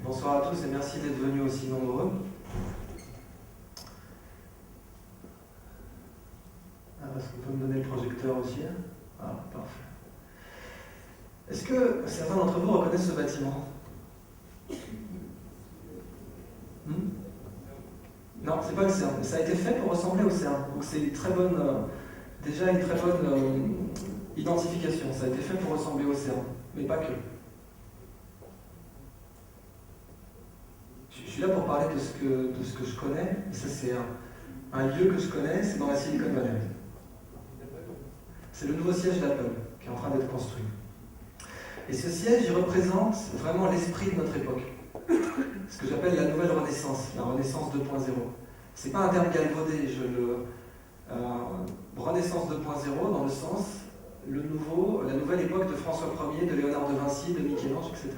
Bonsoir à tous et merci d'être venus aussi nombreux. Est-ce qu'on peut me donner le projecteur aussi? Ah, parfait. Est-ce que certains d'entre vous reconnaissent ce bâtiment? Non, c'est pas le CERN. Ça a été fait pour ressembler au CERN. Donc c'est déjà une très bonne identification. Ça a été fait pour ressembler au CERN, mais pas que. Je suis là pour parler de ce que je connais. Et ça, c'est un lieu que je connais, c'est dans la Silicon Valley. C'est le nouveau siège d'Apple qui est en train d'être construit. Et ce siège, il représente vraiment l'esprit de notre époque. Ce que j'appelle la nouvelle renaissance, la renaissance 2.0. C'est pas un terme galvaudé, renaissance 2.0 dans le sens, la nouvelle époque de François Ier, de Léonard de Vinci, de Michel-Ange, etc.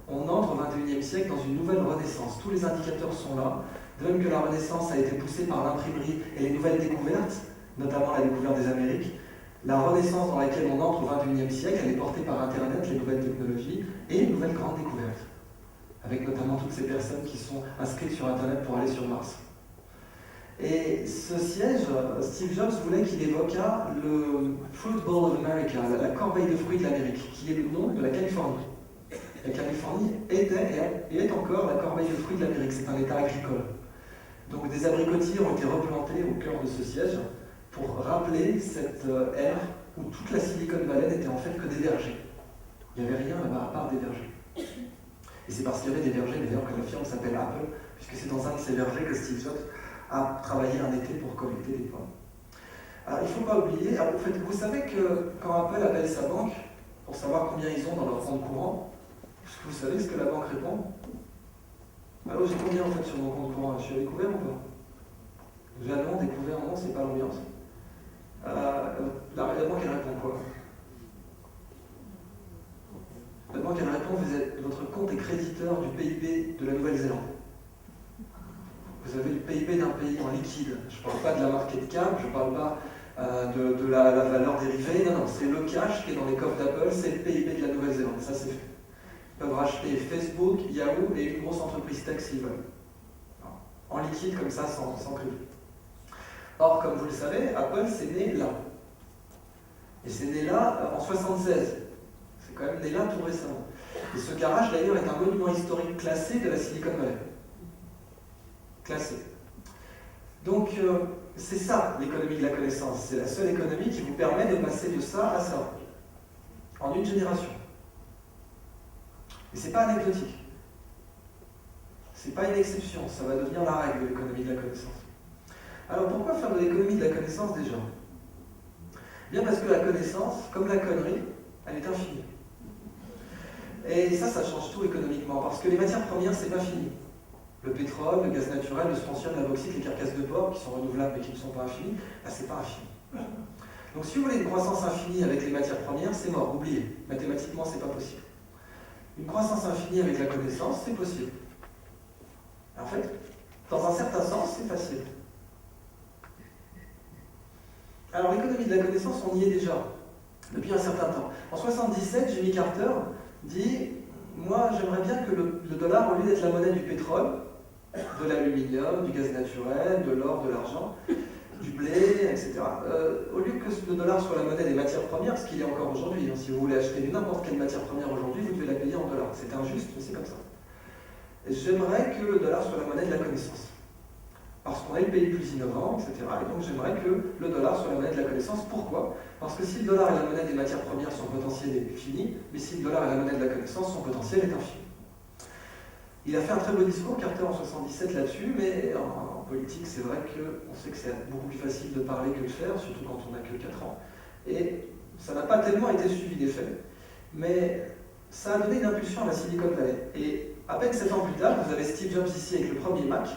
On entre au XXIe siècle dans une nouvelle renaissance. Tous les indicateurs sont là. De même que la renaissance a été poussée par l'imprimerie et les nouvelles découvertes, notamment la découverte des Amériques, la renaissance dans laquelle on entre au XXIe siècle, elle est portée par Internet, les nouvelles technologies et une nouvelle grande découverte, avec notamment toutes ces personnes qui sont inscrites sur Internet pour aller sur Mars. Et ce siège, Steve Jobs voulait qu'il évoquât le Fruit Bowl of America, la corbeille de fruits de l'Amérique, qui est le nom de la Californie. La Californie était et est encore la corbeille de fruits de l'Amérique, c'est un état agricole. Donc des abricotiers ont été replantés au cœur de ce siège pour rappeler cette ère où toute la Silicon Valley n'était en fait que des vergers. Il n'y avait rien là-bas à part des vergers. Et c'est parce qu'il y avait des vergers, d'ailleurs, que la firme s'appelle Apple, puisque c'est dans un de ces vergers que Steve Jobs a travaillé un été pour collecter des pommes. Alors il ne faut pas oublier, vous savez que quand Apple appelle sa banque pour savoir combien ils ont dans leur compte courant, est-ce que vous savez ce que la banque répond? Alors j'ai combien en fait sur mon compte courant? Je suis à découvert ou pas? J'ai un nom, découvert, non, c'est pas l'ambiance. La banque elle répond quoi? La banque elle répond, votre compte est créditeur du PIB de la Nouvelle-Zélande. Vous avez le PIB d'un pays en liquide. Je ne parle pas de la market cap, je ne parle pas de la valeur dérivée. Non, c'est le cash qui est dans les coffres d'Apple, c'est le PIB de la Nouvelle-Zélande. Ça, c'est fait. Ils peuvent racheter Facebook, Yahoo et une grosse entreprise tech s'ils veulent. En liquide, comme ça, sans crédit. Or, comme vous le savez, Apple, c'est né là. Et c'est né là en 1976. C'est quand même né là tout récemment. Et ce garage, d'ailleurs, est un monument historique classé de la Silicon Valley. Classé. Donc, c'est ça l'économie de la connaissance. C'est la seule économie qui vous permet de passer de ça à ça, en une génération. Et c'est pas anecdotique. C'est pas une exception, ça va devenir la règle de l'économie de la connaissance. Alors pourquoi faire de l'économie de la connaissance déjà? Bien parce que la connaissance, comme la connerie, elle est infinie. Et ça change tout économiquement, parce que les matières premières, c'est pas fini. Le pétrole, le gaz naturel, le strontium, la bauxite, les carcasses de porc, qui sont renouvelables mais qui ne sont pas infinies, là, c'est pas infini. Donc si vous voulez une croissance infinie avec les matières premières, c'est mort, oubliez. Mathématiquement, c'est pas possible. Une croissance infinie avec la connaissance, c'est possible. En fait, dans un certain sens, c'est facile. Alors l'économie de la connaissance, on y est déjà, depuis un certain temps. En 1977, Jimmy Carter dit « Moi, j'aimerais bien que le dollar, au lieu d'être la monnaie du pétrole, de l'aluminium, du gaz naturel, de l'or, de l'argent, du blé, etc. Au lieu que le dollar soit la monnaie des matières premières, ce qu'il est encore aujourd'hui, si vous voulez acheter n'importe quelle matière première aujourd'hui, vous devez la payer en dollars. C'est injuste, mais c'est comme ça. Et j'aimerais que le dollar soit la monnaie de la connaissance. Parce qu'on est le pays le plus innovant, etc. Et donc j'aimerais que le dollar soit la monnaie de la connaissance. Pourquoi? Parce que si le dollar est la monnaie des matières premières, son potentiel est fini, mais si le dollar est la monnaie de la connaissance, son potentiel est infini. Il a fait un très beau discours, Carter, en 1977 là-dessus, mais en politique, c'est vrai qu'on sait que c'est beaucoup plus facile de parler que de faire, surtout quand on n'a que 4 ans. Et ça n'a pas tellement été suivi des faits, mais ça a donné une impulsion à la Silicon Valley. Et à peine 7 ans plus tard, vous avez Steve Jobs ici avec le premier Mac,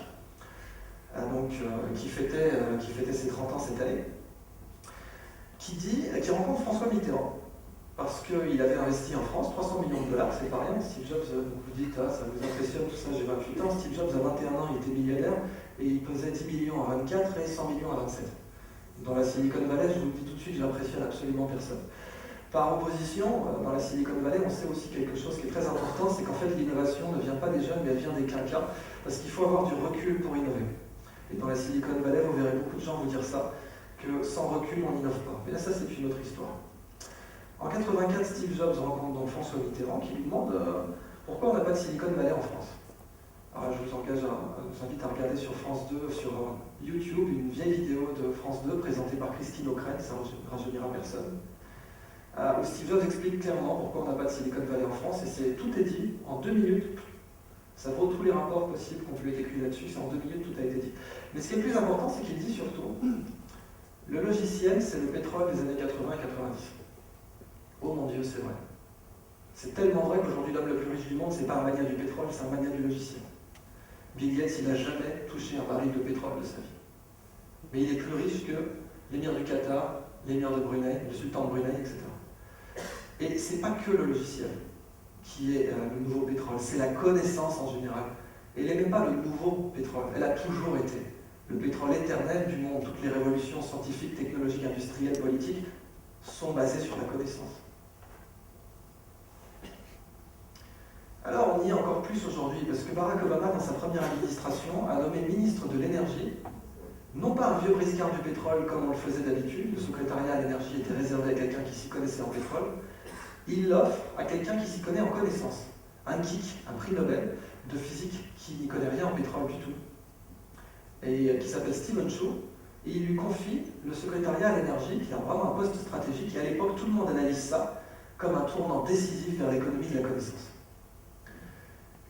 qui fêtait ses 30 ans cette année, qui rencontre François Mitterrand. Parce qu'il avait investi en France 300 millions de dollars, c'est pas rien. Steve Jobs, vous dites, ça vous impressionne, tout ça, j'ai 28 ans. Steve Jobs, à 21 ans, il était millionnaire et il pesait 10 millions à 24 et 100 millions à 27. Dans la Silicon Valley, je vous le dis tout de suite, j'impressionne absolument personne. Par opposition, dans la Silicon Valley, on sait aussi quelque chose qui est très important, c'est qu'en fait l'innovation ne vient pas des jeunes, mais elle vient des quinquas, parce qu'il faut avoir du recul pour innover. Et dans la Silicon Valley, vous verrez beaucoup de gens vous dire ça, que sans recul, on n'innove pas. Mais là, ça, c'est une autre histoire. En 84, Steve Jobs rencontre donc François Mitterrand qui lui demande pourquoi on n'a pas de Silicon Valley en France. Alors je vous invite à regarder sur France 2, sur YouTube, une vieille vidéo de France 2 présentée par Christine O'Krent, ça ne rajeunira personne, où Steve Jobs explique clairement pourquoi on n'a pas de Silicon Valley en France, et tout est dit en 2 minutes. Ça vaut tous les rapports possibles qu'on pouvait écrire là-dessus, c'est en 2 minutes, tout a été dit. Mais ce qui est le plus important, c'est qu'il dit surtout, le logiciel, c'est le pétrole des années 80 et 90. Oh mon Dieu, c'est vrai. C'est tellement vrai qu'aujourd'hui, l'homme le plus riche du monde, c'est pas un mania du pétrole, c'est un mania du logiciel. Bill Gates, il n'a jamais touché un baril de pétrole de sa vie. Mais il est plus riche que l'émir du Qatar, l'émir de Brunei, le sultan de Brunei, etc. Et c'est pas que le logiciel qui est le nouveau pétrole, c'est la connaissance en général. Et elle n'est pas le nouveau pétrole, elle a toujours été le pétrole éternel du monde. Toutes les révolutions scientifiques, technologiques, industrielles, politiques sont basées sur la connaissance. Alors on y est encore plus aujourd'hui, parce que Barack Obama, dans sa première administration, a nommé ministre de l'énergie, non pas un vieux briscard du pétrole comme on le faisait d'habitude, le secrétariat à l'énergie était réservé à quelqu'un qui s'y connaissait en pétrole, il l'offre à quelqu'un qui s'y connaît en connaissance, un geek, un prix Nobel de physique qui n'y connaît rien en pétrole du tout, et qui s'appelle Stephen Chu, et il lui confie le secrétariat à l'énergie, qui a vraiment un poste stratégique, et à l'époque tout le monde analyse ça comme un tournant décisif vers l'économie de la connaissance.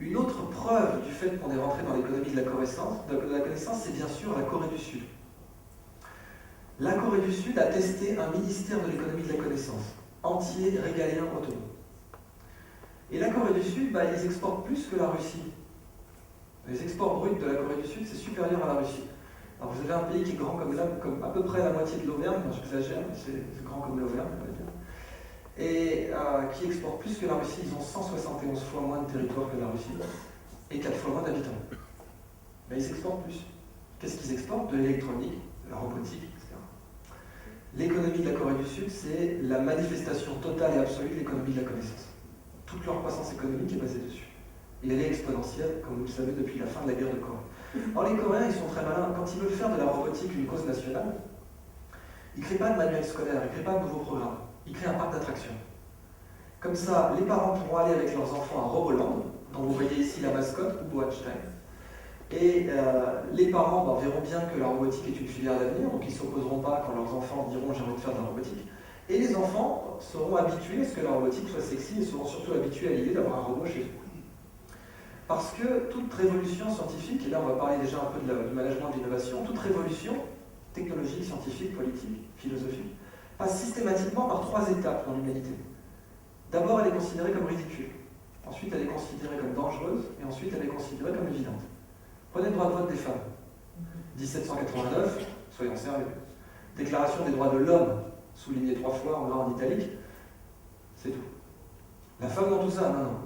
Une autre preuve du fait qu'on est rentré dans l'économie de la connaissance, c'est bien sûr la Corée du Sud. La Corée du Sud a testé un ministère de l'économie de la connaissance, entier, régalien, autonome. Et la Corée du Sud, ils exportent plus que la Russie. Les exports bruts de la Corée du Sud, c'est supérieur à la Russie. Alors vous avez un pays qui est grand comme à peu près la moitié de l'Auvergne, quand j'exagère, mais c'est grand comme l'Auvergne, on va dire. Et qui exportent plus que la Russie. Ils ont 171 fois moins de territoire que la Russie et 4 fois moins d'habitants. Mais ils exportent plus. Qu'est-ce qu'ils exportent? De l'électronique, de la robotique, etc. L'économie de la Corée du Sud, c'est la manifestation totale et absolue de l'économie de la connaissance. Toute leur croissance économique est basée dessus. Et elle est exponentielle, comme vous le savez, depuis la fin de la guerre de Corée. Alors les Coréens, ils sont très malins. Quand ils veulent faire de la robotique une cause nationale, ils ne créent pas de manuel scolaire, ils ne créent pas de nouveaux programmes. Ils créent un parc d'attractions. Comme ça, les parents pourront aller avec leurs enfants à Roboland, dont vous voyez ici la mascotte, ou Einstein. Et les parents verront bien que la robotique est une filière d'avenir, donc ils ne s'opposeront pas quand leurs enfants diront j'ai envie de faire de la robotique. Et les enfants seront habitués à ce que la robotique soit sexy et seront surtout habitués à l'idée d'avoir un robot chez eux. Parce que toute révolution scientifique, et là on va parler déjà un peu du management de l'innovation, toute révolution technologique, scientifique, politique, philosophique, passe systématiquement par 3 étapes dans l'humanité. D'abord, elle est considérée comme ridicule. Ensuite, elle est considérée comme dangereuse. Et ensuite, elle est considérée comme évidente. Prenez le droit de vote des femmes. 1789, soyons sérieux. Déclaration des droits de l'homme, soulignée 3 fois en gras en italique. C'est tout. La femme dans tout ça, non.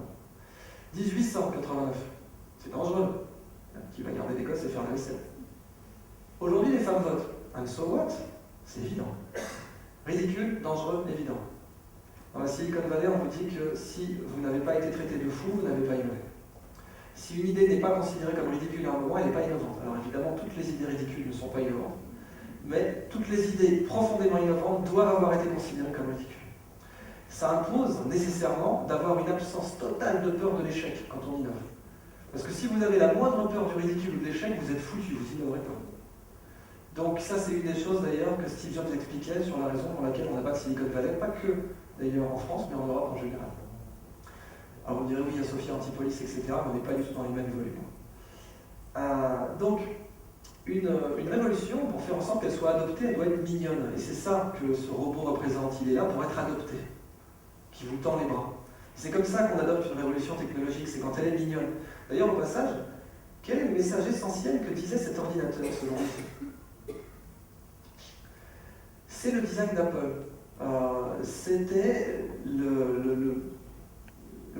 1889, c'est dangereux. Qui va garder des gosses et faire la vaisselle. Aujourd'hui, les femmes votent. And so what? C'est évident. Ridicule, dangereux, évident. Dans la Silicon Valley, on vous dit que si vous n'avez pas été traité de fou, vous n'avez pas innové. Si une idée n'est pas considérée comme ridicule à un moment, elle n'est pas innovante. Alors évidemment, toutes les idées ridicules ne sont pas innovantes, mais toutes les idées profondément innovantes doivent avoir été considérées comme ridicules. Ça impose nécessairement d'avoir une absence totale de peur de l'échec quand on innove. Parce que si vous avez la moindre peur du ridicule ou de l'échec, vous êtes foutu, vous innoverez pas. Donc ça, c'est une des choses d'ailleurs que Steve Jobs expliquait sur la raison pour laquelle on n'a pas de Silicon Valley, pas que d'ailleurs en France, mais en Europe en général. Alors vous me direz, oui, il y a Sophia Antipolis, etc., mais on n'est pas du tout dans les mêmes volumes. Donc, une révolution, pour faire en sorte qu'elle soit adoptée, elle doit être mignonne. Et c'est ça que ce robot représente. Il est là pour être adopté, qui vous tend les bras. C'est comme ça qu'on adopte une révolution technologique, c'est quand elle est mignonne. D'ailleurs, au passage, quel est le message essentiel que disait cet ordinateur, selon vous? C'est le design d'Apple. C'était le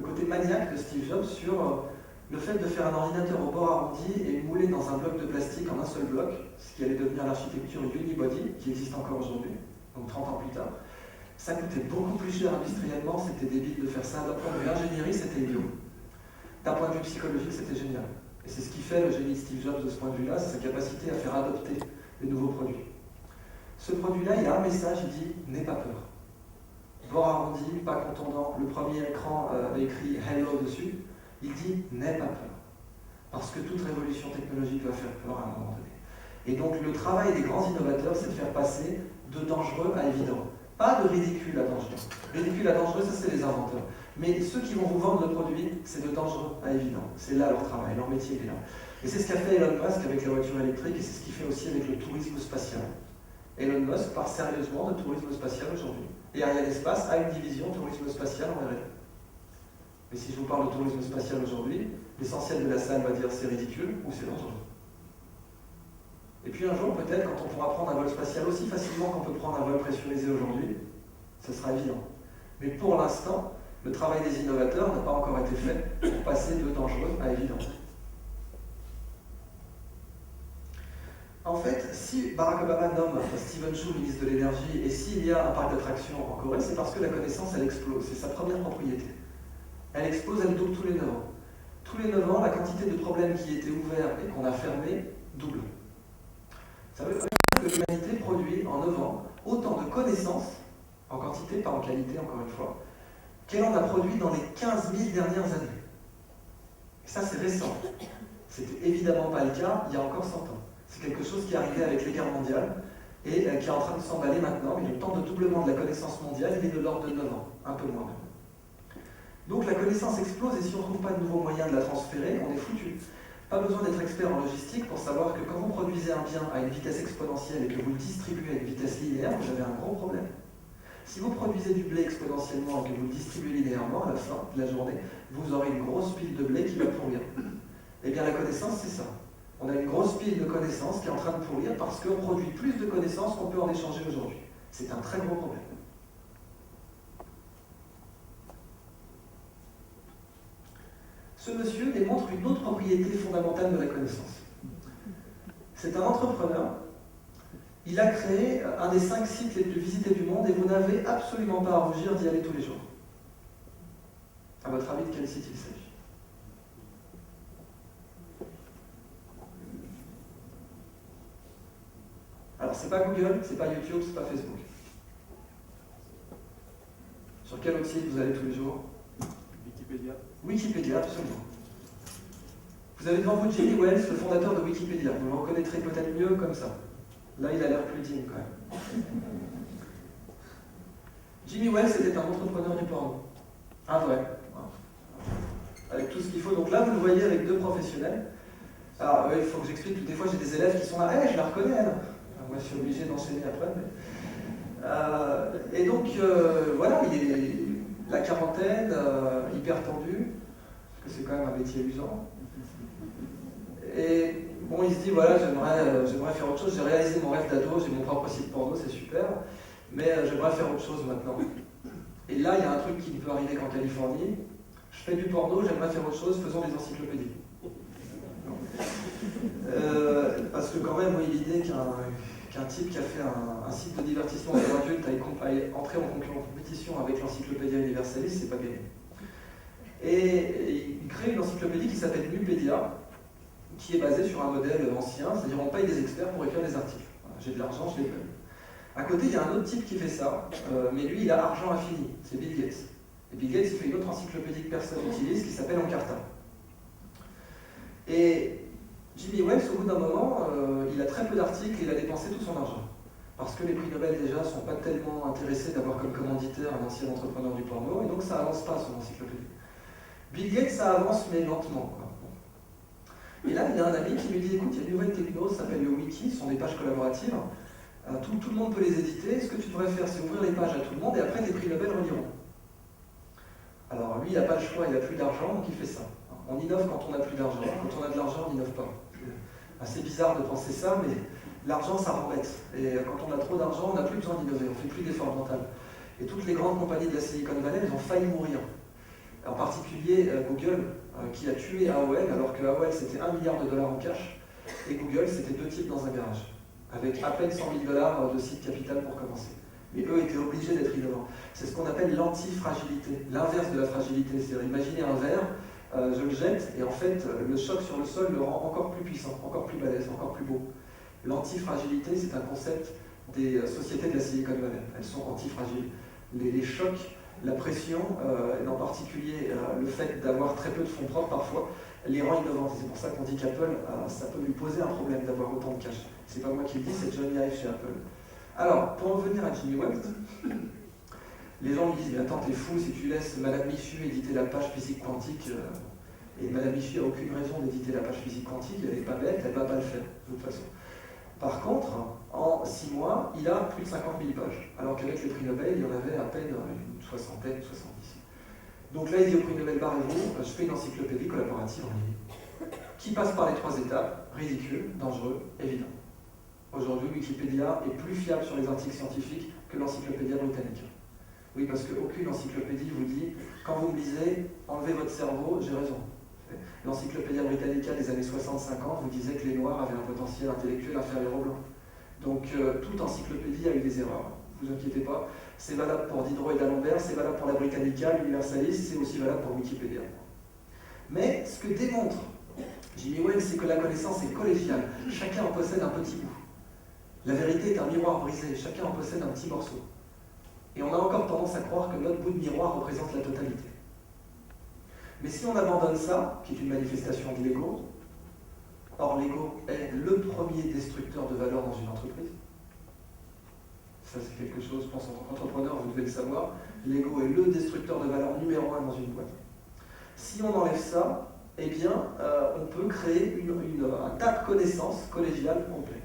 côté maniaque de Steve Jobs sur le fait de faire un ordinateur au bord arrondi et moulé dans un bloc de plastique en un seul bloc, ce qui allait devenir l'architecture Unibody, qui existe encore aujourd'hui, donc 30 ans plus tard. Ça coûtait beaucoup plus cher industriellement, c'était débile de faire ça. D'un point de vue ingénierie, c'était idiot. d'un point de vue psychologique, c'était génial. Et c'est ce qui fait le génie de Steve Jobs de ce point de vue-là, c'est sa capacité à faire adopter les nouveaux produits. Ce produit-là, il a un message, il dit « N'aie pas peur ». Bord arrondi, pas contondant, le premier écran écrit « Hello » dessus, il dit « N'aie pas peur ». Parce que toute révolution technologique va faire peur à un moment donné. Et donc le travail des grands innovateurs, c'est de faire passer de dangereux à évident. Pas de ridicule à dangereux. Ridicule à dangereux, ça c'est les inventeurs. Mais ceux qui vont vous vendre le produit, c'est de dangereux à évident. C'est là leur travail, leur métier est là. Et c'est ce qu'a fait Elon Musk avec les voitures électriques et c'est ce qu'il fait aussi avec le tourisme spatial. Elon Musk parle sérieusement de tourisme spatial aujourd'hui. Et Arianespace a une division tourisme spatial en R&D. Mais si je vous parle de tourisme spatial aujourd'hui, l'essentiel de la salle va dire c'est ridicule ou c'est dangereux. Et puis un jour, peut-être, quand on pourra prendre un vol spatial aussi facilement qu'on peut prendre un vol pressurisé aujourd'hui, ce sera évident. Mais pour l'instant, le travail des innovateurs n'a pas encore été fait pour passer de dangereux à évident. En fait, si Barack Obama nomme Steven Chu ministre de l'énergie et s'il y a un parc d'attractions en Corée, c'est parce que la connaissance, elle explose. C'est sa première propriété. Elle explose, elle double tous les 9 ans. Tous les 9 ans, la quantité de problèmes qui étaient ouverts et qu'on a fermés double. Ça veut dire que l'humanité produit en 9 ans autant de connaissances, en quantité, pas en qualité encore une fois, qu'elle en a produit dans les 15 000 dernières années. Et ça, c'est récent. C'était évidemment pas le cas il y a encore 100 ans. C'est quelque chose qui est arrivé avec les guerres mondiales et qui est en train de s'emballer maintenant, mais le temps de doublement de la connaissance mondiale, il est de l'ordre de 9 ans, un peu moins même. Donc la connaissance explose et si on ne trouve pas de nouveaux moyens de la transférer, on est foutu. Pas besoin d'être expert en logistique pour savoir que quand vous produisez un bien à une vitesse exponentielle et que vous le distribuez à une vitesse linéaire, vous avez un gros problème. Si vous produisez du blé exponentiellement et que vous le distribuez linéairement, à la fin de la journée, vous aurez une grosse pile de blé qui va pourrir. Eh bien la connaissance, c'est ça. On a une grosse pile de connaissances qui est en train de pourrir parce qu'on produit plus de connaissances qu'on peut en échanger aujourd'hui. C'est un très gros problème. Ce monsieur démontre une autre propriété fondamentale de la connaissance. C'est un entrepreneur. Il a créé un des 5 sites les plus visités du monde et vous n'avez absolument pas à rougir d'y aller tous les jours. À votre avis, de quel site il s'agit ? Alors, c'est pas Google, c'est pas YouTube, c'est pas Facebook. Sur quel autre site vous allez tous les jours ? Wikipédia. Wikipédia, absolument. Vous avez devant vous Jimmy Wales, le fondateur de Wikipédia. Vous le reconnaîtrez peut-être mieux comme ça. Là, il a l'air plus digne quand même. Jimmy Wales était un entrepreneur du porno. Un vrai. Avec tout ce qu'il faut. Donc là, vous le voyez avec 2 professionnels. Alors, il faut que j'explique. Des fois, j'ai des élèves qui sont là. « je la reconnais, elle !» Moi, je suis obligé d'enchaîner après. Mais... Et donc, voilà, il est la quarantaine, hyper tendu, parce que c'est quand même un métier usant. Et bon, il se dit, voilà, j'aimerais faire autre chose. J'ai réalisé mon rêve d'ado, j'ai mon propre site porno, c'est super, mais j'aimerais faire autre chose maintenant. Et là, il y a un truc qui ne peut arriver qu'en Californie. Je fais du porno, j'aimerais faire autre chose, faisons des encyclopédies. Parce que quand même, oui, l'idée qu'un type qui a fait un site de divertissement pour adultes aille entrer en compétition avec l'Encyclopédia Universalis, c'est pas gagné. Et il crée une encyclopédie qui s'appelle Nupedia, qui est basée sur un modèle ancien, c'est-à-dire on paye des experts pour écrire des articles. Voilà, j'ai de l'argent, je les paye. À côté, il y a un autre type qui fait ça, mais lui, il a argent infini, c'est Bill Gates. Et Bill Gates, il fait une autre encyclopédie que personne n'utilise, qui s'appelle Encarta. Et Jimmy Wales, au bout d'un moment, il a très peu d'articles et il a dépensé tout son argent. Parce que les prix Nobel, déjà, ne sont pas tellement intéressés d'avoir comme commanditaire un ancien entrepreneur du porno, et donc ça n'avance pas, son encyclopédie. Bill Gates, ça avance, mais lentement, quoi. Et là, il y a un ami qui lui dit, écoute, il y a une nouvelle techno, ça s'appelle le wiki, ce sont des pages collaboratives, tout le monde peut les éditer, ce que tu devrais faire, c'est ouvrir les pages à tout le monde, et après, tes prix Nobel reliront. Alors lui, il n'a pas le choix, il n'a plus d'argent, donc il fait ça. On innove quand on n'a plus d'argent, quand on a de l'argent, on n'innove pas. C'est assez bizarre de penser ça, mais l'argent, ça rend bête. Et quand on a trop d'argent, on n'a plus besoin d'innover, on ne fait plus d'efforts mentaux. Et toutes les grandes compagnies de la Silicon Valley, elles ont failli mourir. En particulier Google, qui a tué AOL, alors que AOL c'était 1 milliard de dollars en cash, et Google c'était 2 types dans un garage, avec à peine 100 000 dollars de site capital pour commencer. Mais eux étaient obligés d'être innovants. C'est ce qu'on appelle l'antifragilité, l'inverse de la fragilité. C'est-à-dire, imaginez un verre je le jette, et en fait, le choc sur le sol le rend encore plus puissant, encore plus balèze, encore plus beau. L'antifragilité, c'est un concept des sociétés de la Silicon Valley. Elles sont antifragiles. Les chocs, la pression, et en particulier le fait d'avoir très peu de fonds propres parfois, les rend innovantes. C'est pour ça qu'on dit qu'Apple, ça peut lui poser un problème d'avoir autant de cash. C'est pas moi qui le dis, c'est Johnny Ive chez Apple. Alors, pour en revenir à Jimmy Wales, les gens lui disent, mais attends, t'es fou si tu laisses Madame Michu éditer la page physique quantique, et Madame Michu n'a aucune raison d'éditer la page physique quantique, elle n'est pas bête, elle ne va pas le faire, de toute façon. Par contre, en 6 mois, il a plus de 50 000 pages, alors qu'avec le prix Nobel, il y en avait à peine une soixantaine, 70. Donc là, il dit au prix Nobel, barrez-vous, je fais une encyclopédie collaborative en ligne, qui passe par les 3 étapes, ridicule, dangereux, évident. Aujourd'hui, Wikipédia est plus fiable sur les articles scientifiques que l'encyclopédia britannique. Oui, parce qu'aucune encyclopédie vous dit, quand vous me lisez, enlevez votre cerveau, j'ai raison. L'encyclopédia Britannica des années 60-50 vous disait que les Noirs avaient un potentiel intellectuel inférieur aux Blancs. Donc toute encyclopédie a eu des erreurs. Ne vous inquiétez pas, c'est valable pour Diderot et d'Alembert, c'est valable pour la Britannica, l'universaliste, c'est aussi valable pour Wikipédia. Mais ce que démontre Jimmy Wales, c'est que la connaissance est collégiale. Chacun en possède un petit bout. La vérité est un miroir brisé, chacun en possède un petit morceau. Et on a encore tendance à croire que notre bout de miroir représente la totalité. Mais si on abandonne ça, qui est une manifestation de l'ego, or l'ego est le premier destructeur de valeur dans une entreprise, ça c'est quelque chose, je pense en tant qu'entrepreneur, vous devez le savoir, l'ego est le destructeur de valeur numéro 1 dans une boîte. Si on enlève ça, eh bien, on peut créer un tas de connaissances collégiales complet.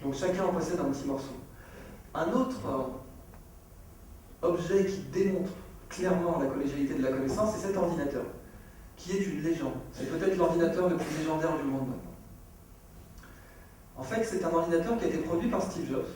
Donc chacun en possède un petit morceau. Un autre objet qui démontre clairement la collégialité de la connaissance, c'est cet ordinateur, qui est une légende. C'est peut-être l'ordinateur le plus légendaire du monde maintenant. En fait, c'est un ordinateur qui a été produit par Steve Jobs.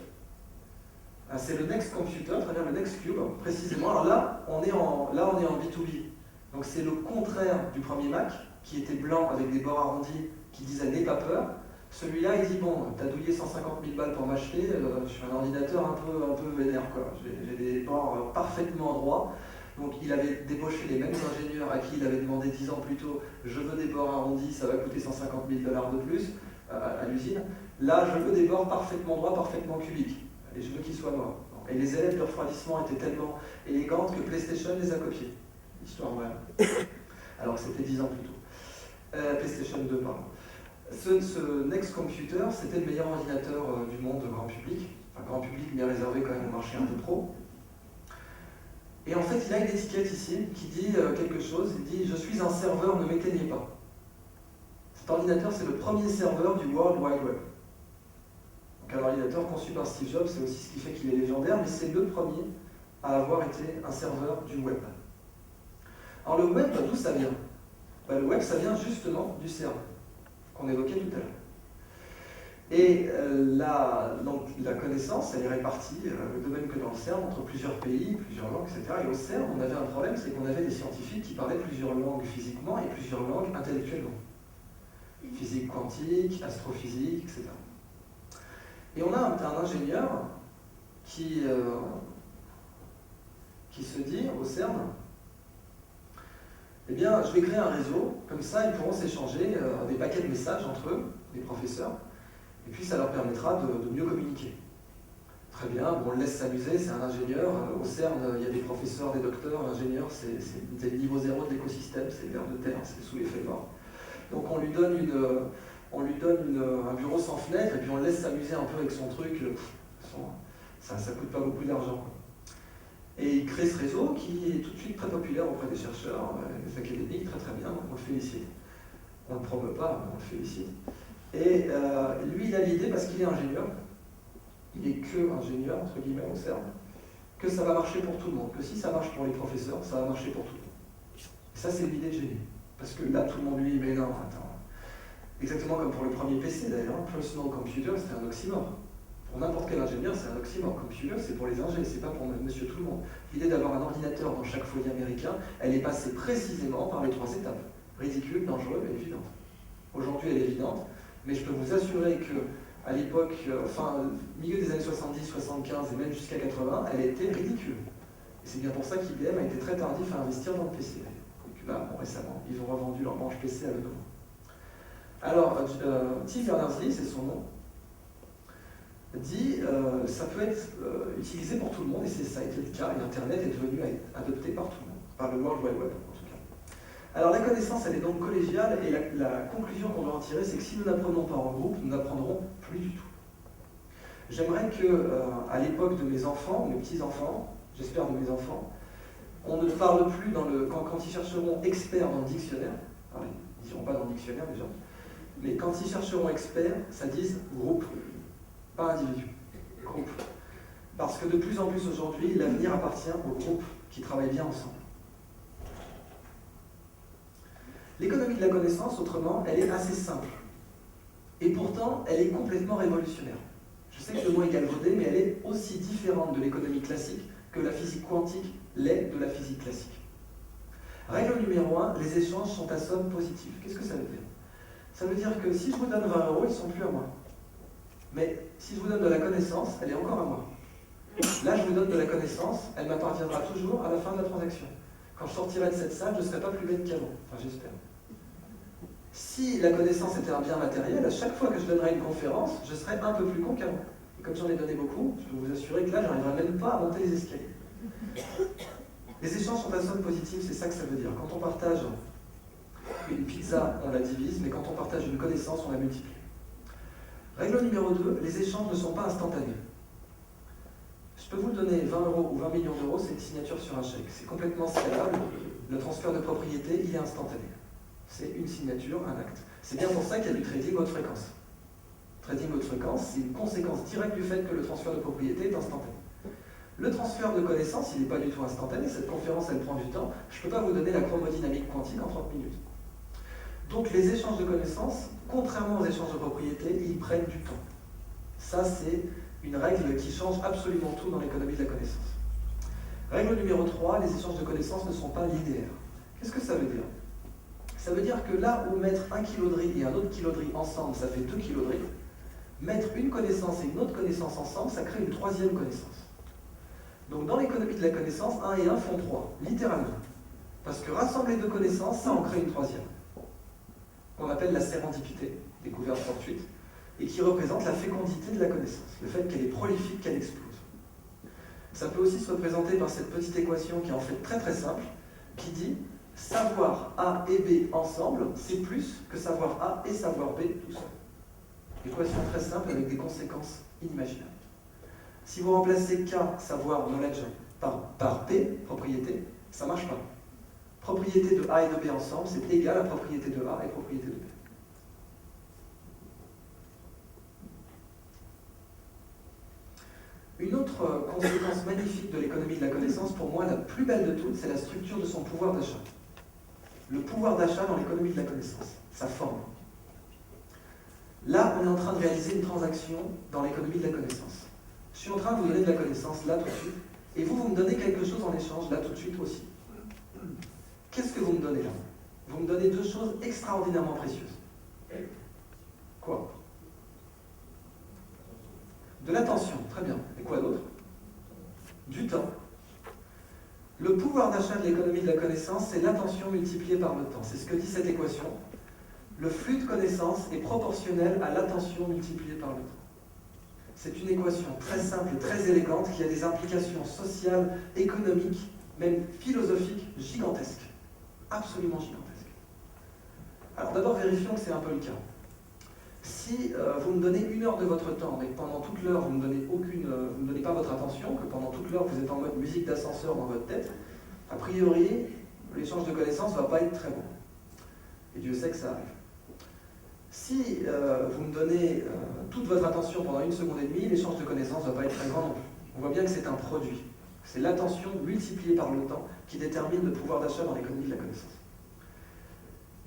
C'est le Next Computer, à travers le Next Cube, précisément. Alors là, on est en B2B. Donc c'est le contraire du premier Mac, qui était blanc avec des bords arrondis, qui disait « n'aie pas peur ». Celui-là, il dit « bon, t'as douillé 150 000 balles pour m'acheter, je suis un ordinateur un peu vénère, quoi. J'ai des bords parfaitement droits ». Donc il avait débauché les mêmes ingénieurs à qui il avait demandé 10 ans plus tôt « je veux des bords arrondis, ça va coûter 150 000 $ de plus à l'usine ». Là, je veux des bords parfaitement droits, parfaitement cubiques, et je veux qu'ils soient noirs. Et les élèves de refroidissement étaient tellement élégantes que PlayStation les a copiés. Histoire vraie. Alors que c'était 10 ans plus tôt. PlayStation 2, pardon. Ce Next Computer, c'était le meilleur ordinateur du monde grand public. Enfin, grand public, mais réservé quand même au marché un peu pro. Et en fait, il a une étiquette ici qui dit quelque chose. Il dit « Je suis un serveur, ne m'éteignez pas ». Cet ordinateur, c'est le premier serveur du World Wide Web. Donc un ordinateur conçu par Steve Jobs, c'est aussi ce qui fait qu'il est légendaire, mais c'est le premier à avoir été un serveur du web. Alors le web, d'où ça vient? Le web, ça vient justement du cerveau, qu'on évoquait tout à l'heure. Et donc, la connaissance, elle est répartie, de même que dans le CERN, entre plusieurs pays, plusieurs langues, etc. Et au CERN, on avait un problème, c'est qu'on avait des scientifiques qui parlaient plusieurs langues physiquement et plusieurs langues intellectuellement. Physique quantique, astrophysique, etc. Et on a un ingénieur qui se dit au CERN, eh bien, je vais créer un réseau, comme ça ils pourront s'échanger des paquets de messages entre eux, les professeurs, et puis ça leur permettra de mieux communiquer. Très bien, bon, on le laisse s'amuser, c'est un ingénieur. Au CERN, il y a des professeurs, des docteurs, l'ingénieur, c'est le niveau 0 de l'écosystème, c'est vers de terre, c'est sous l'effet mort. Donc on lui donne un bureau sans fenêtre, et puis on le laisse s'amuser un peu avec son truc, ça ne coûte pas beaucoup d'argent. Et il crée ce réseau qui est tout de suite très populaire auprès des chercheurs, des académiques, très très bien, on le félicite. On ne le promeut pas, mais on le félicite. Et lui, il a l'idée, parce qu'il est ingénieur, il est que ingénieur, entre guillemets, au CERN, que ça va marcher pour tout le monde, que si ça marche pour les professeurs, ça va marcher pour tout le monde. Et ça, c'est l'idée de génie. Parce que là, tout le monde lui dit, mais non, attends. Exactement comme pour le premier PC d'ailleurs, personal computer, c'était un oxymore. Pour n'importe quel ingénieur, c'est un oxymore. Computer, c'est pour les ingés, c'est pas pour monsieur tout le monde. L'idée d'avoir un ordinateur dans chaque foyer américain, elle est passée précisément par les 3 étapes. Ridicule, dangereux et évidente. Aujourd'hui, elle est évidente, mais je peux vous assurer qu'à l'époque, milieu des années 70, 75 et même jusqu'à 80, elle était ridicule. Et c'est bien pour ça qu'IBM a été très tardif à investir dans le PC. Donc, là, récemment. Ils ont revendu leur branche PC à Lenovo. Alors, Tim Berners-Lee, c'est son nom, dit ça peut être utilisé pour tout le monde, et ça a été le cas, et Internet est devenu adopté par tout le monde, par le World Wide Web en tout cas. Alors la connaissance, elle est donc collégiale, et la conclusion qu'on doit en tirer, c'est que si nous n'apprenons pas en groupe, nous n'apprendrons plus du tout. J'aimerais que, à l'époque de mes enfants, mes petits-enfants, j'espère de mes enfants, on ne parle plus quand ils chercheront expert dans le dictionnaire, alors, ils ne diront pas dans le dictionnaire déjà, mais quand ils chercheront expert, ça dise groupe, pas individu, groupe. Parce que de plus en plus aujourd'hui, l'avenir appartient aux groupes qui travaillent bien ensemble. L'économie de la connaissance, autrement, elle est assez simple. Et pourtant, elle est complètement révolutionnaire. Je sais que le mot est galvaudé, mais elle est aussi différente de l'économie classique que la physique quantique l'est de la physique classique. Règle numéro 1, les échanges sont à somme positive. Qu'est-ce que ça veut dire? Ça veut dire que si je vous donne 20 €, ils ne sont plus à moi. Mais si je vous donne de la connaissance, elle est encore à moi. Là, je vous donne de la connaissance, elle m'appartiendra toujours à la fin de la transaction. Quand je sortirai de cette salle, je ne serai pas plus bête qu'avant. Enfin, j'espère. Si la connaissance était un bien matériel, à chaque fois que je donnerai une conférence, je serai un peu plus con qu'avant. Et comme j'en ai donné beaucoup, je peux vous assurer que là, je n'arriverai même pas à monter les escaliers. Les échanges sont à somme positive, c'est ça que ça veut dire. Quand on partage une pizza, on la divise, mais quand on partage une connaissance, on la multiplie. Règle numéro 2, les échanges ne sont pas instantanés. Je peux vous donner 20 € ou 20 millions d'euros, c'est une signature sur un chèque. C'est complètement scalable. Le transfert de propriété, il est instantané. C'est une signature, un acte. C'est bien pour ça qu'il y a du trading haute fréquence. Trading haute fréquence, c'est une conséquence directe du fait que le transfert de propriété est instantané. Le transfert de connaissances, il n'est pas du tout instantané. Cette conférence, elle prend du temps. Je ne peux pas vous donner la chromodynamique quantique en 30 minutes. Donc les échanges de connaissances, contrairement aux échanges de propriété, ils prennent du temps. Ça, c'est une règle qui change absolument tout dans l'économie de la connaissance. Règle numéro 3, les échanges de connaissances ne sont pas linéaires. Qu'est-ce que ça veut dire? Ça veut dire que là où mettre un kilo de riz et un autre kilo de riz ensemble, ça fait 2 kilos de riz, mettre une connaissance et une autre connaissance ensemble, ça crée une troisième connaissance. Donc dans l'économie de la connaissance, 1 et 1 font 3, littéralement. Parce que rassembler deux connaissances, ça en crée une troisième. Qu'on appelle la sérendipité, découverte fortuite, et qui représente la fécondité de la connaissance, le fait qu'elle est prolifique, qu'elle explose. Ça peut aussi se représenter par cette petite équation qui est en fait très très simple, qui dit savoir A et B ensemble, c'est plus que savoir A et savoir B tout seul. Équation très simple avec des conséquences inimaginables. Si vous remplacez K, savoir, knowledge, par P, propriété, ça ne marche pas. Propriété de A et de B ensemble, c'est égal à propriété de A et propriété de B. Une autre conséquence magnifique de l'économie de la connaissance, pour moi la plus belle de toutes, c'est la structure de son pouvoir d'achat. Le pouvoir d'achat dans l'économie de la connaissance, sa forme. Là, on est en train de réaliser une transaction dans l'économie de la connaissance. Je suis en train de vous donner de la connaissance là tout de suite, et vous me donnez quelque chose en échange là tout de suite aussi. Qu'est-ce que vous me donnez là? Vous me donnez deux choses extraordinairement précieuses. Quoi? De l'attention, très bien. Et quoi d'autre? Du temps. Le pouvoir d'achat de l'économie de la connaissance, c'est l'attention multipliée par le temps. C'est ce que dit cette équation. Le flux de connaissances est proportionnel à l'attention multipliée par le temps. C'est une équation très simple et très élégante qui a des implications sociales, économiques, même philosophiques gigantesques. Absolument gigantesques. Alors d'abord, vérifions que c'est un peu le cas. Si vous me donnez 1 heure de votre temps, mais que pendant toute l'heure vous ne me donnez pas votre attention, que pendant toute l'heure vous êtes en mode musique d'ascenseur dans votre tête, a priori, l'échange de connaissances ne va pas être très bon. Et Dieu sait que ça arrive. Si vous me donnez toute votre attention pendant 1 seconde et demie, l'échange de connaissances ne va pas être très grand non plus. On voit bien que c'est un produit. C'est l'attention multipliée par le temps qui détermine le pouvoir d'achat dans l'économie de la connaissance.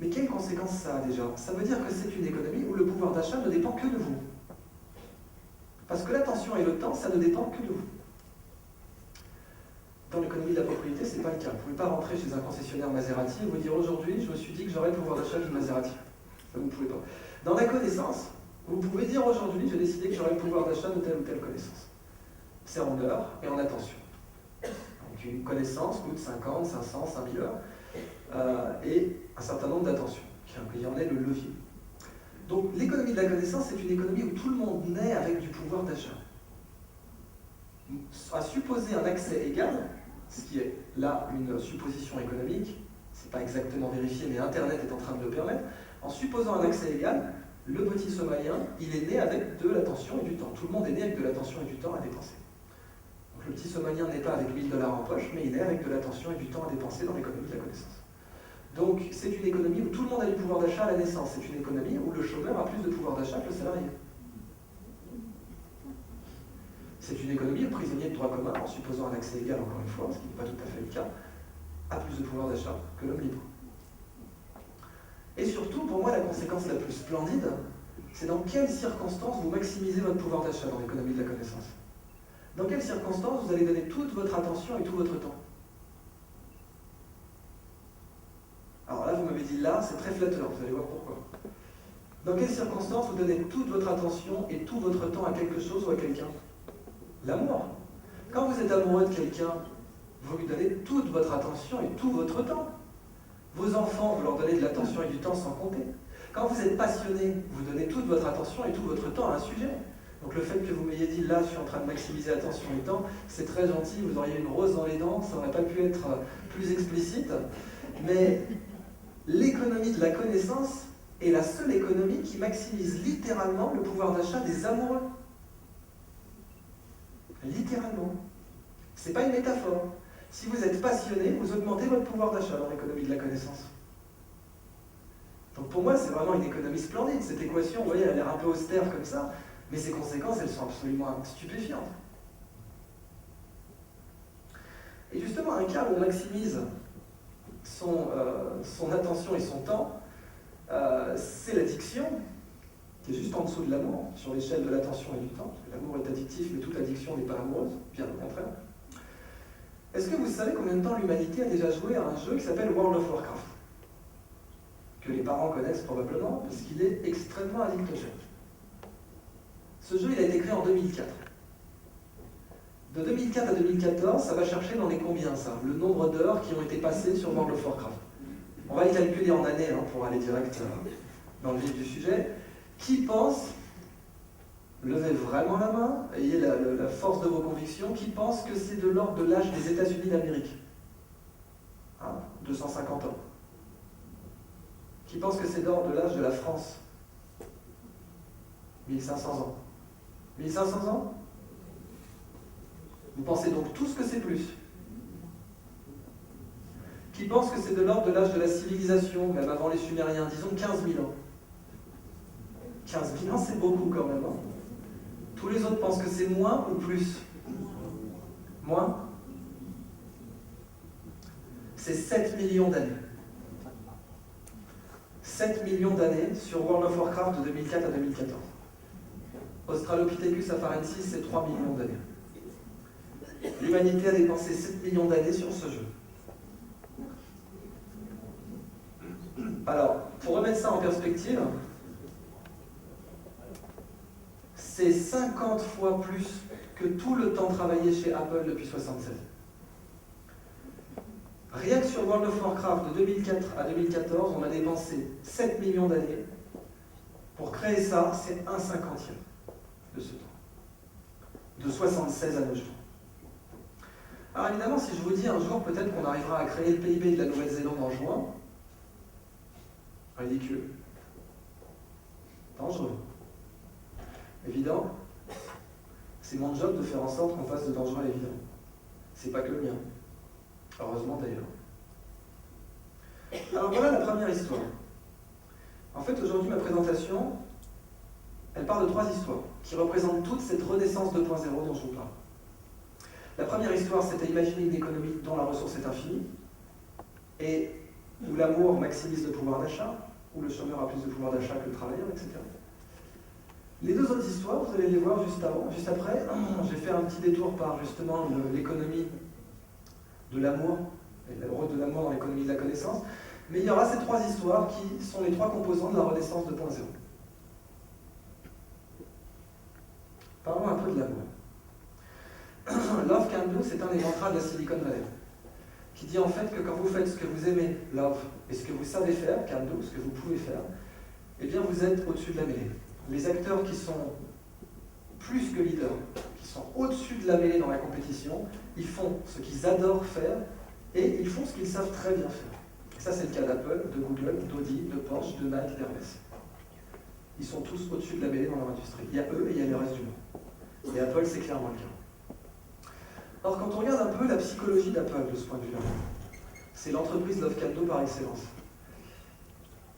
Mais quelles conséquences ça a déjà? Ça veut dire que c'est une économie où le pouvoir d'achat ne dépend que de vous. Parce que l'attention et le temps, ça ne dépend que de vous. Dans l'économie de la propriété, ce n'est pas le cas. Vous ne pouvez pas rentrer chez un concessionnaire Maserati et vous dire aujourd'hui, je me suis dit que j'aurais le pouvoir d'achat d'une Maserati. Ça, vous ne pouvez pas. Dans la connaissance, vous pouvez dire aujourd'hui, j'ai décidé que j'aurais le pouvoir d'achat de telle ou telle connaissance. C'est en heures et en attention. Donc une connaissance coûte 50, 500, 5000 heures. et un certain nombre d'attentions, qui en est le levier. Donc l'économie de la connaissance, c'est une économie où tout le monde naît avec du pouvoir d'achat. À supposer un accès égal, ce qui est là une supposition économique, c'est pas exactement vérifié, mais Internet est en train de le permettre, en supposant un accès égal, le petit somalien, il est né avec de l'attention et du temps. Tout le monde est né avec de l'attention et du temps à dépenser. Donc le petit somalien n'est pas avec 1000 $ en poche, mais il est avec de l'attention et du temps à dépenser dans l'économie de la connaissance. Donc c'est une économie où tout le monde a du pouvoir d'achat à la naissance. C'est une économie où le chômeur a plus de pouvoir d'achat que le salarié. C'est une économie où le prisonnier de droit commun, en supposant un accès égal encore une fois, ce qui n'est pas tout à fait le cas, a plus de pouvoir d'achat que l'homme libre. Et surtout, pour moi, la conséquence la plus splendide, c'est dans quelles circonstances vous maximisez votre pouvoir d'achat dans l'économie de la connaissance. Dans quelles circonstances vous allez donner toute votre attention et tout votre temps. Alors là, vous m'avez dit là, c'est très flatteur, vous allez voir pourquoi. Dans quelles circonstances vous donnez toute votre attention et tout votre temps à quelque chose ou à quelqu'un? L'amour. Quand vous êtes amoureux de quelqu'un, vous lui donnez toute votre attention et tout votre temps. Vos enfants, vous leur donnez de l'attention et du temps sans compter. Quand vous êtes passionné, vous donnez toute votre attention et tout votre temps à un sujet. Donc le fait que vous m'ayez dit, là, je suis en train de maximiser l'attention et le temps, c'est très gentil, vous auriez une rose dans les dents, ça n'aurait pas pu être plus explicite. Mais l'économie de la connaissance est la seule économie qui maximise littéralement le pouvoir d'achat des amoureux. Littéralement. C'est pas une métaphore. Si vous êtes passionné, vous augmentez votre pouvoir d'achat dans l'économie de la connaissance. Donc pour moi, c'est vraiment une économie splendide. Cette équation, vous voyez, elle a l'air un peu austère comme ça, mais ses conséquences, elles sont absolument stupéfiantes. Et justement, un cas où on maximise son attention et son temps, c'est l'addiction, qui est juste en dessous de l'amour, sur l'échelle de l'attention et du temps. Parce que l'amour est addictif, mais toute addiction n'est pas amoureuse, bien au contraire. Est-ce que vous savez combien de temps l'humanité a déjà joué à un jeu qui s'appelle World of Warcraft? Que les parents connaissent probablement, parce qu'il est extrêmement addictogène. Ce jeu, il a été créé en 2004. De 2004 à 2014, ça va chercher dans les combien, ça? Le nombre d'heures qui ont été passées sur World of Warcraft. On va les calculer en années, pour aller direct dans le vif du sujet. Qui pense, levez vraiment la main, ayez la force de vos convictions, qui pense que c'est de l'ordre de l'âge des États-Unis d'Amérique? 250 ans. Qui pense que c'est d'ordre de l'âge de la France? 1500 ans. 1500 ans? Vous pensez donc tous que c'est plus? Qui pense que c'est de l'ordre de l'âge de la civilisation, même avant les Sumériens, disons 15 000 ans? 15 000 ans, c'est beaucoup quand même. Tous les autres pensent que c'est moins ou plus? Moins? C'est 7 millions d'années. 7 millions d'années sur World of Warcraft de 2004 à 2014. Australopithecus afarensis, c'est 3 millions d'années. L'humanité a dépensé 7 millions d'années sur ce jeu. Alors, pour remettre ça en perspective, c'est 50 fois plus que tout le temps travaillé chez Apple depuis 1976. Rien que sur World of Warcraft de 2004 à 2014, on a dépensé 7 millions d'années. Pour créer ça, c'est 1/50 de ce temps. De 1976 à nos jours. Alors évidemment, si je vous dis un jour peut-être qu'on arrivera à créer le PIB de la Nouvelle-Zélande en juin, ridicule. Dangereux. Évident, c'est mon job de faire en sorte qu'on fasse de dangereux à évident. C'est pas que le mien. Heureusement d'ailleurs. Alors voilà la première histoire. En fait, aujourd'hui, ma présentation, elle parle de 3 histoires qui représentent toute cette renaissance 2.0 dont je vous parle. La première histoire, c'était imaginer une économie dont la ressource est infinie et où l'amour maximise le pouvoir d'achat, où le chômeur a plus de pouvoir d'achat que le travailleur, etc. Les 2 autres histoires, vous allez les voir juste après. J'ai fait un petit détour par justement l'économie de l'amour, et le rôle de l'amour dans l'économie de la connaissance. Mais il y aura ces 3 histoires qui sont les 3 composants de la Renaissance 2.0. Parlons un peu de l'amour. Love Can Do, c'est un des mantras de la Silicon Valley, qui dit en fait que quand vous faites ce que vous aimez, love, et ce que vous savez faire, can do, ce que vous pouvez faire, eh bien vous êtes au-dessus de la mêlée. Les acteurs qui sont plus que leaders, qui sont au-dessus de la mêlée dans la compétition, ils font ce qu'ils adorent faire et ils font ce qu'ils savent très bien faire. Et ça, c'est le cas d'Apple, de Google, d'Audi, de Porsche, de Nike, d'Hermès. Ils sont tous au-dessus de la mêlée dans leur industrie. Il y a eux et il y a le reste du monde. Et Apple, c'est clairement le cas. Alors, quand on regarde un peu la psychologie d'Apple de ce point de vue-là, c'est l'entreprise Love Can Do par excellence.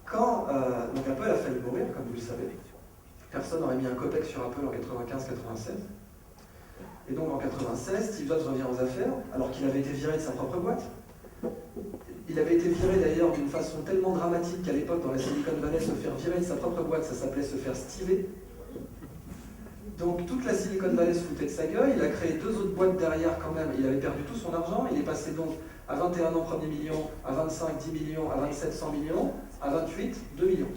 Quand donc Apple a failli mourir, comme vous le savez, personne n'aurait mis un copec sur Apple en 95-96. Et donc en 96, Steve Jobs revient aux affaires, alors qu'il avait été viré de sa propre boîte. Il avait été viré d'ailleurs d'une façon tellement dramatique qu'à l'époque, dans la Silicon Valley, se faire virer de sa propre boîte, ça s'appelait se faire stiver. Donc toute la Silicon Valley se foutait de sa gueule, il a créé 2 autres boîtes derrière quand même, il avait perdu tout son argent, il est passé donc à 21 ans 1er million, à 25 10 millions, à 27 100 millions, à 28 2 millions.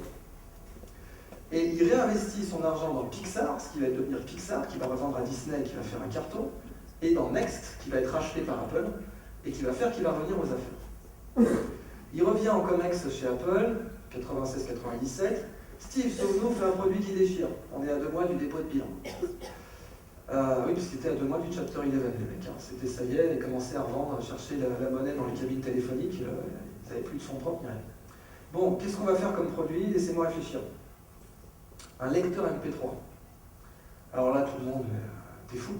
Et il réinvestit son argent dans Pixar, ce qui va devenir Pixar, qui va revendre à Disney et qui va faire un carton, et dans Next, qui va être racheté par Apple, et qui va faire qu'il va revenir aux affaires. Il revient en COMEX chez Apple, 96-97. Steve, sauve-nous, fait un produit qui déchire. On est à 2 mois du dépôt de bilan. Oui, parce qu'il était à 2 mois du Chapter 11, les mecs. Hein. C'était ça y est, ils commençaient à revendre, à chercher la monnaie dans les cabines téléphoniques. Ils n'avaient plus de fonds propres, ni rien. Bon, qu'est-ce qu'on va faire comme produit? Laissez-moi réfléchir. Un lecteur MP3. Alors là, tout le monde, t'es fou.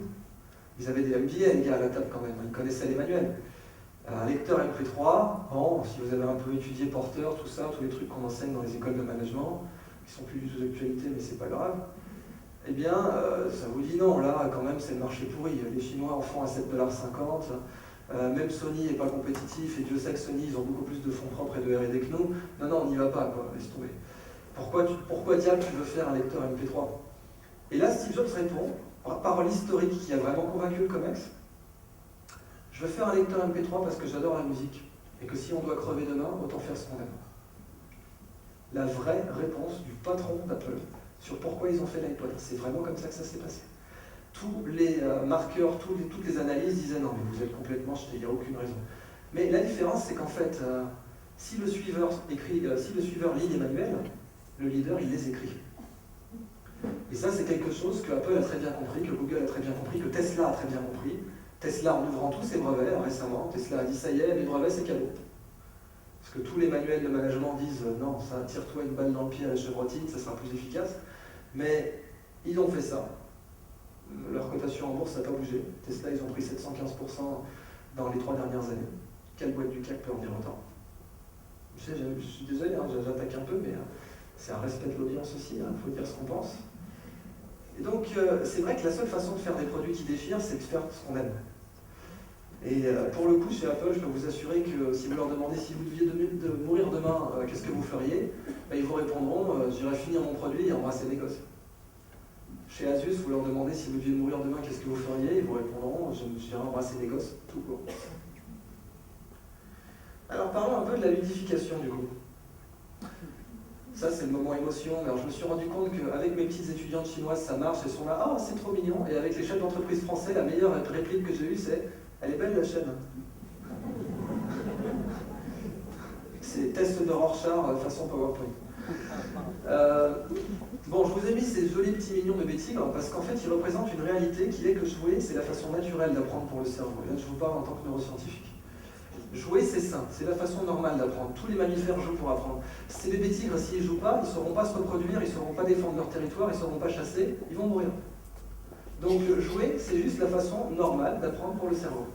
Ils avaient des MBA, les gars, à la table quand même. Ils connaissaient les manuels. Un lecteur MP3, bon, si vous avez un peu étudié Porter, tout ça, tous les trucs qu'on enseigne dans les écoles de management, qui sont plus du tout d'actualité, mais c'est pas grave, eh bien, ça vous dit non, là, quand même, c'est le marché pourri. Les Chinois en font à 7,50 $. Même Sony n'est pas compétitif, et Dieu sait que Sony, ils ont beaucoup plus de fonds propres et de R&D que nous. Non, non, on n'y va pas, quoi, laisse tomber. Pourquoi diable tu veux faire un lecteur MP3? Et là, Steve Jobs répond, par l'historique qui a vraiment convaincu le COMEX, je veux faire un lecteur MP3 parce que j'adore la musique, et que si on doit crever demain, autant faire ce qu'on aime. La vraie réponse du patron d'Apple sur pourquoi ils ont fait l'iPod, c'est vraiment comme ça que ça s'est passé. Tous les marqueurs, toutes les analyses disaient non, mais vous êtes complètement jeté, il n'y a aucune raison. Mais la différence, c'est qu'en fait, si le suiveur lit les manuels, le leader, il les écrit. Et ça, c'est quelque chose que Apple a très bien compris, que Google a très bien compris, que Tesla a très bien compris. Tesla, en ouvrant tous ses brevets récemment, Tesla a dit ça y est, mes brevets, c'est cadeau. Parce que tous les manuels de management disent non, ça tire-toi une balle dans le pied à la chevrotine, ça sera plus efficace. Mais ils ont fait ça. Leur cotation en bourse n'a pas bougé. Tesla, ils ont pris 715% dans les 3 dernières années. Quelle boîte du CAC peut en dire autant? Je suis désolé, hein, j'attaque un peu, mais c'est un respect de l'audience aussi, il faut dire ce qu'on pense. Et donc, c'est vrai que la seule façon de faire des produits qui déchirent, c'est de faire ce qu'on aime. Et pour le coup, chez Apple, je peux vous assurer que si vous leur demandez si vous deviez mourir demain, qu'est-ce que vous feriez, ben, ils vous répondront, j'irai finir mon produit et embrasser mes gosses. Chez Asus, vous leur demandez si vous deviez mourir demain, qu'est-ce que vous feriez, ils vous répondront, j'irai embrasser mes gosses, tout court. Alors parlons un peu de la ludification du coup. Ça, c'est le moment émotion. Alors, je me suis rendu compte qu'avec mes petites étudiantes chinoises, ça marche, elles sont là, ah, c'est trop mignon. Et avec les chefs d'entreprise français, la meilleure réplique que j'ai eue, c'est elle est belle la chaîne. C'est test de Rorschach façon PowerPoint. Bon, je vous ai mis ces jolis petits mignons de Bétigre parce qu'en fait, ils représentent une réalité qui est que jouer, c'est la façon naturelle d'apprendre pour le cerveau. Et là, je vous parle en tant que neuroscientifique. Jouer, c'est sain, c'est la façon normale d'apprendre. Tous les mammifères jouent pour apprendre. Ces bébés tigres, s'ils ne jouent pas, ils ne sauront pas se reproduire, ils ne sauront pas défendre leur territoire, ils ne sauront pas chasser, ils vont mourir. Donc jouer, c'est juste la façon normale d'apprendre pour le cerveau.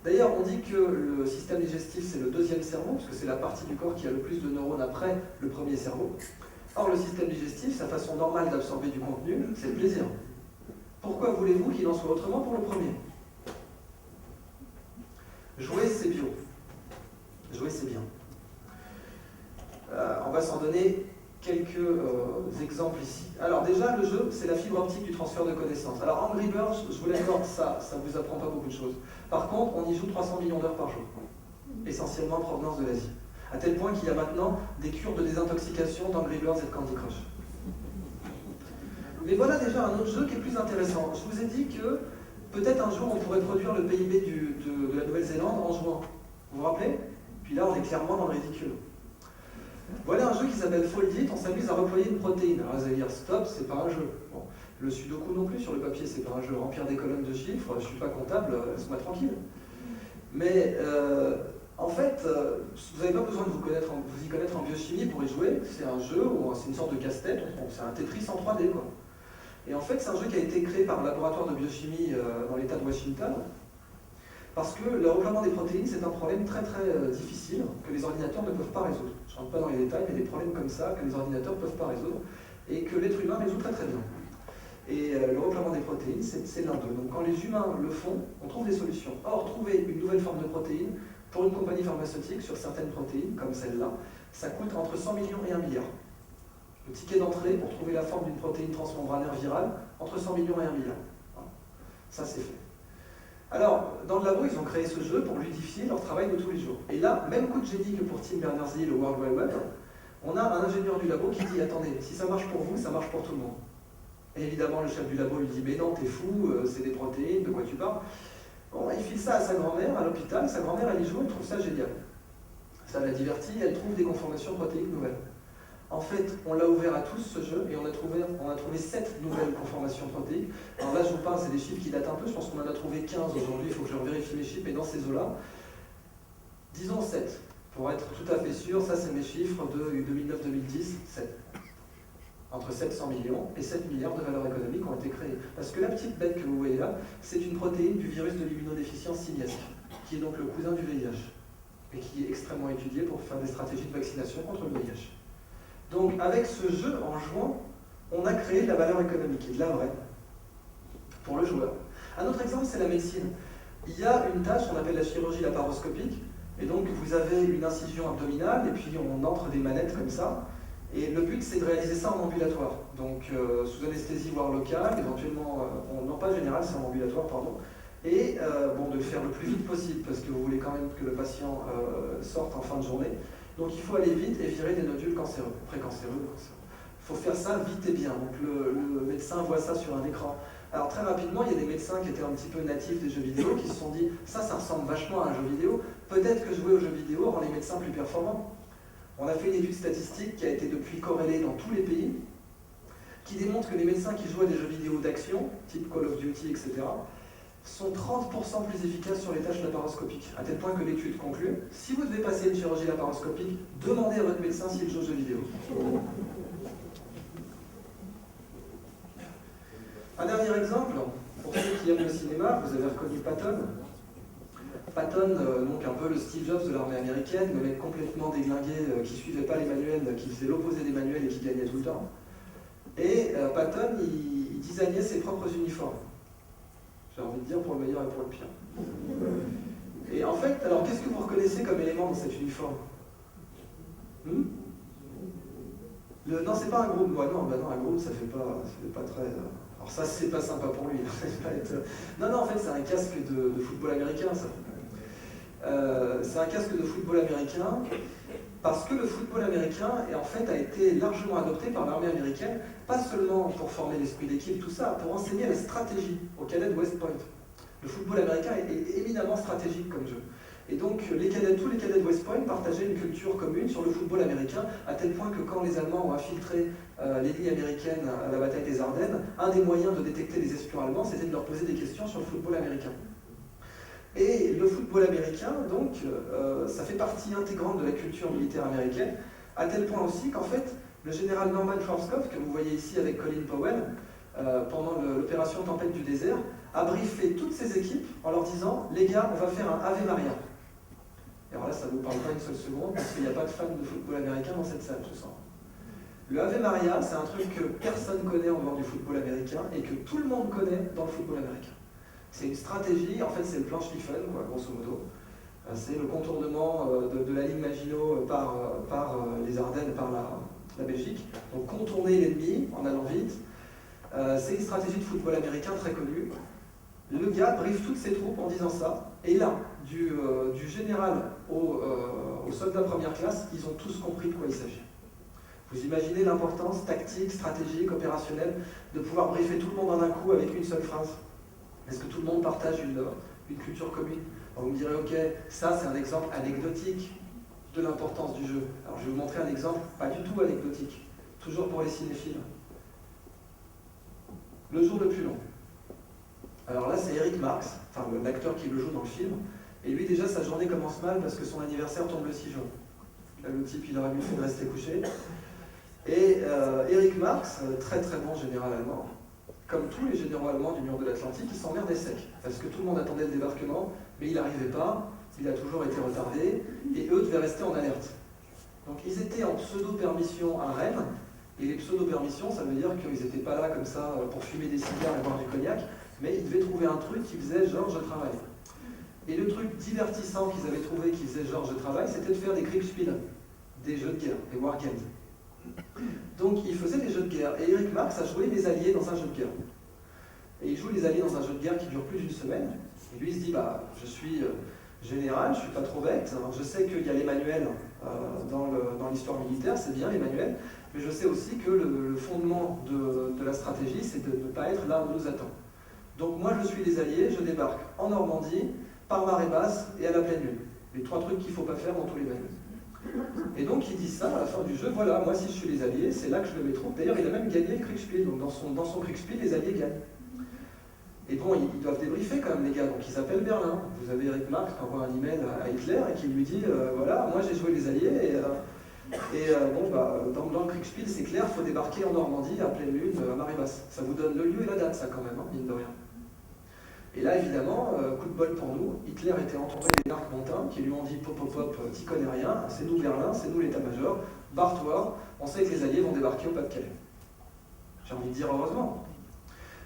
D'ailleurs, on dit que le système digestif, c'est le 2e cerveau, parce que c'est la partie du corps qui a le plus de neurones après le 1er cerveau. Or, le système digestif, sa façon normale d'absorber du contenu, c'est le plaisir. Pourquoi voulez-vous qu'il en soit autrement pour le premier? Jouer, c'est bio. Jouer, c'est bien. On va s'en donner quelques exemples ici. Alors déjà, le jeu, c'est la fibre optique du transfert de connaissances. Alors Angry Birds, je vous l'accorde, ça ne vous apprend pas beaucoup de choses. Par contre, on y joue 300 millions d'heures par jour, essentiellement en provenance de l'Asie. À tel point qu'il y a maintenant des cures de désintoxication d'Angry Birds et de Candy Crush. Mais voilà déjà un autre jeu qui est plus intéressant. Je vous ai dit que peut-être un jour on pourrait produire le PIB de la Nouvelle-Zélande en jouant. Vous vous rappelez? Puis là, on est clairement dans le ridicule. Voilà un jeu qui s'appelle Fold It, on s'amuse à reployer une protéine. Alors vous allez dire, stop, c'est pas un jeu. Bon. Le sudoku non plus sur le papier, c'est pas un jeu. Remplir des colonnes de chiffres, je suis pas comptable, laisse-moi tranquille. Mais en fait, vous n'avez pas besoin de vous y connaître en biochimie pour y jouer. C'est un jeu, c'est une sorte de casse-tête, c'est un Tetris en 3D, quoi. Et en fait, c'est un jeu qui a été créé par le laboratoire de biochimie dans l'État de Washington, parce que le regroupement des protéines, c'est un problème très difficile que les ordinateurs ne peuvent pas résoudre. Je ne rentre pas dans les détails, mais des problèmes comme ça que les ordinateurs ne peuvent pas résoudre, et que l'être humain résout très bien. Et le regroupement des protéines, c'est l'un d'eux. Donc quand les humains le font, on trouve des solutions. Or, trouver une nouvelle forme de protéine, pour une compagnie pharmaceutique, sur certaines protéines, comme celle-là, ça coûte entre 100 millions et 1 milliard. Le ticket d'entrée pour trouver la forme d'une protéine transmembranaire virale, entre 100 millions et 1 milliard. Voilà. Ça, c'est fait. Alors, dans le labo, ils ont créé ce jeu pour ludifier leur travail de tous les jours. Et là, même coup de génie que pour Tim Berners-Lee, le World Wide Web, on a un ingénieur du labo qui dit « Attendez, si ça marche pour vous, ça marche pour tout le monde. » Et évidemment, le chef du labo lui dit « Mais non, t'es fou, c'est des protéines, de quoi tu parles ?» Bon, il file ça à sa grand-mère à l'hôpital, sa grand-mère elle y joue, elle trouve ça génial. Ça la divertit, elle trouve des conformations protéiques nouvelles. En fait, on l'a ouvert à tous ce jeu et on a trouvé 7 nouvelles conformations protéiques. Alors là, je vous parle, c'est des chiffres qui datent un peu, je pense qu'on en a trouvé 15 aujourd'hui, il faut que je vérifie mes chiffres, mais dans ces eaux-là, disons 7, pour être tout à fait sûr, ça c'est mes chiffres de 2009-2010, 7. Entre 700 millions et 7 milliards de valeurs économiques ont été créées. Parce que la petite bête que vous voyez là, c'est une protéine du virus de l'immunodéficience simiesque, qui est donc le cousin du VIH, et qui est extrêmement étudié pour faire des stratégies de vaccination contre le VIH. Donc avec ce jeu, en jouant, on a créé de la valeur économique, et de la vraie, pour le joueur. Un autre exemple, c'est la médecine. Il y a une tâche qu'on appelle la chirurgie laparoscopique, et donc vous avez une incision abdominale, et puis on entre des manettes comme ça, et le but c'est de réaliser ça en ambulatoire, donc sous anesthésie voire locale, éventuellement, non pas générale, c'est en ambulatoire, pardon, et bon, de le faire le plus vite possible, parce que vous voulez quand même que le patient sorte en fin de journée. Donc il faut aller vite et virer des nodules cancéreux, précancéreux ou cancéreux. Il faut faire ça vite et bien, donc le médecin voit ça sur un écran. Alors très rapidement, il y a des médecins qui étaient un petit peu natifs des jeux vidéo, qui se sont dit, ça ressemble vachement à un jeu vidéo, peut-être que jouer aux jeux vidéo rend les médecins plus performants. On a fait une étude statistique qui a été depuis corrélée dans tous les pays, qui démontre que les médecins qui jouent à des jeux vidéo d'action, type Call of Duty, etc., sont 30% plus efficaces sur les tâches laparoscopiques, à tel point que l'étude conclut, si vous devez passer une chirurgie laparoscopique, demandez à votre médecin s'il joue aux jeux vidéo. Un dernier exemple, pour ceux qui aiment le cinéma, vous avez reconnu Patton. Patton, donc un peu le Steve Jobs de l'armée américaine, le mec complètement déglingué, qui ne suivait pas les manuels, qui faisait l'opposé des manuels et qui gagnait tout le temps. Et Patton, il designait ses propres uniformes. J'ai envie de dire pour le meilleur et pour le pire. Et en fait, alors qu'est-ce que vous reconnaissez comme élément dans cet uniforme? Non, c'est pas un groupe. Ouais, non, un groupe, ça fait pas très... Alors ça, c'est pas sympa pour lui. Non, en fait, c'est un casque de football américain, ça. C'est un casque de football américain parce que le football américain en fait, a été largement adopté par l'armée américaine, pas seulement pour former l'esprit d'équipe, tout ça, pour enseigner la stratégie aux cadets de West Point. Le football américain est éminemment stratégique comme jeu. Et donc tous les cadets de West Point partageaient une culture commune sur le football américain, à tel point que quand les Allemands ont infiltré les lignes américaines à la bataille des Ardennes, un des moyens de détecter les espions allemands, c'était de leur poser des questions sur le football américain. Et le football américain, donc, ça fait partie intégrante de la culture militaire américaine, à tel point aussi qu'en fait, le général Norman Schwarzkopf, que vous voyez ici avec Colin Powell, pendant l'opération Tempête du désert, a briefé toutes ses équipes en leur disant « Les gars, on va faire un Ave Maria ». Et alors là, ça ne vous parle pas une seule seconde, parce qu'il n'y a pas de fans de football américain dans cette salle, je sens. Le Ave Maria, c'est un truc que personne connaît en dehors du football américain, et que tout le monde connaît dans le football américain. C'est une stratégie, en fait c'est le plan Schlieffen, quoi, grosso modo. C'est le contournement de la ligne Maginot par les Ardennes, par la Belgique. Donc contourner l'ennemi en allant vite. C'est une stratégie de football américain très connue. Le gars briefe toutes ses troupes en disant ça. Et là, du général au soldat première classe, ils ont tous compris de quoi il s'agit. Vous imaginez l'importance tactique, stratégique, opérationnelle de pouvoir briefer tout le monde en un coup avec une seule phrase? Est-ce que tout le monde partage une culture commune? Alors vous me direz, ok, ça c'est un exemple anecdotique de l'importance du jeu. Alors je vais vous montrer un exemple pas du tout anecdotique, toujours pour les cinéphiles. Le jour le plus long. Alors là c'est Eric Marx, enfin l'acteur qui le joue dans le film, et lui déjà sa journée commence mal parce que son anniversaire tombe le 6 juin. Là le type il aurait mieux fait de rester couché. Et Eric Marx, très très bon général allemand, comme tous les généraux allemands du mur de l'Atlantique, il s'emmerdait sec, parce que tout le monde attendait le débarquement, mais il n'arrivait pas, il a toujours été retardé, et eux devaient rester en alerte. Donc ils étaient en pseudo-permission à Rennes, et les pseudo-permissions, ça veut dire qu'ils n'étaient pas là comme ça pour fumer des cigares et boire du cognac, mais ils devaient trouver un truc qui faisait genre je travaille. Et le truc divertissant qu'ils avaient trouvé qui faisait genre je travaille, c'était de faire des Kriegspiele, des jeux de guerre, des wargames. Donc il faisait des jeux de guerre, et Eric Marx a joué les alliés dans un jeu de guerre. Et il joue les alliés dans un jeu de guerre qui dure plus d'une semaine, et lui il se dit, bah je suis général, je suis pas trop bête, alors je sais qu'il y a les manuels dans l'histoire militaire, c'est bien les manuels, mais je sais aussi que le fondement de la stratégie, c'est de ne pas être là où on nous attend. Donc moi je suis les alliés, je débarque en Normandie, par marée basse et à la pleine lune. Les 3 trucs qu'il ne faut pas faire dans tous les manuels. Et donc il dit ça à la fin du jeu, voilà, moi si je suis les alliés, c'est là que je le trouve. D'ailleurs il a même gagné le Kriegspiel, donc dans son Kriegspiel, les alliés gagnent. Et bon, ils doivent débriefer quand même les gars, donc ils appellent Berlin. Vous avez Eric Marx qui envoie un email à Hitler et qui lui dit, voilà, moi j'ai joué les alliés, bon, bah, dans le Kriegspiel c'est clair, il faut débarquer en Normandie à pleine lune, à marée basse. Ça vous donne le lieu et la date ça quand même, hein, mine de rien. Et là, évidemment, coup de bol pour nous, Hitler était entouré des Marc-Montins qui lui ont dit pop, t'y connais rien, c'est nous Berlin, c'est nous l'état-major, barre-toi, on sait que les Alliés vont débarquer au Pas-de-Calais. J'ai envie de dire heureusement.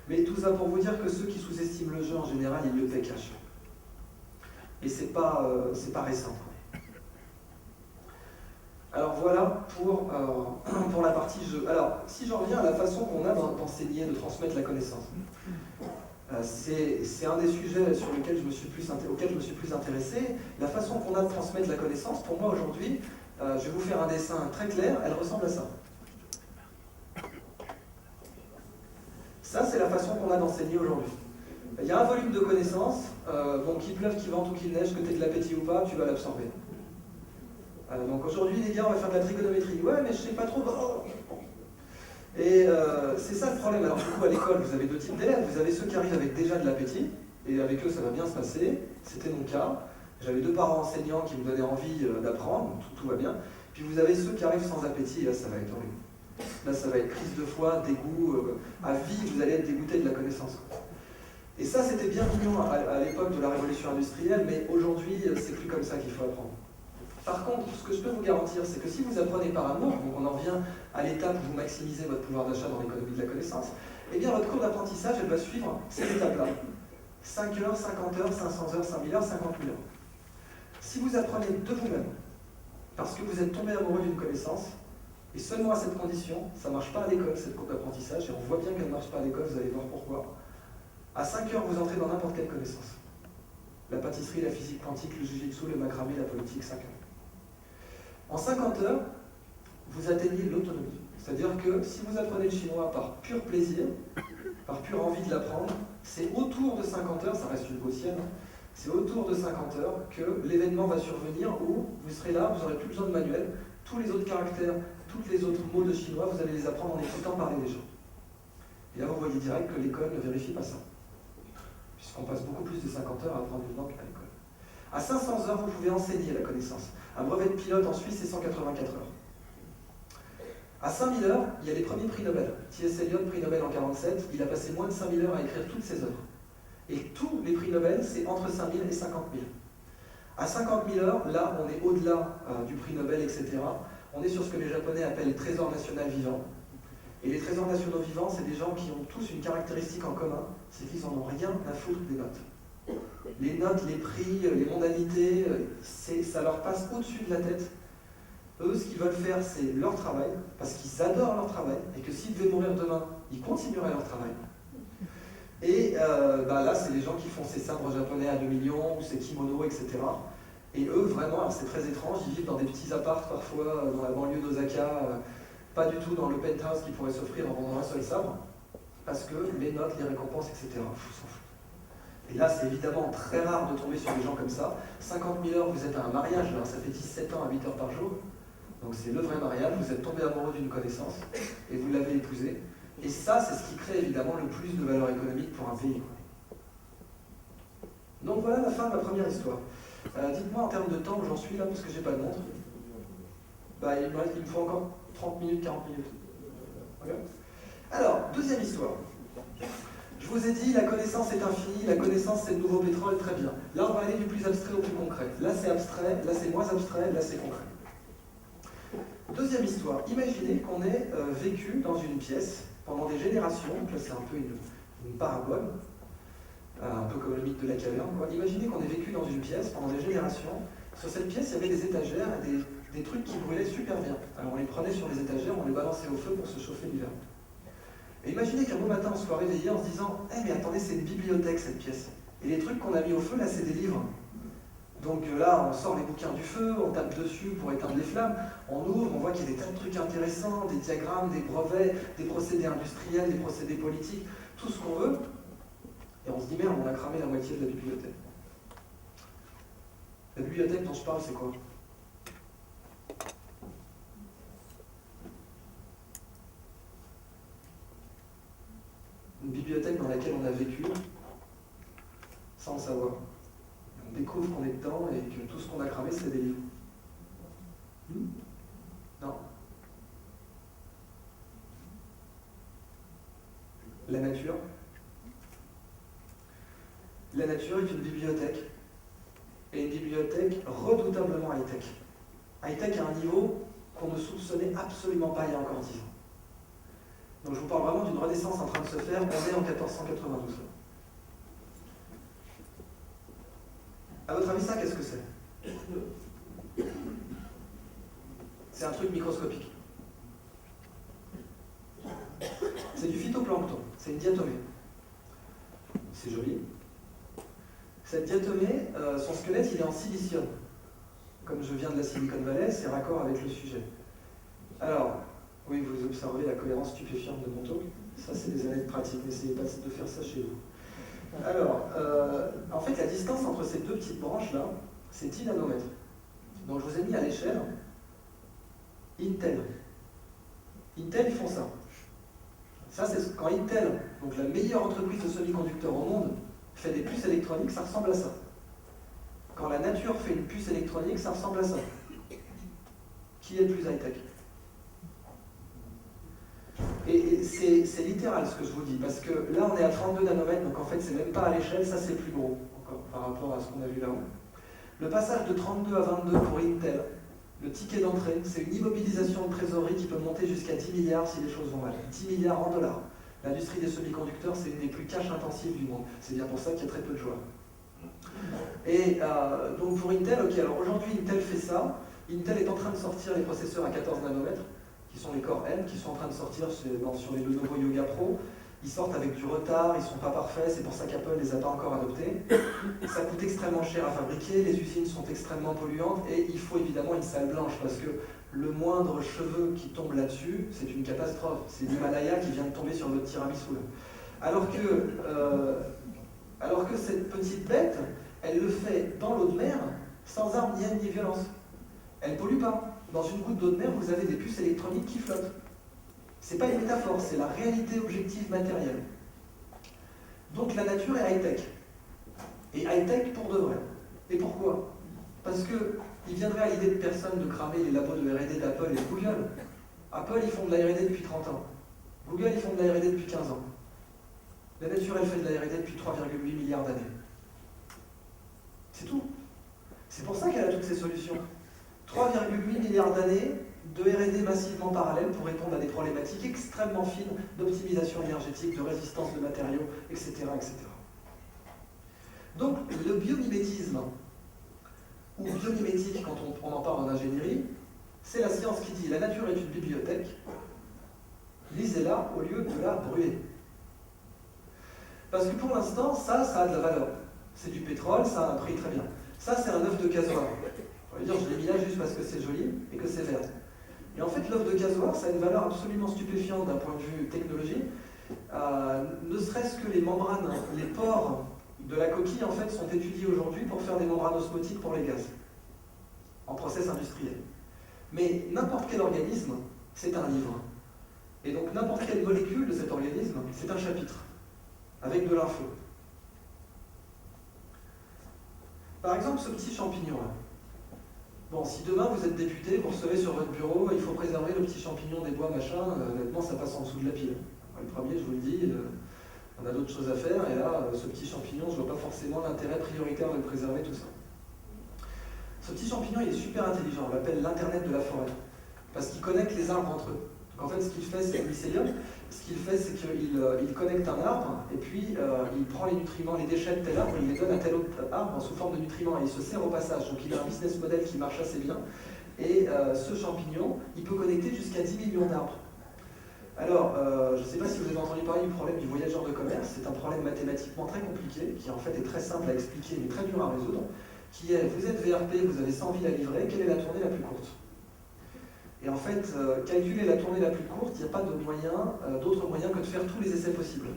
Mais tout ça pour vous dire que ceux qui sous-estiment le jeu en général, ils le paient cash. Et c'est pas récent. Alors voilà pour la partie jeu. Alors, si j'en reviens à la façon qu'on a d'enseigner, de transmettre la connaissance. C'est un des sujets auxquels je me suis plus intéressé. La façon qu'on a de transmettre la connaissance, pour moi aujourd'hui, je vais vous faire un dessin très clair, elle ressemble à ça. Ça, c'est la façon qu'on a d'enseigner aujourd'hui. Il y a un volume de connaissances, bon, qu'il pleuve, qu'il vente ou qu'il neige, que tu aies de l'appétit ou pas, tu vas l'absorber. Donc aujourd'hui, les gars, on va faire de la trigonométrie. Ouais, mais je sais pas trop. Et c'est ça le problème. Alors du coup, à l'école, vous avez 2 types d'élèves. Vous avez ceux qui arrivent avec déjà de l'appétit, et avec eux, ça va bien se passer. C'était mon cas. J'avais 2 parents enseignants qui me donnaient envie d'apprendre, tout va bien. Puis vous avez ceux qui arrivent sans appétit, et là, ça va être horrible. Là, ça va être crise de foi, dégoût, à vie, vous allez être dégoûté de la connaissance. Et ça, c'était bien mignon à l'époque de la révolution industrielle, mais aujourd'hui, c'est plus comme ça qu'il faut apprendre. Par contre, ce que je peux vous garantir, c'est que si vous apprenez par amour, donc on en revient à l'étape où vous maximisez votre pouvoir d'achat dans l'économie de la connaissance, eh bien votre cours d'apprentissage, elle va suivre cette étape-là. 5 heures, 50 heures, 500 heures, 5000 heures, 50 000 heures. Si vous apprenez de vous-même, parce que vous êtes tombé amoureux d'une connaissance, et seulement à cette condition, ça ne marche pas à l'école, cette cour d'apprentissage, et on voit bien qu'elle ne marche pas à l'école, vous allez voir pourquoi. À 5 heures, vous entrez dans n'importe quelle connaissance. La pâtisserie, la physique quantique, le jujitsu, le macramé, la politique, 5 heures. En 50 heures, vous atteignez l'autonomie. C'est-à-dire que si vous apprenez le chinois par pur plaisir, par pure envie de l'apprendre, c'est autour de 50 heures, ça reste une gaussienne, c'est autour de 50 heures que l'événement va survenir où vous serez là, vous n'aurez plus besoin de manuel, tous les autres caractères, tous les autres mots de chinois, vous allez les apprendre en écoutant parler les gens. Et là, vous voyez direct que l'école ne vérifie pas ça. Puisqu'on passe beaucoup plus de 50 heures à apprendre une langue qu'à l'école. À 500 heures, vous pouvez enseigner la connaissance. Un brevet de pilote en Suisse, c'est 184 heures. À 5000 heures, il y a les premiers prix Nobel. T.S. Eliot, prix Nobel en 1947, il a passé moins de 5000 heures à écrire toutes ses œuvres. Et tous les prix Nobel, c'est entre 5000 et 50 000. À 50 000 heures, là, on est au-delà du prix Nobel, etc. On est sur ce que les Japonais appellent les trésors nationaux vivants. Et les trésors nationaux vivants, c'est des gens qui ont tous une caractéristique en commun, c'est qu'ils n'en ont rien à foutre des notes. Les notes, les prix, les mondanités, ça leur passe au-dessus de la tête. Eux, ce qu'ils veulent faire, c'est leur travail, parce qu'ils adorent leur travail, et que s'ils devaient mourir demain, ils continueraient leur travail. Et là, c'est les gens qui font ces sabres japonais à 2 millions, ou ces kimonos, etc. Et eux, vraiment, alors c'est très étrange, ils vivent dans des petits apparts, parfois, dans la banlieue d'Osaka, pas du tout dans le penthouse qu'ils pourraient s'offrir en vendant un seul sabre, parce que les notes, les récompenses, etc., s'en fout. Et là, c'est évidemment très rare de tomber sur des gens comme ça. 50 000 heures, vous êtes à un mariage, là, ça fait 17 ans à 8 heures par jour. Donc c'est le vrai mariage, vous êtes tombé amoureux d'une connaissance et vous l'avez épousée. Et ça, c'est ce qui crée évidemment le plus de valeur économique pour un pays. Donc voilà la fin de la première histoire. Dites-moi en termes de temps où j'en suis là, parce que j'ai pas de montre. Il me faut encore 30 minutes, 40 minutes. Okay. Alors, deuxième histoire. Je vous ai dit, la connaissance est infinie, la connaissance c'est le nouveau pétrole, très bien. Là, on va aller du plus abstrait au plus concret. Là, c'est abstrait, là, c'est moins abstrait, là, c'est concret. Deuxième histoire. Imaginez qu'on ait vécu dans une pièce pendant des générations, donc là, c'est un peu une parabole, un peu comme le mythe de la caverne, quoi. Imaginez qu'on ait vécu dans une pièce pendant des générations. Sur cette pièce, il y avait des étagères et des trucs qui brûlaient super bien. Alors, on les prenait sur les étagères, on les balançait au feu pour se chauffer l'hiver. Et imaginez qu'un beau matin, on soit réveillé en se disant « Eh mais attendez, c'est une bibliothèque cette pièce. Et les trucs qu'on a mis au feu, là, c'est des livres. » Donc là, on sort les bouquins du feu, on tape dessus pour éteindre les flammes, on ouvre, on voit qu'il y a des tas de trucs intéressants, des diagrammes, des brevets, des procédés industriels, des procédés politiques, tout ce qu'on veut. Et on se dit « Merde, on a cramé la moitié de la bibliothèque. » La bibliothèque dont je parle, c'est quoi ? Une bibliothèque dans laquelle on a vécu sans le savoir. On découvre qu'on est dedans et que tout ce qu'on a cramé, c'est des livres. Non. La nature. La nature est une bibliothèque. Et une bibliothèque redoutablement high-tech. High-tech à un niveau qu'on ne soupçonnait absolument pas il y a encore 10 ans. Donc je vous parle vraiment d'une renaissance en train de se faire, on est en 1492. À votre avis, ça, qu'est-ce que c'est ? C'est un truc microscopique. C'est du phytoplancton, c'est une diatomée. C'est joli. Cette diatomée, son squelette, il est en silicium. Comme je viens de la Silicon Valley, c'est raccord avec le sujet. Alors, oui, vous observez la cohérence stupéfiante de mon talk. Ça, c'est des années de pratique. N'essayez pas de faire ça chez vous. Alors, en fait, la distance entre ces deux petites branches-là, c'est 10 nanomètres. Donc, je vous ai mis à l'échelle Intel. Intel, ils font ça. Ça, c'est quand Intel, donc la meilleure entreprise de semi-conducteurs au monde, fait des puces électroniques, ça ressemble à ça. Quand la nature fait une puce électronique, ça ressemble à ça. Qui est le plus high-tech ? Et c'est littéral ce que je vous dis, parce que là on est à 32 nanomètres, donc en fait c'est même pas à l'échelle, ça c'est plus gros, encore, par rapport à ce qu'on a vu là-haut. Le passage de 32 à 22 pour Intel, le ticket d'entrée, c'est une immobilisation de trésorerie qui peut monter jusqu'à 10 milliards si les choses vont mal. 10 milliards en dollars. L'industrie des semi-conducteurs, c'est une des plus cash intensives du monde. C'est bien pour ça qu'il y a très peu de joueurs. Et donc pour Intel, ok, alors aujourd'hui Intel fait ça. Intel est en train de sortir les processeurs à 14 nanomètres, qui sont les Core M, qui sont en train de sortir sur les Lenovo Yoga Pro. Ils sortent avec du retard, ils ne sont pas parfaits, c'est pour ça qu'Apple ne les a pas encore adoptés. Ça coûte extrêmement cher à fabriquer, les usines sont extrêmement polluantes et il faut évidemment une salle blanche parce que le moindre cheveu qui tombe là-dessus, c'est une catastrophe. C'est l'Himalaya qui vient de tomber sur votre tiramisu. Alors que cette petite bête, elle le fait dans l'eau de mer, sans armes ni haine ni violence. Elle ne pollue pas. Dans une goutte d'eau de mer, vous avez des puces électroniques qui flottent. C'est pas une métaphore, c'est la réalité objective matérielle. Donc la nature est high-tech. Et high-tech pour de vrai. Et pourquoi ? Parce qu'il viendrait à l'idée de personne de cramer les labos de R&D d'Apple et de Google. Apple, ils font de la R&D depuis 30 ans. Google, ils font de la R&D depuis 15 ans. La nature, elle fait de la R&D depuis 3,8 milliards d'années. C'est tout. C'est pour ça qu'elle a toutes ces solutions. 3,8 milliards d'années de R&D massivement parallèles pour répondre à des problématiques extrêmement fines d'optimisation énergétique, de résistance de matériaux, etc. etc. Donc le biomimétisme, ou biomimétique quand on en parle en ingénierie, c'est la science qui dit la nature est une bibliothèque, lisez-la au lieu de la brûler. Parce que pour l'instant, ça a de la valeur. C'est du pétrole, ça a un prix très bien. Ça, c'est un œuf de casoar. On va dire, je l'ai mis là juste parce que c'est joli et que c'est vert. Et en fait, l'œuf de casoar, ça a une valeur absolument stupéfiante d'un point de vue technologique. Ne serait-ce que les membranes, les pores de la coquille en fait sont étudiés aujourd'hui pour faire des membranes osmotiques pour les gaz, en process industriel. Mais n'importe quel organisme, c'est un livre. Et donc n'importe quelle molécule de cet organisme, c'est un chapitre, avec de l'info. Par exemple, ce petit champignon-là. Bon, si demain vous êtes député, vous recevez sur votre bureau, il faut préserver le petit champignon des bois, machin, honnêtement, ça passe en dessous de la pile. Le premier, je vous le dis, on a d'autres choses à faire, et là, ce petit champignon, je ne vois pas forcément l'intérêt prioritaire de le préserver, tout ça. Ce petit champignon, il est super intelligent, on l'appelle l'Internet de la forêt, parce qu'il connecte les arbres entre eux. Donc en fait, ce qu'il fait, c'est le mycélium. Ce qu'il fait, c'est qu'il connecte un arbre, et puis il prend les nutriments, les déchets de tel arbre, il les donne à tel autre arbre sous forme de nutriments, et il se sert au passage. Donc il a un business model qui marche assez bien. Et ce champignon, il peut connecter jusqu'à 10 millions d'arbres. Alors, je ne sais pas si vous avez entendu parler du problème du voyageur de commerce. C'est un problème mathématiquement très compliqué, qui en fait est très simple à expliquer, mais très dur à résoudre, qui est, vous êtes VRP, vous avez 100 villes à livrer, quelle est la tournée la plus courte? Et en fait, calculer la tournée la plus courte, il n'y a pas d'autre moyen que de faire tous les essais possibles.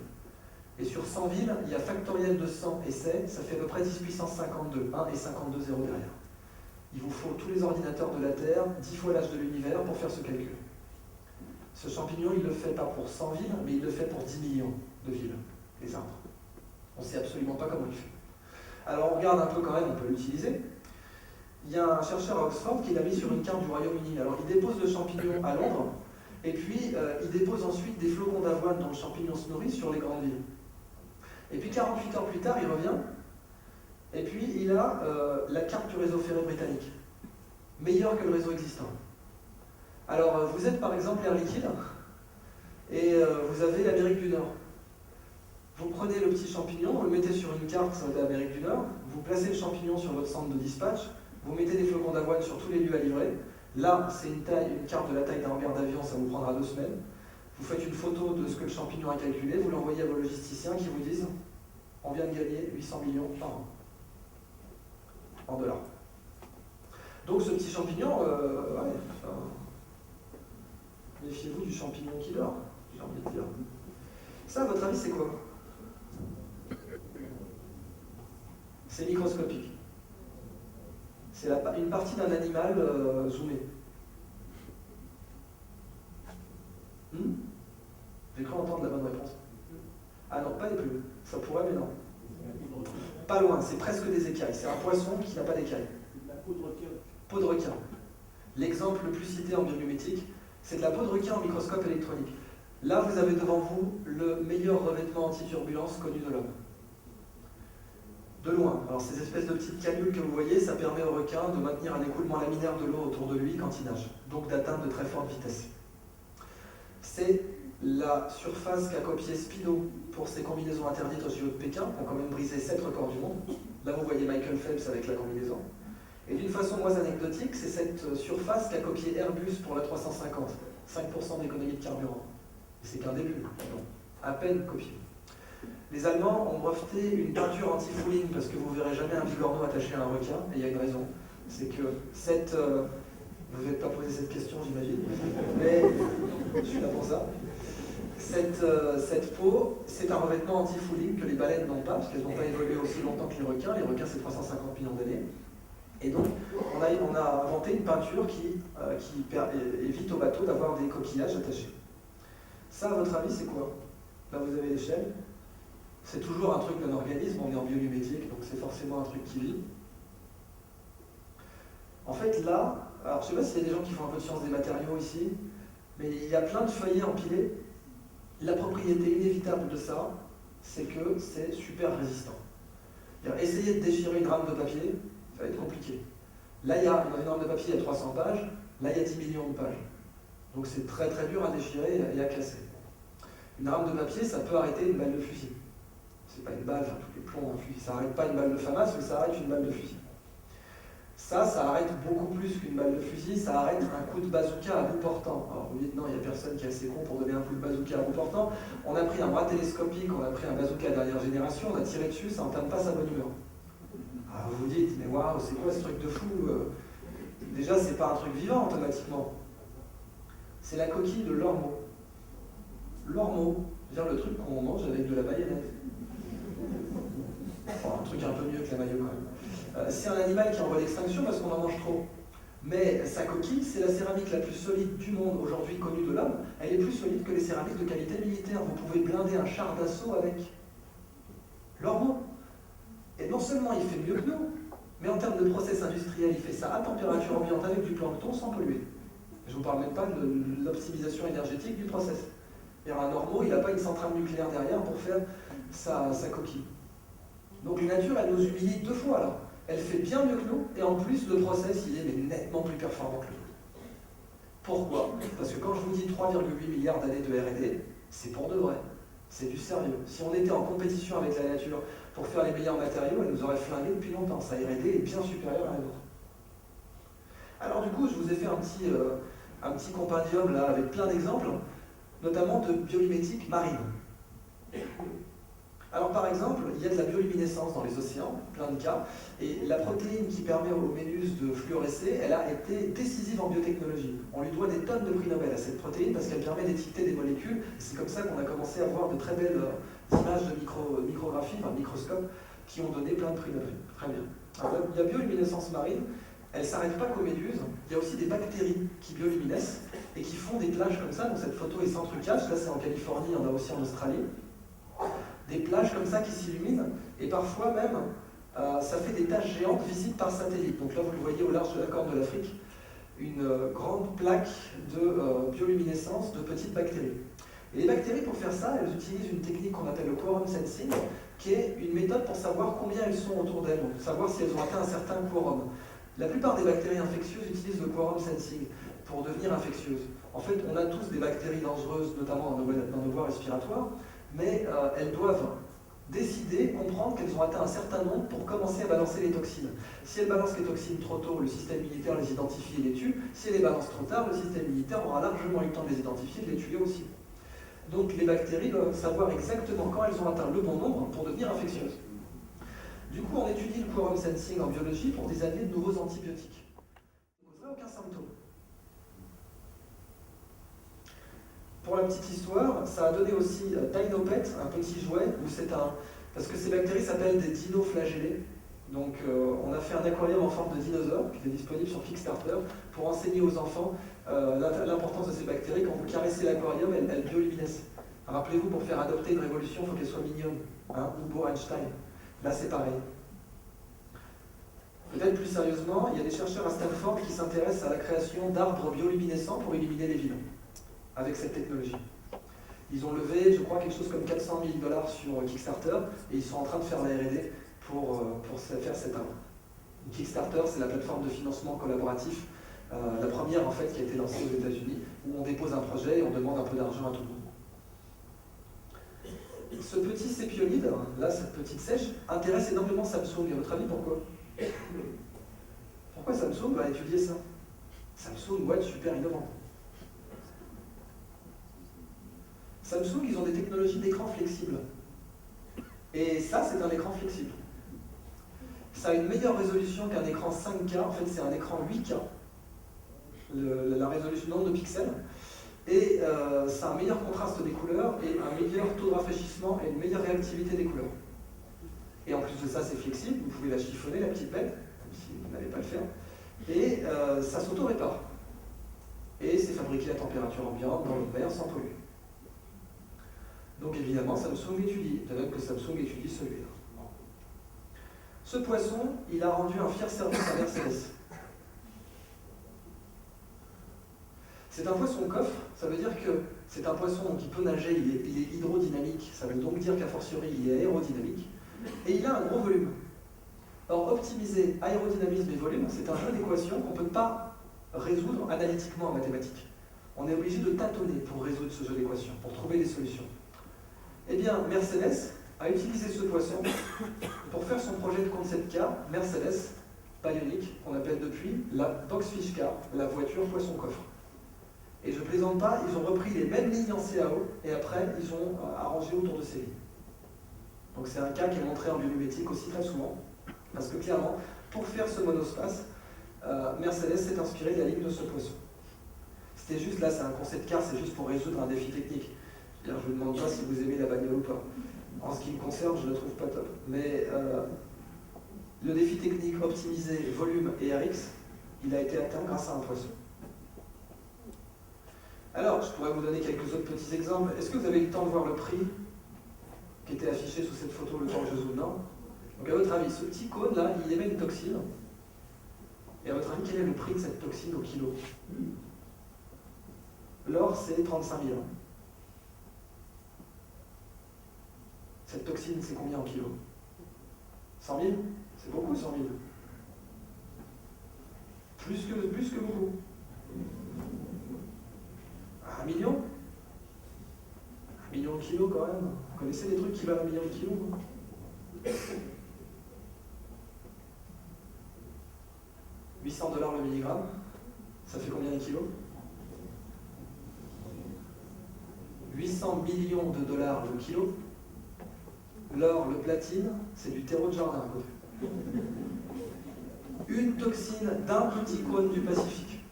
Et sur 100 villes, il y a factoriel de 100 essais, ça fait à peu près 10 puissance 52, 1 et 52 zéros derrière. Il vous faut tous les ordinateurs de la Terre, 10 fois l'âge de l'univers pour faire ce calcul. Ce champignon, il ne le fait pas pour 100 villes, mais il le fait pour 10 millions de villes, les arbres. On ne sait absolument pas comment il fait. Alors on regarde un peu quand même, on peut l'utiliser. Il y a un chercheur à Oxford qui l'a mis sur une carte du Royaume-Uni. Alors il dépose le champignon à Londres, et puis il dépose ensuite des flocons d'avoine dont le champignon se nourrit sur les grandes villes. Et puis 48 heures plus tard, il revient, et puis il a la carte du réseau ferré britannique, meilleure que le réseau existant. Alors vous êtes par exemple Air Liquide, et vous avez l'Amérique du Nord. Vous prenez le petit champignon, vous le mettez sur une carte d'Amérique du Nord, vous placez le champignon sur votre centre de dispatch, vous mettez des flocons d'avoine sur tous les lieux à livrer. Là, c'est une carte de la taille d'un hangar d'avion, ça vous prendra 2 semaines. Vous faites une photo de ce que le champignon a calculé, vous l'envoyez à vos logisticiens qui vous disent « On vient de gagner 800 millions par an, en dollars. » Donc ce petit champignon, méfiez-vous du champignon qui dort, j'ai envie de dire. Ça, à votre avis, c'est quoi? C'est microscopique. C'est une partie d'un animal zoomé. J'ai cru entendre la bonne réponse. Ah non, pas les plumes. Ça pourrait, mais non. Pas loin, c'est presque des écailles. C'est un poisson qui n'a pas d'écailles. La peau de requin. Peau de requin. L'exemple le plus cité en biomimétique, c'est de la peau de requin en microscope électronique. Là, vous avez devant vous le meilleur revêtement anti-turbulence connu de l'homme. De loin. Alors ces espèces de petites canules que vous voyez, ça permet au requin de maintenir un écoulement laminaire de l'eau autour de lui quand il nage, donc d'atteindre de très fortes vitesses. C'est la surface qu'a copié Speedo pour ses combinaisons interdites au JO de Pékin, qui ont quand même brisé 7 records du monde. Là vous voyez Michael Phelps avec la combinaison. Et d'une façon moins anecdotique, c'est cette surface qu'a copié Airbus pour la 350, 5% d'économie de carburant. Et c'est qu'un début, à peine copié. Les Allemands ont breveté une peinture anti-fouling parce que vous ne verrez jamais un bigorneau attaché à un requin, et il y a une raison. C'est que cette... vous n'êtes pas posé cette question, j'imagine, mais je suis là pour ça. Cette peau, c'est un revêtement anti-fouling que les baleines n'ont pas, parce qu'elles n'ont pas évolué aussi longtemps que les requins. Les requins, c'est 350 millions d'années. Et donc, on a inventé une peinture qui évite au bateau d'avoir des coquillages attachés. Ça, à votre avis, c'est quoi? Là, vous avez l'échelle. C'est toujours un truc d'un organisme, on est en biomimétique, donc c'est forcément un truc qui vit. En fait, là, alors je ne sais pas s'il y a des gens qui font un peu de science des matériaux ici, mais il y a plein de feuillets empilés. La propriété inévitable de ça, c'est que c'est super résistant. Essayez de déchirer une rame de papier, ça va être compliqué. Là, il y a une rame de papier, il y a 300 pages, là, il y a 10 millions de pages. Donc c'est très très dur à déchirer et à casser. Une rame de papier, ça peut arrêter une balle de fusil. C'est pas une balle, enfin, tous les plombs d'un fusil, ça n'arrête pas une balle de FAMAS, mais ça arrête une balle de fusil. Ça arrête beaucoup plus qu'une balle de fusil, ça arrête un coup de bazooka à bout portant. Alors vous dites non, il n'y a personne qui est assez con pour donner un coup de bazooka à bout portant. On a pris un bras télescopique, on a pris un bazooka dernière génération, on a tiré dessus, ça n'entame pas sa bonne humeur. Alors vous vous dites, mais waouh, c'est quoi ce truc de fou? Déjà, c'est pas un truc vivant automatiquement. C'est la coquille de l'ormeau. L'ormeau, c'est-à-dire le truc qu'on mange avec de la mayonnaise. Enfin, un truc un peu mieux que la maillot quand même. C'est un animal qui est en voie d'extinction parce qu'on en mange trop. Mais sa coquille, c'est la céramique la plus solide du monde aujourd'hui connue de l'homme. Elle est plus solide que les céramiques de qualité militaire. Vous pouvez blinder un char d'assaut avec. L'ormeau. Et non seulement il fait mieux que nous, mais en termes de process industriel, il fait ça à température ambiante avec du plancton sans polluer. Je ne vous parle même pas de l'optimisation énergétique du process. Et un ormeau, il n'a pas une centrale nucléaire derrière pour faire sa coquille. Donc la nature, elle nous humilie 2 fois là. Elle fait bien mieux que nous, et en plus, le process, il est nettement plus performant que nous. Pourquoi? Parce que quand je vous dis 3,8 milliards d'années de R&D, c'est pour de vrai. C'est du sérieux. Si on était en compétition avec la nature pour faire les meilleurs matériaux, elle nous aurait flingués depuis longtemps. Sa R&D est bien supérieure à la nôtre. Alors du coup, je vous ai fait un petit compendium là, avec plein d'exemples, notamment de bioluminétique marine. Alors par exemple, il y a de la bioluminescence dans les océans, plein de cas, et la protéine qui permet aux méduses de fluorescer, elle a été décisive en biotechnologie. On lui doit des tonnes de prix Nobel à cette protéine parce qu'elle permet d'étiqueter des molécules, et c'est comme ça qu'on a commencé à voir de très belles images de micrographie, enfin microscope, qui ont donné plein de prix Nobel. Très bien. Alors la bioluminescence marine, elle ne s'arrête pas qu'aux méduses, il y a aussi des bactéries qui bioluminescent et qui font des plages comme ça, donc cette photo est sans trucage, là c'est en Californie, il y en a aussi en Australie. Des plages comme ça qui s'illuminent, et parfois même, ça fait des taches géantes visibles par satellite. Donc là, vous le voyez au large de la Corne de l'Afrique, une grande plaque de bioluminescence de petites bactéries. Et les bactéries, pour faire ça, elles utilisent une technique qu'on appelle le quorum sensing, qui est une méthode pour savoir combien elles sont autour d'elles, donc savoir si elles ont atteint un certain quorum. La plupart des bactéries infectieuses utilisent le quorum sensing pour devenir infectieuses. En fait, on a tous des bactéries dangereuses, notamment dans nos voies respiratoires, mais elles doivent décider, comprendre qu'elles ont atteint un certain nombre pour commencer à balancer les toxines. Si elles balancent les toxines trop tôt, le système immunitaire les identifie et les tue. Si elles les balancent trop tard, le système immunitaire aura largement eu le temps de les identifier et de les tuer aussi. Donc les bactéries doivent savoir exactement quand elles ont atteint le bon nombre pour devenir infectieuses. Du coup, on étudie le quorum sensing en biologie pour désigner de nouveaux antibiotiques. Ça ne causerait aucun symptôme. Pour la petite histoire, ça a donné aussi Dynopet, un petit jouet, où c'est parce que ces bactéries s'appellent des dinoflagellés. Donc on a fait un aquarium en forme de dinosaure, qui est disponible sur Kickstarter, pour enseigner aux enfants l'importance de ces bactéries. Quand vous caressez l'aquarium, elles bioluminescent. Rappelez-vous, pour faire adopter une révolution, il faut qu'elle soit mignonne. Hein, Hugo Einstein. Là, c'est pareil. Peut-être plus sérieusement, il y a des chercheurs à Stanford qui s'intéressent à la création d'arbres bioluminescents pour illuminer les villes, avec cette technologie. Ils ont levé, je crois, quelque chose comme 400 000 $ sur Kickstarter, et ils sont en train de faire la R&D pour faire cet arbre. Kickstarter, c'est la plateforme de financement collaboratif, la première en fait qui a été lancée aux États-Unis, où on dépose un projet et on demande un peu d'argent à tout le monde. Ce petit sépiolide, là, cette petite sèche, intéresse énormément Samsung. À votre avis, pourquoi? Pourquoi Samsung va étudier ça? Samsung, boîte super innovante. Samsung, ils ont des technologies d'écran flexible. Et ça, c'est un écran flexible. Ça a une meilleure résolution qu'un écran 5K. En fait, c'est un écran 8K. La résolution, nombre de pixels. Et ça a un meilleur contraste des couleurs et un meilleur taux de rafraîchissement et une meilleure réactivité des couleurs. Et en plus de ça, c'est flexible. Vous pouvez la chiffonner, la petite bête, si vous n'allez pas le faire. Et ça s'auto-répare. Et c'est fabriqué à température ambiante, dans l'eau de mer, sans polluer. Donc évidemment, Samsung étudie, de même que Samsung étudie celui-là. Ce poisson, il a rendu un fier service à Mercedes. C'est un poisson coffre, ça veut dire que c'est un poisson qui peut nager, il est hydrodynamique, ça veut donc dire qu'a fortiori il est aérodynamique, et il a un gros volume. Or, optimiser aérodynamisme et volume, c'est un jeu d'équations qu'on ne peut pas résoudre analytiquement en mathématiques. On est obligé de tâtonner pour résoudre ce jeu d'équations, pour trouver des solutions. Eh bien, Mercedes a utilisé ce poisson pour faire son projet de concept car, Mercedes Bionic, qu'on appelle depuis la Boxfish Car, la voiture poisson-coffre. Et je ne plaisante pas, ils ont repris les mêmes lignes en CAO, et après, ils ont arrangé autour de ces lignes. Donc c'est un cas qui est montré en biomimétique aussi très souvent, parce que clairement, pour faire ce monospace, Mercedes s'est inspiré de la ligne de ce poisson. C'était juste, là c'est un concept car, c'est juste pour résoudre un défi technique. Je ne vous demande pas si vous aimez la bagnole ou pas. En ce qui me concerne, je ne le trouve pas top. Mais le défi technique optimisé volume et RX, il a été atteint grâce à un poisson. Alors, je pourrais vous donner quelques autres petits exemples. Est-ce que vous avez eu le temps de voir le prix qui était affiché sous cette photo le temps que je zoome? Non. Donc à votre avis, ce petit cône là, il émet une toxine. Et à votre avis, quel est le prix de cette toxine au kilo? L'or, c'est 35 000. Cette toxine, c'est combien en kilos? 100 000? C'est beaucoup, 100 000. Plus que beaucoup. 1 million? 1 million de kilos quand même. Vous connaissez des trucs qui valent 1 million de kilos? 800 $ le milligramme, ça fait combien de kilos? 800 millions de dollars le kilo. L'or, le platine, c'est du terreau de jardin. Une toxine d'un petit cône du Pacifique.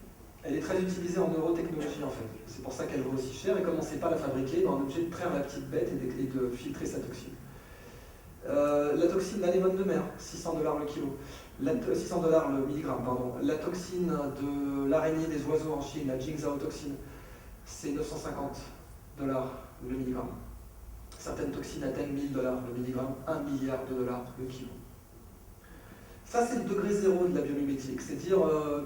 Elle est très utilisée en neurotechnologie en fait. C'est pour ça qu'elle vaut aussi cher, et comme on ne sait pas la fabriquer, on est obligé de traire la petite bête et de filtrer sa toxine. La toxine d'anémone de mer, 600 $ le kilo. 600 $ le milligramme, pardon. La toxine de l'araignée des oiseaux en Chine, la Jingzao-toxine, c'est 950 $ le milligramme. Certaines toxines atteignent 1000 $ le milligramme, 1 milliard de dollars le kilo. Ça, c'est le degré zéro de la biomimétique. C'est dire,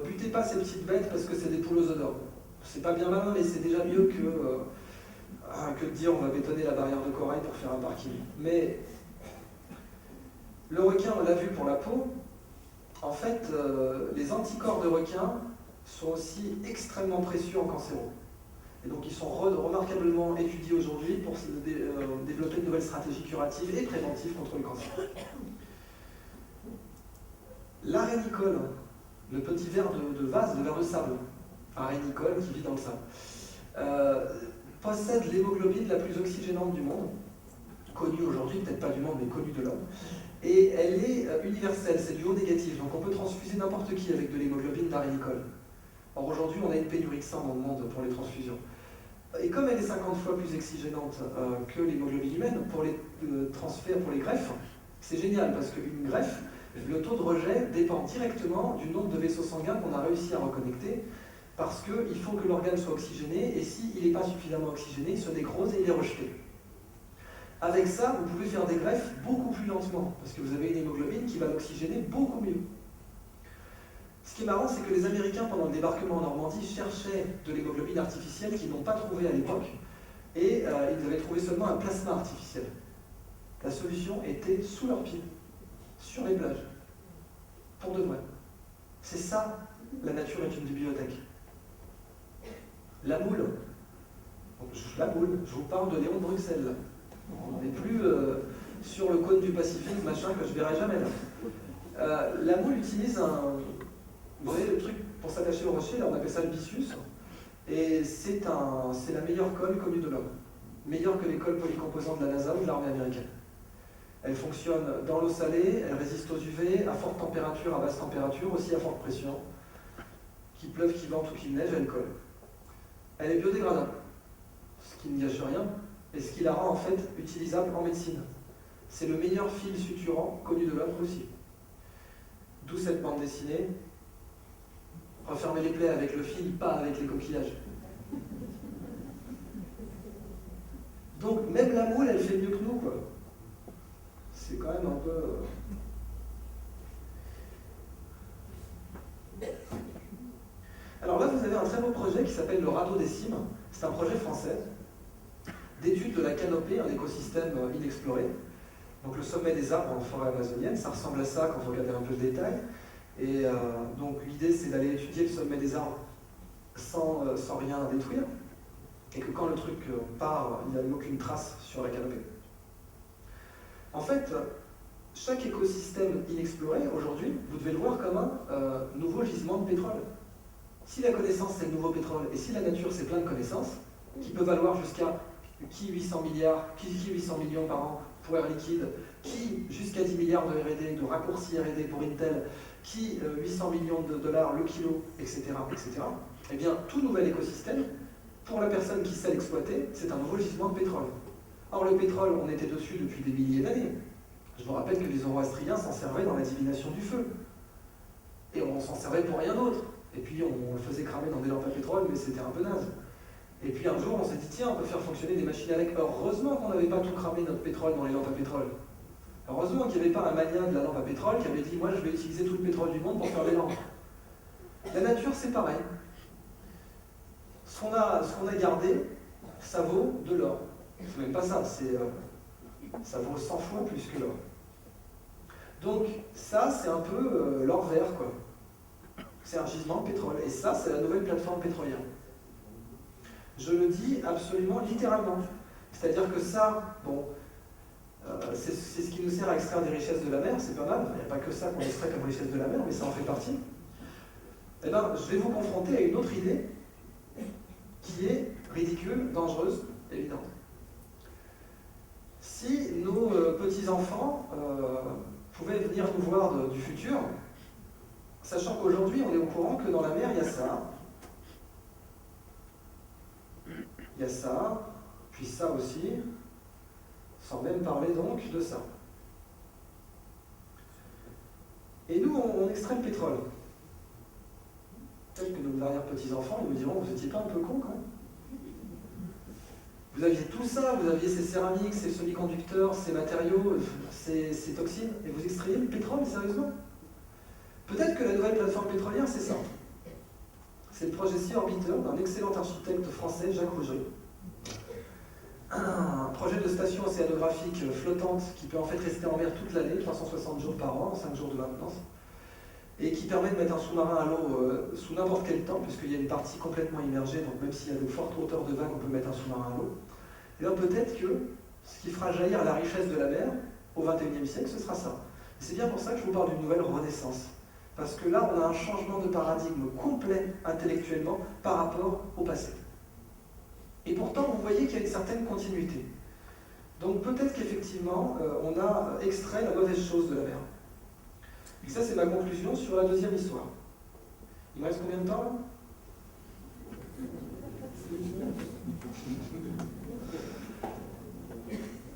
butez pas ces petites bêtes parce que c'est des poules aux œufs d'or. C'est pas bien malin, mais c'est déjà mieux que de dire on va bétonner la barrière de corail pour faire un parking. Mais le requin, on l'a vu pour la peau, en fait, les anticorps de requin sont aussi extrêmement précieux en cancéro. Et donc ils sont remarquablement étudiés aujourd'hui pour développer de nouvelles stratégies curatives et préventives contre le cancer. L'arénicole, le petit ver de vase, le ver de sable, arénicole qui vit dans le sable, possède l'hémoglobine la plus oxygénante du monde, connue aujourd'hui, peut-être pas du monde, mais connue de l'homme. Et elle est universelle, c'est du O négatif, donc on peut transfuser n'importe qui avec de l'hémoglobine d'arénicole. Or aujourd'hui, on a une pénurie de sang dans le monde pour les transfusions. Et comme elle est 50 fois plus oxygénante que l'hémoglobine humaine, pour les transferts, pour les greffes, c'est génial parce qu'une greffe, le taux de rejet dépend directement du nombre de vaisseaux sanguins qu'on a réussi à reconnecter, parce qu'il faut que l'organe soit oxygéné, et s'il n'est pas suffisamment oxygéné, il se nécrose et il est rejeté. Avec ça, vous pouvez faire des greffes beaucoup plus lentement, parce que vous avez une hémoglobine qui va l'oxygéner beaucoup mieux. Ce qui est marrant, c'est que les Américains, pendant le débarquement en Normandie, cherchaient de l'hémoglobine artificielle qu'ils n'ont pas trouvé à l'époque, et ils avaient trouvé seulement un plasma artificiel. La solution était sous leurs pieds, sur les plages, pour de vrai. C'est ça, la nature est une bibliothèque. La moule. La moule, je vous parle de Léon de Bruxelles, là. On n'est plus sur le cône du Pacifique, machin, que je ne verrai jamais là. La moule utilise vous voyez le truc pour s'attacher au rocher, là on appelle ça le byssus, et c'est la meilleure colle connue de l'homme. Meilleure que les colles polycomposantes de la NASA ou de l'armée américaine. Elle fonctionne dans l'eau salée, elle résiste aux UV, à forte température, à basse température, aussi à forte pression. Qu'il pleuve, qu'il vente ou qu'il neige, elle colle. Elle est biodégradable, ce qui ne gâche rien, et ce qui la rend en fait utilisable en médecine. C'est le meilleur fil suturant connu de l'homme aussi. D'où cette bande dessinée. Refermer les plaies avec le fil, pas avec les coquillages. Donc même la moule, elle fait mieux que nous, quoi. C'est quand même un peu... Alors là, vous avez un très beau projet qui s'appelle le Radeau des Cimes. C'est un projet français d'étude de la canopée, un écosystème inexploré. Donc le sommet des arbres en forêt amazonienne, ça ressemble à ça quand vous regardez un peu le détail. Et donc l'idée, c'est d'aller étudier le sommet des arbres sans rien détruire. Et que quand le truc part, il n'y a aucune trace sur la canopée. En fait, chaque écosystème inexploré, aujourd'hui, vous devez le voir comme un nouveau gisement de pétrole. Si la connaissance, c'est le nouveau pétrole, et si la nature, c'est plein de connaissances, qui peut valoir jusqu'à qui 800 milliards, qui 800 millions par an pour Air Liquide, qui jusqu'à 10 milliards de R&D, de raccourcis R&D pour Intel, qui 800 millions de dollars le kilo, etc., etc., eh bien, tout nouvel écosystème, pour la personne qui sait l'exploiter, c'est un nouveau gisement de pétrole. Or, le pétrole, on était dessus depuis des milliers d'années. Je vous rappelle que les Zoroastriens s'en servaient dans la divination du feu. Et on s'en servait pour rien d'autre. Et puis, on le faisait cramer dans des lampes à pétrole, mais c'était un peu naze. Et puis, un jour, on s'est dit, tiens, on peut faire fonctionner des machines avec. Heureusement qu'on n'avait pas tout cramé notre pétrole dans les lampes à pétrole. Heureusement qu'il n'y avait pas un mania de la lampe à pétrole qui avait dit, moi, je vais utiliser tout le pétrole du monde pour faire des lampes. La nature, c'est pareil. Ce qu'on a gardé, ça vaut de l'or. C'est même pas ça, ça vaut 100 fois plus que l'or. Donc ça, c'est un peu l'or vert, quoi. C'est un gisement de pétrole. Et ça, c'est la nouvelle plateforme pétrolière. Je le dis absolument littéralement. C'est-à-dire que ça, bon, c'est ce qui nous sert à extraire des richesses de la mer, c'est pas mal. Il n'y a pas que ça qu'on extrait comme richesse de la mer, mais ça en fait partie. Eh bien, je vais vous confronter à une autre idée qui est ridicule, dangereuse, évidente. Si nos petits-enfants pouvaient venir nous voir du futur, sachant qu'aujourd'hui, on est au courant que dans la mer, il y a ça, puis ça aussi, sans même parler donc de ça. Et nous, on extrait le pétrole. Peut-être que nos arrière-petits-enfants, ils me diront, vous n'étiez pas un peu con quand même? Vous aviez tout ça, vous aviez ces céramiques, ces semi-conducteurs, ces matériaux, ces toxines, et vous extrayez le pétrole, sérieusement? Peut-être que la nouvelle plateforme pétrolière, c'est ça. C'est le projet Sea Orbiter d'un excellent architecte français, Jacques Rouget. Un projet de station océanographique flottante qui peut en fait rester en mer toute l'année, 360 jours par an, 5 jours de maintenance, et qui permet de mettre un sous-marin à l'eau sous n'importe quel temps, puisqu'il y a une partie complètement immergée, donc même s'il y a de fortes hauteurs de vagues, on peut mettre un sous-marin à l'eau. Et bien peut-être que ce qui fera jaillir la richesse de la mer au XXIe siècle, ce sera ça. C'est bien pour ça que je vous parle d'une nouvelle renaissance. Parce que là, on a un changement de paradigme complet intellectuellement par rapport au passé. Et pourtant, vous voyez qu'il y a une certaine continuité. Donc peut-être qu'effectivement, on a extrait la mauvaise chose de la mer. Et ça, c'est ma conclusion sur la deuxième histoire. Il me reste combien de temps là ?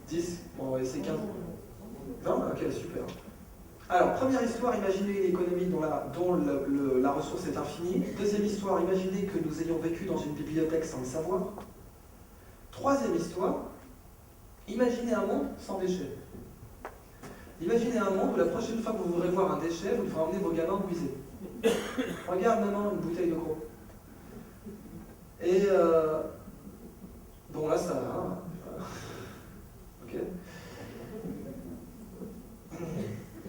10 ? Bon, on va essayer 15. 20 ? Ok, super. Alors, première histoire, imaginez une économie dont la ressource est infinie. Deuxième histoire, imaginez que nous ayons vécu dans une bibliothèque sans le savoir. Troisième histoire, imaginez un monde sans déchets. Imaginez un monde où la prochaine fois que vous voudrez voir un déchet, vous devrez emmener vos gamins puiser. Regarde maman, une bouteille de gros. Et bon là ça va. Hein. Ok.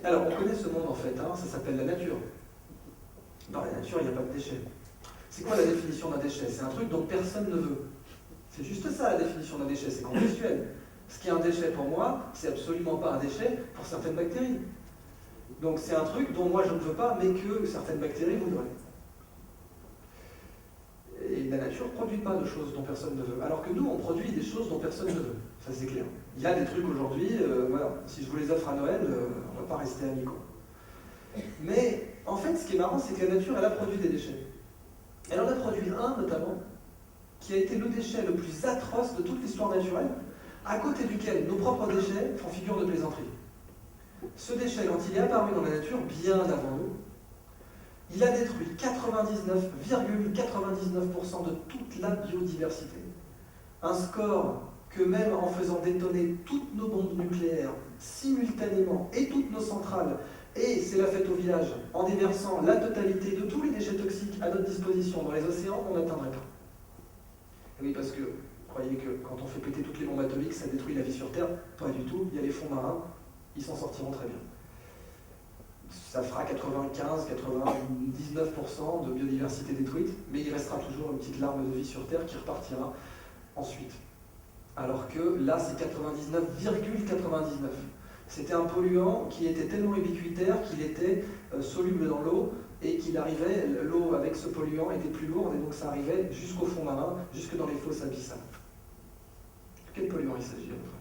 Alors on connaît ce monde en fait, hein, ça s'appelle la nature. Dans la nature il n'y a pas de déchets. C'est quoi la définition d'un déchet? C'est un truc dont personne ne veut. C'est juste ça la définition d'un déchet, c'est contextuel. Ce qui est un déchet pour moi, c'est absolument pas un déchet pour certaines bactéries. Donc c'est un truc dont moi je ne veux pas, mais que certaines bactéries voudraient. Et la nature ne produit pas de choses dont personne ne veut. Alors que nous, on produit des choses dont personne ne veut. Ça c'est clair. Il y a des trucs aujourd'hui, voilà, si je vous les offre à Noël, on ne va pas rester amicaux. Mais en fait, ce qui est marrant, c'est que la nature, elle a produit des déchets. Elle en a produit un notamment, qui a été le déchet le plus atroce de toute l'histoire naturelle, à côté duquel nos propres déchets font figure de plaisanterie. Ce déchet, quand il est apparu dans la nature, bien avant nous, il a détruit 99,99% de toute la biodiversité. Un score que même en faisant détonner toutes nos bombes nucléaires simultanément et toutes nos centrales, et c'est la fête au village, en déversant la totalité de tous les déchets toxiques à notre disposition dans les océans, on n'atteindrait pas. Et oui, parce que croyez que quand on fait péter toutes les bombes atomiques, ça détruit la vie sur Terre? Pas du tout. Il y a les fonds marins, ils s'en sortiront très bien. Ça fera 95-99% de biodiversité détruite, mais il restera toujours une petite larme de vie sur Terre qui repartira ensuite. Alors que là, c'est 99,99. C'était un polluant qui était tellement ubiquitaire qu'il était soluble dans l'eau et qu'il arrivait, l'eau avec ce polluant était plus lourde et donc ça arrivait jusqu'au fond marin, jusque dans les fosses abyssales. Quel polluant il s'agit à votre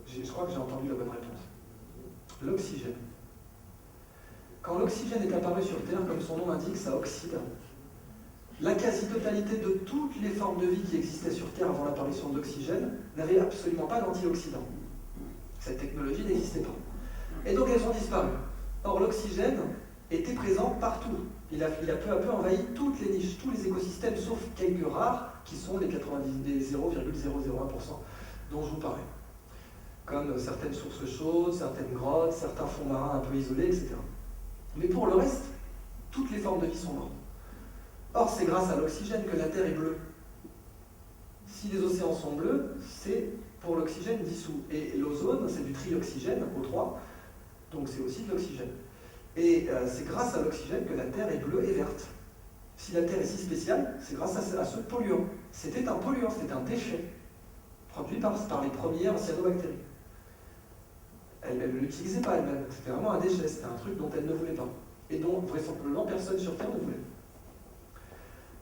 avis? Je crois que j'ai entendu la bonne réponse. L'oxygène. Quand l'oxygène est apparu sur Terre, comme son nom l'indique, ça oxyde. La quasi-totalité de toutes les formes de vie qui existaient sur Terre avant l'apparition de l'oxygène n'avaient absolument pas d'antioxydants. Cette technologie n'existait pas. Et donc elles ont disparu. Or l'oxygène était présent partout. Il a peu à peu envahi toutes les niches, tous les écosystèmes, sauf quelques rares, qui sont les 0,001% dont je vous parlais. Comme certaines sources chaudes, certaines grottes, certains fonds marins un peu isolés, etc. Mais pour le reste, toutes les formes de vie sont mortes. Or, c'est grâce à l'oxygène que la Terre est bleue. Si les océans sont bleus, c'est pour l'oxygène dissous. Et l'ozone, c'est du trioxygène, O3, donc c'est aussi de l'oxygène. Et c'est grâce à l'oxygène que la Terre est bleue et verte. Si la Terre est si spéciale, c'est grâce à ce polluant. C'était un polluant, c'était un déchet, produit par les premières cyanobactéries. Elle ne l'utilisait pas elle-même, c'était vraiment un déchet, c'était un truc dont elle ne voulait pas. Et dont vraisemblablement personne sur Terre ne voulait.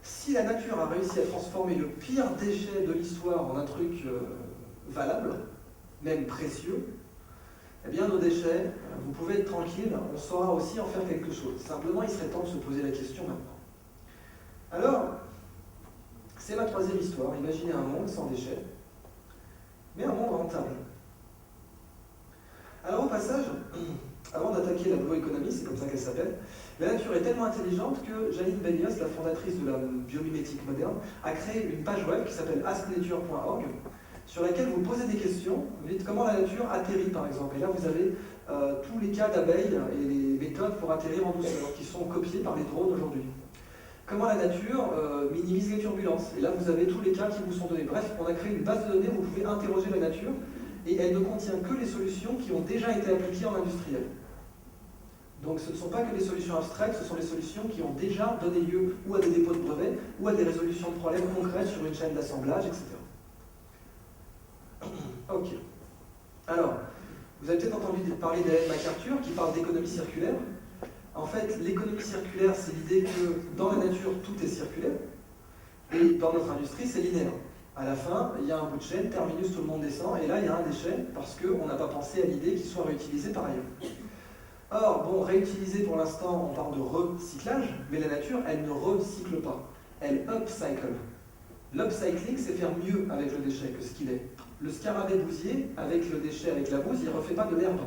Si la nature a réussi à transformer le pire déchet de l'histoire en un truc valable, même précieux, eh bien nos déchets, vous pouvez être tranquille, on saura aussi en faire quelque chose. Simplement, il serait temps de se poser la question maintenant. Alors, c'est ma troisième histoire. Imaginez un monde sans déchets, mais un monde rentable. Alors au passage, avant d'attaquer la bioéconomie, c'est comme ça qu'elle s'appelle, la nature est tellement intelligente que Janine Benyus, la fondatrice de la biomimétique moderne, a créé une page web qui s'appelle asknature.org, sur laquelle vous posez des questions. Vous dites comment la nature atterrit par exemple. Et là vous avez tous les cas d'abeilles et les méthodes pour atterrir en douceur, qui sont copiées par les drones aujourd'hui. Comment la nature minimise les turbulences. Et là vous avez tous les cas qui vous sont donnés. Bref, on a créé une base de données où vous pouvez interroger la nature, et elle ne contient que les solutions qui ont déjà été appliquées en industriel. Donc ce ne sont pas que des solutions abstraites, ce sont des solutions qui ont déjà donné lieu ou à des dépôts de brevets, ou à des résolutions de problèmes concrètes sur une chaîne d'assemblage, etc. Ok. Alors, vous avez peut-être entendu parler d'Ellen MacArthur qui parle d'économie circulaire. En fait, l'économie circulaire, c'est l'idée que dans la nature, tout est circulaire, et dans notre industrie, c'est linéaire. À la fin, il y a un bout de chaîne, terminus, tout le monde descend, et là, il y a un déchet, parce qu'on n'a pas pensé à l'idée qu'il soit réutilisé par ailleurs. Or, bon, réutiliser pour l'instant, on parle de recyclage, mais la nature, elle ne recycle pas. Elle upcycle. L'upcycling, c'est faire mieux avec le déchet que ce qu'il est. Le scarabée bousier, avec le déchet, avec la bouse, il ne refait pas de l'herbe.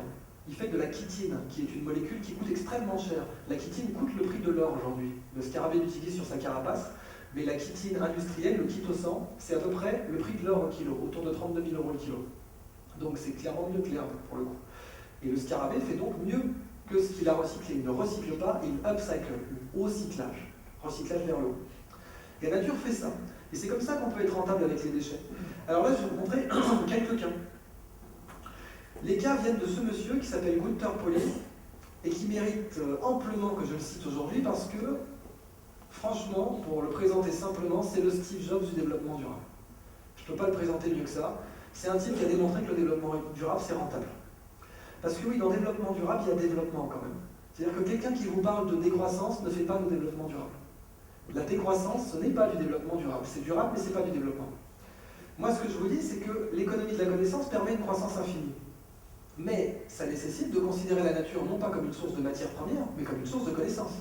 Il fait de la chitine, qui est une molécule qui coûte extrêmement cher. La chitine coûte le prix de l'or aujourd'hui. Le scarabée l'utilise sur sa carapace, mais la chitine industrielle, le chitosan, c'est à peu près le prix de l'or au kilo, autour de 32 000 € le kilo. Donc c'est clairement mieux que l'herbe, pour le coup. Et le scarabée fait donc mieux que ce qu'il a recyclé. Il ne recycle pas, il upcycle, au cyclage, recyclage vers le haut. Et la nature fait ça. Et c'est comme ça qu'on peut être rentable avec les déchets. Alors là, je vais vous montrer quelques cas. Les cas viennent de ce monsieur qui s'appelle Gunther Pauli et qui mérite amplement que je le cite aujourd'hui parce que, franchement, pour le présenter simplement, c'est le Steve Jobs du développement durable. Je ne peux pas le présenter mieux que ça. C'est un type qui a démontré que le développement durable, c'est rentable. Parce que oui, dans le développement durable, il y a développement quand même. C'est-à-dire que quelqu'un qui vous parle de décroissance ne fait pas de développement durable. La décroissance, ce n'est pas du développement durable. C'est durable, mais ce n'est pas du développement. Moi, ce que je vous dis, c'est que l'économie de la connaissance permet une croissance infinie. Mais ça nécessite de considérer la nature non pas comme une source de matière première, mais comme une source de connaissance.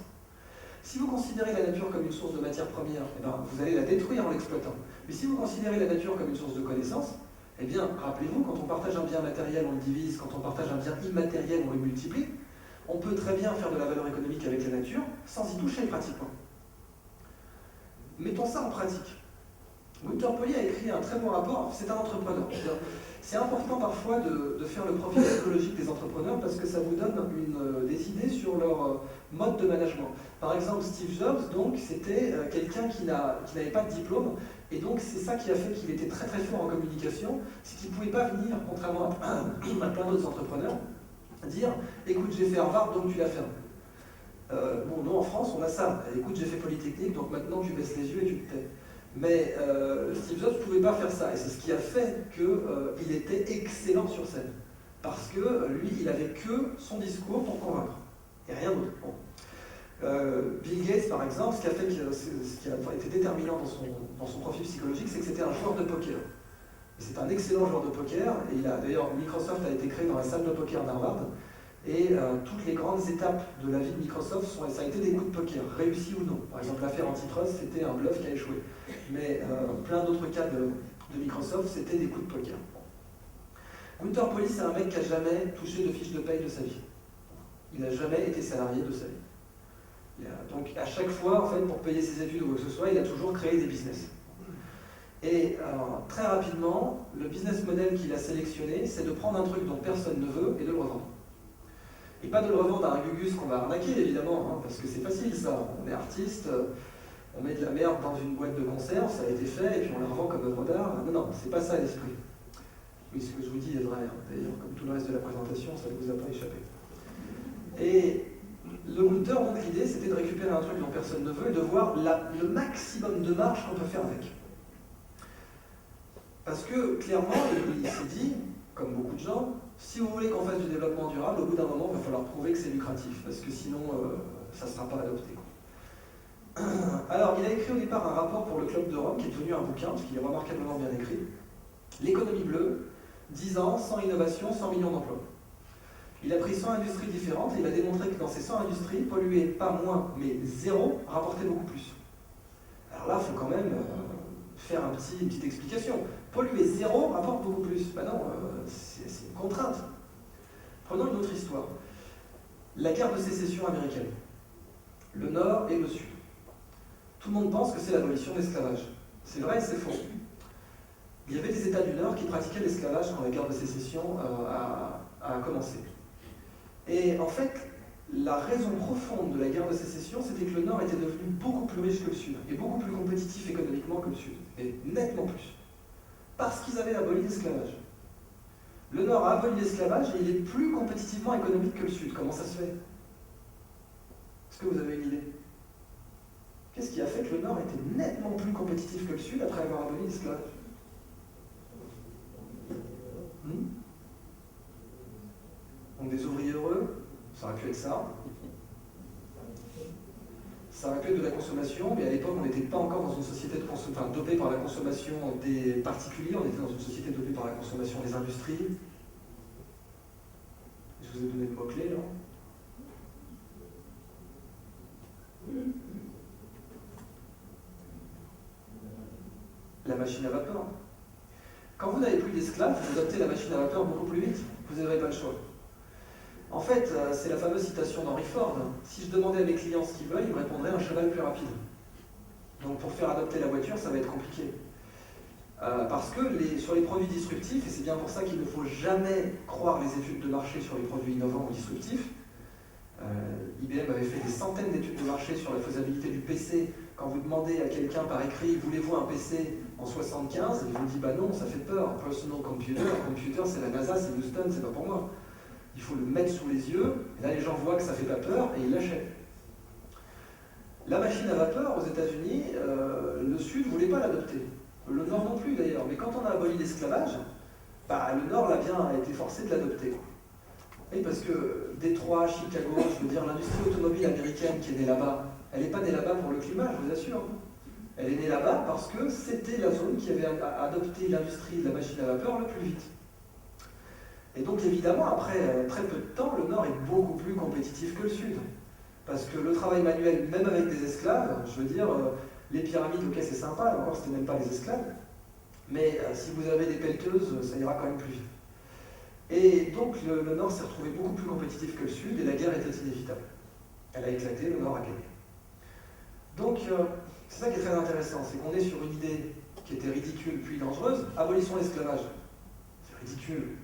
Si vous considérez la nature comme une source de matière première, eh bien, vous allez la détruire en l'exploitant. Mais si vous considérez la nature comme une source de connaissance, eh bien, rappelez-vous, quand on partage un bien matériel, on le divise, quand on partage un bien immatériel, on le multiplie. On peut très bien faire de la valeur économique avec la nature sans y toucher pratiquement. Mettons ça en pratique. Gunther Pauli a écrit un très bon rapport, c'est un entrepreneur. C'est important parfois de faire le profil psychologique des entrepreneurs parce que ça vous donne des idées sur leur mode de management. Par exemple, Steve Jobs, donc, c'était quelqu'un qui n'avait pas de diplôme, et donc c'est ça qui a fait qu'il était très très fort en communication, c'est qu'il ne pouvait pas venir, contrairement à plein d'autres entrepreneurs, dire « écoute, j'ai fait Harvard, donc tu l'as fait ». Bon, nous en France, on a ça. « Écoute, j'ai fait Polytechnique, donc maintenant tu baisses les yeux et tu te tais ». Mais Steve Jobs ne pouvait pas faire ça, et c'est ce qui a fait qu'il était excellent sur scène. Parce que lui, il n'avait que son discours pour convaincre, et rien d'autre. Bon. Bill Gates, par exemple, ce qui a été déterminant dans son profil psychologique, c'est que c'était un joueur de poker. Et c'est un excellent joueur de poker, et d'ailleurs, Microsoft a été créé dans la salle de poker d'Harvard, Et toutes les grandes étapes de la vie de Microsoft, ça a été des coups de poker, réussis ou non. Par exemple, l'affaire Antitrust, c'était un bluff qui a échoué. Mais plein d'autres cas de Microsoft, c'était des coups de poker. Gunter Pauli, c'est un mec qui n'a jamais touché de fiche de paye de sa vie. Il n'a jamais été salarié de sa vie. Donc à chaque fois, en fait, pour payer ses études ou quoi que ce soit, il a toujours créé des business. Et très rapidement, le business model qu'il a sélectionné, c'est de prendre un truc dont personne ne veut et de le revendre. Et pas de le revendre à un gugus qu'on va arnaquer, évidemment, hein, parce que c'est facile ça. On est artiste, on met de la merde dans une boîte de conserve, ça a été fait, et puis on la revend comme œuvre d'art. Non, non, c'est pas ça l'esprit. Oui, ce que je vous dis est vrai, hein. D'ailleurs, comme tout le reste de la présentation, ça ne vous a pas échappé. Et le Gunter, donc l'idée, c'était de récupérer un truc dont personne ne veut et de voir le maximum de marge qu'on peut faire avec. Parce que, clairement, il s'est dit, comme beaucoup de gens, si vous voulez qu'on fasse du développement durable, au bout d'un moment, il va falloir prouver que c'est lucratif, parce que sinon, ça ne sera pas adopté. Alors, il a écrit au départ un rapport pour le Club de Rome, qui est devenu un bouquin, parce qu'il est remarquablement bien écrit. L'économie bleue, 10 ans, sans innovation, 100 millions d'emplois. Il a pris 100 industries différentes et il a démontré que dans ces 100 industries, polluer pas moins, mais zéro, rapportait beaucoup plus. Alors là, il faut quand même faire une petite explication. Polluer zéro rapporte beaucoup plus. Ben non, c'est une contrainte. Prenons une autre histoire. La guerre de sécession américaine. Le Nord et le Sud. Tout le monde pense que c'est l'abolition de l'esclavage. C'est vrai et c'est faux. Il y avait des États du Nord qui pratiquaient l'esclavage quand la guerre de sécession a commencé. Et en fait, la raison profonde de la guerre de sécession, c'était que le Nord était devenu beaucoup plus riche que le Sud, et beaucoup plus compétitif économiquement que le Sud, et nettement plus. Parce qu'ils avaient aboli l'esclavage. Le Nord a aboli l'esclavage et il est plus compétitivement économique que le Sud. Comment ça se fait? Est-ce que vous avez une idée? Qu'est-ce qui a fait que le Nord était nettement plus compétitif que le Sud après avoir aboli l'esclavage? Donc des ouvriers heureux, ça aurait pu être ça. Ça aurait pu être de la consommation, mais à l'époque on n'était pas encore dans une société dopée par la consommation des particuliers, on était dans une société dopée par la consommation des industries. Je vous ai donné le mot-clé là. La machine à vapeur. Quand vous n'avez plus d'esclaves, vous adoptez la machine à vapeur beaucoup plus vite, vous n'avez pas le choix. En fait, c'est la fameuse citation d'Henry Ford. Si je demandais à mes clients ce qu'ils veulent, ils me répondraient un cheval plus rapide. Donc pour faire adopter la voiture, ça va être compliqué. Parce que sur les produits disruptifs, et c'est bien pour ça qu'il ne faut jamais croire les études de marché sur les produits innovants ou disruptifs, IBM avait fait des centaines d'études de marché sur la faisabilité du PC. Quand vous demandez à quelqu'un par écrit, voulez-vous un PC en 75, il vous dit, bah non, ça fait peur. Personal computer, c'est la NASA, c'est Houston, c'est pas pour moi. Il faut le mettre sous les yeux, et là les gens voient que ça fait pas peur, et ils l'achètent. La machine à vapeur aux États-Unis, le Sud ne voulait pas l'adopter. Le Nord non plus d'ailleurs, mais quand on a aboli l'esclavage, le Nord a été forcé de l'adopter. Et parce que Détroit, Chicago, je veux dire l'industrie automobile américaine qui est née là-bas, elle n'est pas née là-bas pour le climat, je vous assure. Elle est née là-bas parce que c'était la zone qui avait adopté l'industrie de la machine à vapeur le plus vite. Et donc évidemment, après très peu de temps, le Nord est beaucoup plus compétitif que le Sud. Parce que le travail manuel, même avec des esclaves, je veux dire, les pyramides, ok c'est sympa, encore c'était même pas des esclaves, mais si vous avez des pelleteuses, ça ira quand même plus vite. Et donc le Nord s'est retrouvé beaucoup plus compétitif que le Sud, et la guerre était inévitable. Elle a éclaté, le Nord a gagné. Donc c'est ça qui est très intéressant, c'est qu'on est sur une idée qui était ridicule puis dangereuse, abolissons l'esclavage. C'est ridicule.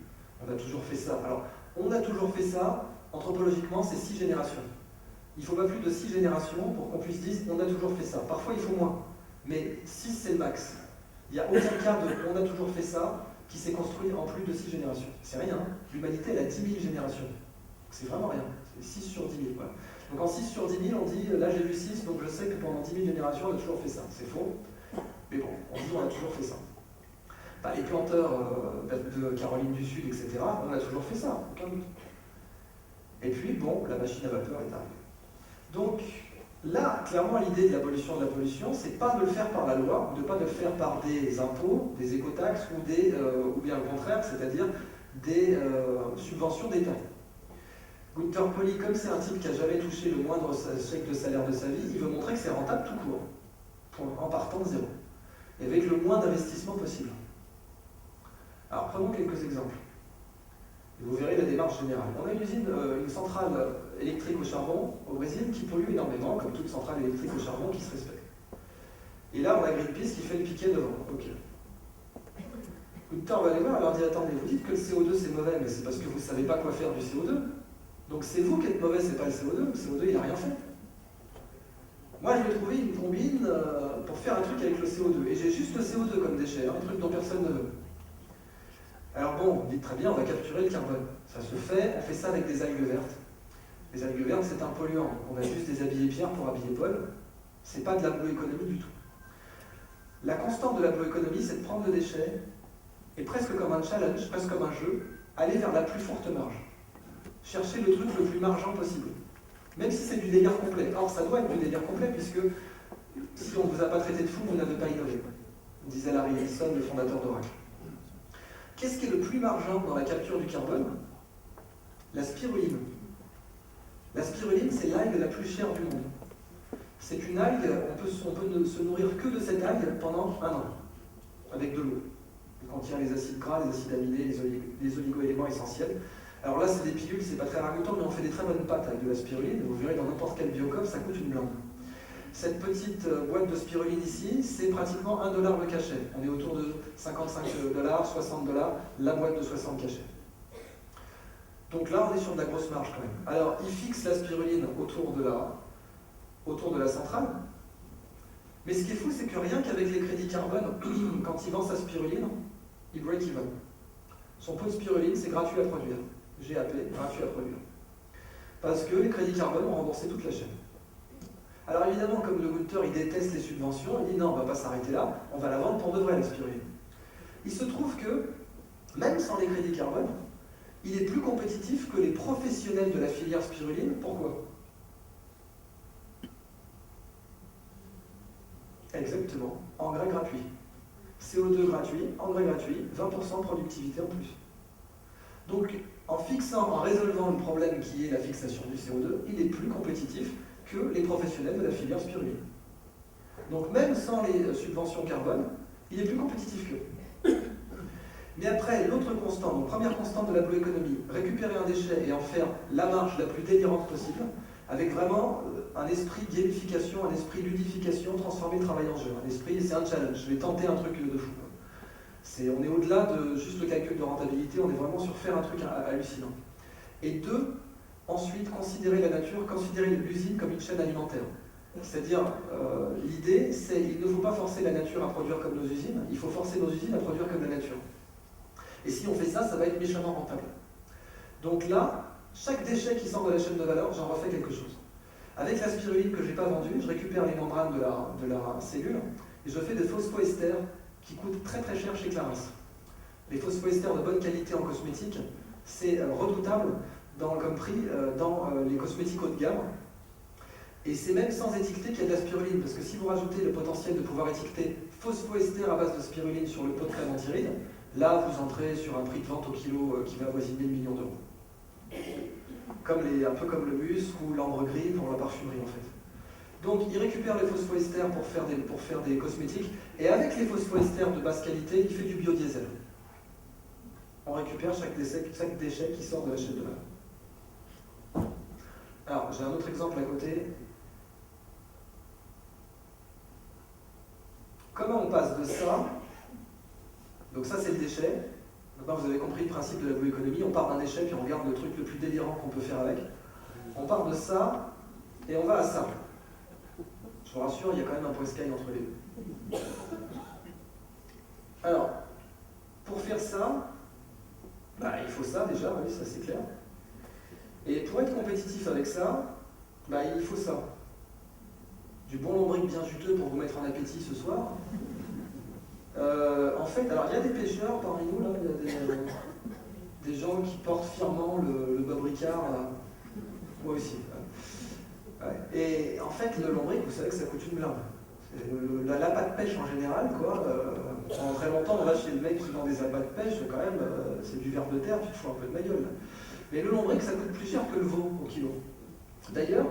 On a toujours fait ça. Alors, on a toujours fait ça, anthropologiquement, c'est 6 générations. Il ne faut pas plus de 6 générations pour qu'on puisse dire on a toujours fait ça. Parfois, il faut moins. Mais 6, c'est le max. Il n'y a aucun cas de on a toujours fait ça qui s'est construit en plus de 6 générations. C'est rien. L'humanité, elle a 10 000 générations. C'est vraiment rien. C'est 6 sur 10 000. Voilà. Donc en 6 sur 10 000, on dit là j'ai vu 6, donc je sais que pendant 10 000 générations, on a toujours fait ça. C'est faux. Mais bon, on dit on a toujours fait ça. Les planteurs de Caroline du Sud, etc., on a toujours fait ça, aucun doute. Et puis, bon, la machine à vapeur est arrivée. Donc, là, clairement, l'idée de l'abolition de la pollution, c'est pas de le faire par la loi, de pas de le faire par des impôts, des écotaxes, ou bien le contraire, c'est-à-dire des subventions d'État. Gunther Pauli, comme c'est un type qui n'a jamais touché le moindre chèque de salaire de sa vie, il veut montrer que c'est rentable tout court, en partant de zéro, et avec le moins d'investissement possible. Alors prenons quelques exemples. Vous verrez la démarche générale. On a une centrale électrique au charbon au Brésil qui pollue énormément, comme toute centrale électrique au charbon qui se respecte. Et là, on a Greenpeace qui fait le piquet devant. Ok. Gunther va aller voir, alors dit attendez, vous dites que le CO2 c'est mauvais, mais c'est parce que vous ne savez pas quoi faire du CO2. Donc c'est vous qui êtes mauvais, c'est pas le CO2. Le CO2 il n'a rien fait. Moi je vais trouver une combine pour faire un truc avec le CO2. Et j'ai juste le CO2 comme déchet, un truc dont personne ne veut. Alors bon, vous dites très bien, on va capturer le carbone. Ça se fait, on fait ça avec des algues vertes. Les algues vertes c'est un polluant. On a juste déshabillé Pierre pour habiller Paul. C'est pas de la bioéconomie du tout. La constante de la bioéconomie, c'est de prendre le déchet et presque comme un challenge, presque comme un jeu, aller vers la plus forte marge. Chercher le truc le plus margeant possible. Même si c'est du délire complet. Or, ça doit être du délire complet, puisque si on ne vous a pas traité de fou, vous n'avez pas innové, disait Larry Ellison, le fondateur d'Oracle. Qu'est-ce qui est le plus margeant dans la capture du carbone? La spiruline. La spiruline, c'est l'algue la plus chère du monde. C'est une algue, on peut ne se nourrir que de cette algue pendant 1 an, avec de l'eau. Il contient les acides gras, les acides aminés, les oligo-éléments essentiels. Alors là, c'est des pilules, c'est pas très ragoûtant, mais on fait des très bonnes pâtes avec de la spiruline. Vous verrez dans n'importe quel biocoop, ça coûte une blinde. Cette petite boîte de spiruline ici, c'est pratiquement $1 le cachet. On est autour de 55 $, 60 $, la boîte de 60 cachets. Donc là, on est sur de la grosse marge quand même. Alors, ils fixent la spiruline autour de la centrale. Mais ce qui est fou, c'est que rien qu'avec les crédits carbone, quand il vend sa spiruline, il break even. Son pot de spiruline, c'est gratuit à produire. GAP, gratuit à produire. Parce que les crédits carbone ont remboursé toute la chaîne. Alors évidemment, comme le Gunther, il déteste les subventions, il dit non, on ne va pas s'arrêter là, on va la vendre pour de vrai, la spiruline. Il se trouve que, même sans les crédits carbone, il est plus compétitif que les professionnels de la filière spiruline. Pourquoi? Exactement, engrais gratuit. CO2 gratuit, engrais gratuit, 20% de productivité en plus. Donc, en résolvant le problème qui est la fixation du CO2, il est plus compétitif que les professionnels de la filière spiruline. Donc même sans les subventions carbone, il est plus compétitif qu'eux. Mais après, l'autre constante, donc première constante de la bioéconomie, récupérer un déchet et en faire la marge la plus délirante possible, avec vraiment un esprit gamification, un esprit ludification, transformer le travail en jeu. Un esprit, c'est un challenge, je vais tenter un truc de fou. On est au-delà de juste le calcul de rentabilité, on est vraiment sur faire un truc hallucinant. Et deux, ensuite, considérer la nature, considérer l'usine comme une chaîne alimentaire. C'est-à-dire, l'idée, c'est qu'il ne faut pas forcer la nature à produire comme nos usines, il faut forcer nos usines à produire comme la nature. Et si on fait ça, ça va être méchamment rentable. Donc là, chaque déchet qui sort de la chaîne de valeur, j'en refais quelque chose. Avec la spiruline que je n'ai pas vendue, je récupère les membranes de la cellule et je fais des phosphoesters qui coûtent très très cher chez Clarins. Les phosphoesters de bonne qualité en cosmétique, c'est redoutable comme prix dans les cosmétiques haut de gamme. Et c'est même sans étiqueter qu'il y a de la spiruline, parce que si vous rajoutez le potentiel de pouvoir étiqueter phosphoester à base de spiruline sur le pot de crème anti-rides, là vous entrez sur un prix de vente au kilo qui va avoisiner le million d'euros. Un peu comme le musc ou l'ambre gris pour la parfumerie en fait. Donc il récupère les phosphoesters pour faire des cosmétiques, et avec les phosphoesters de basse qualité, il fait du biodiesel. On récupère chaque déchet qui sort de la chaîne de valeur. Alors, j'ai un autre exemple à côté. Comment on passe de ça, donc ça c'est le déchet, maintenant vous avez compris le principe de la bioéconomie, on part d'un déchet puis on regarde le truc le plus délirant qu'on peut faire avec. On part de ça et on va à ça. Je vous rassure, il y a quand même un poiscaille entre les deux. Alors, pour faire ça, il faut ça déjà, oui, ça c'est clair. Et pour être compétitif avec ça, il faut ça. Du bon lombric bien juteux pour vous mettre en appétit ce soir. En fait, alors il y a des pêcheurs parmi nous, là, il y a des gens qui portent fièrement le Bob Ricard. Moi aussi. Ouais. Et en fait, le lombric, vous savez que ça coûte une blinde. L'appât de pêche en général, quoi. Pendant très longtemps, on va chez le mec qui vend des appâts de pêche, quand même, c'est du ver de terre, tu te fous un peu de ma gueule. Mais le lombric, ça coûte plus cher que le veau au kilo. D'ailleurs,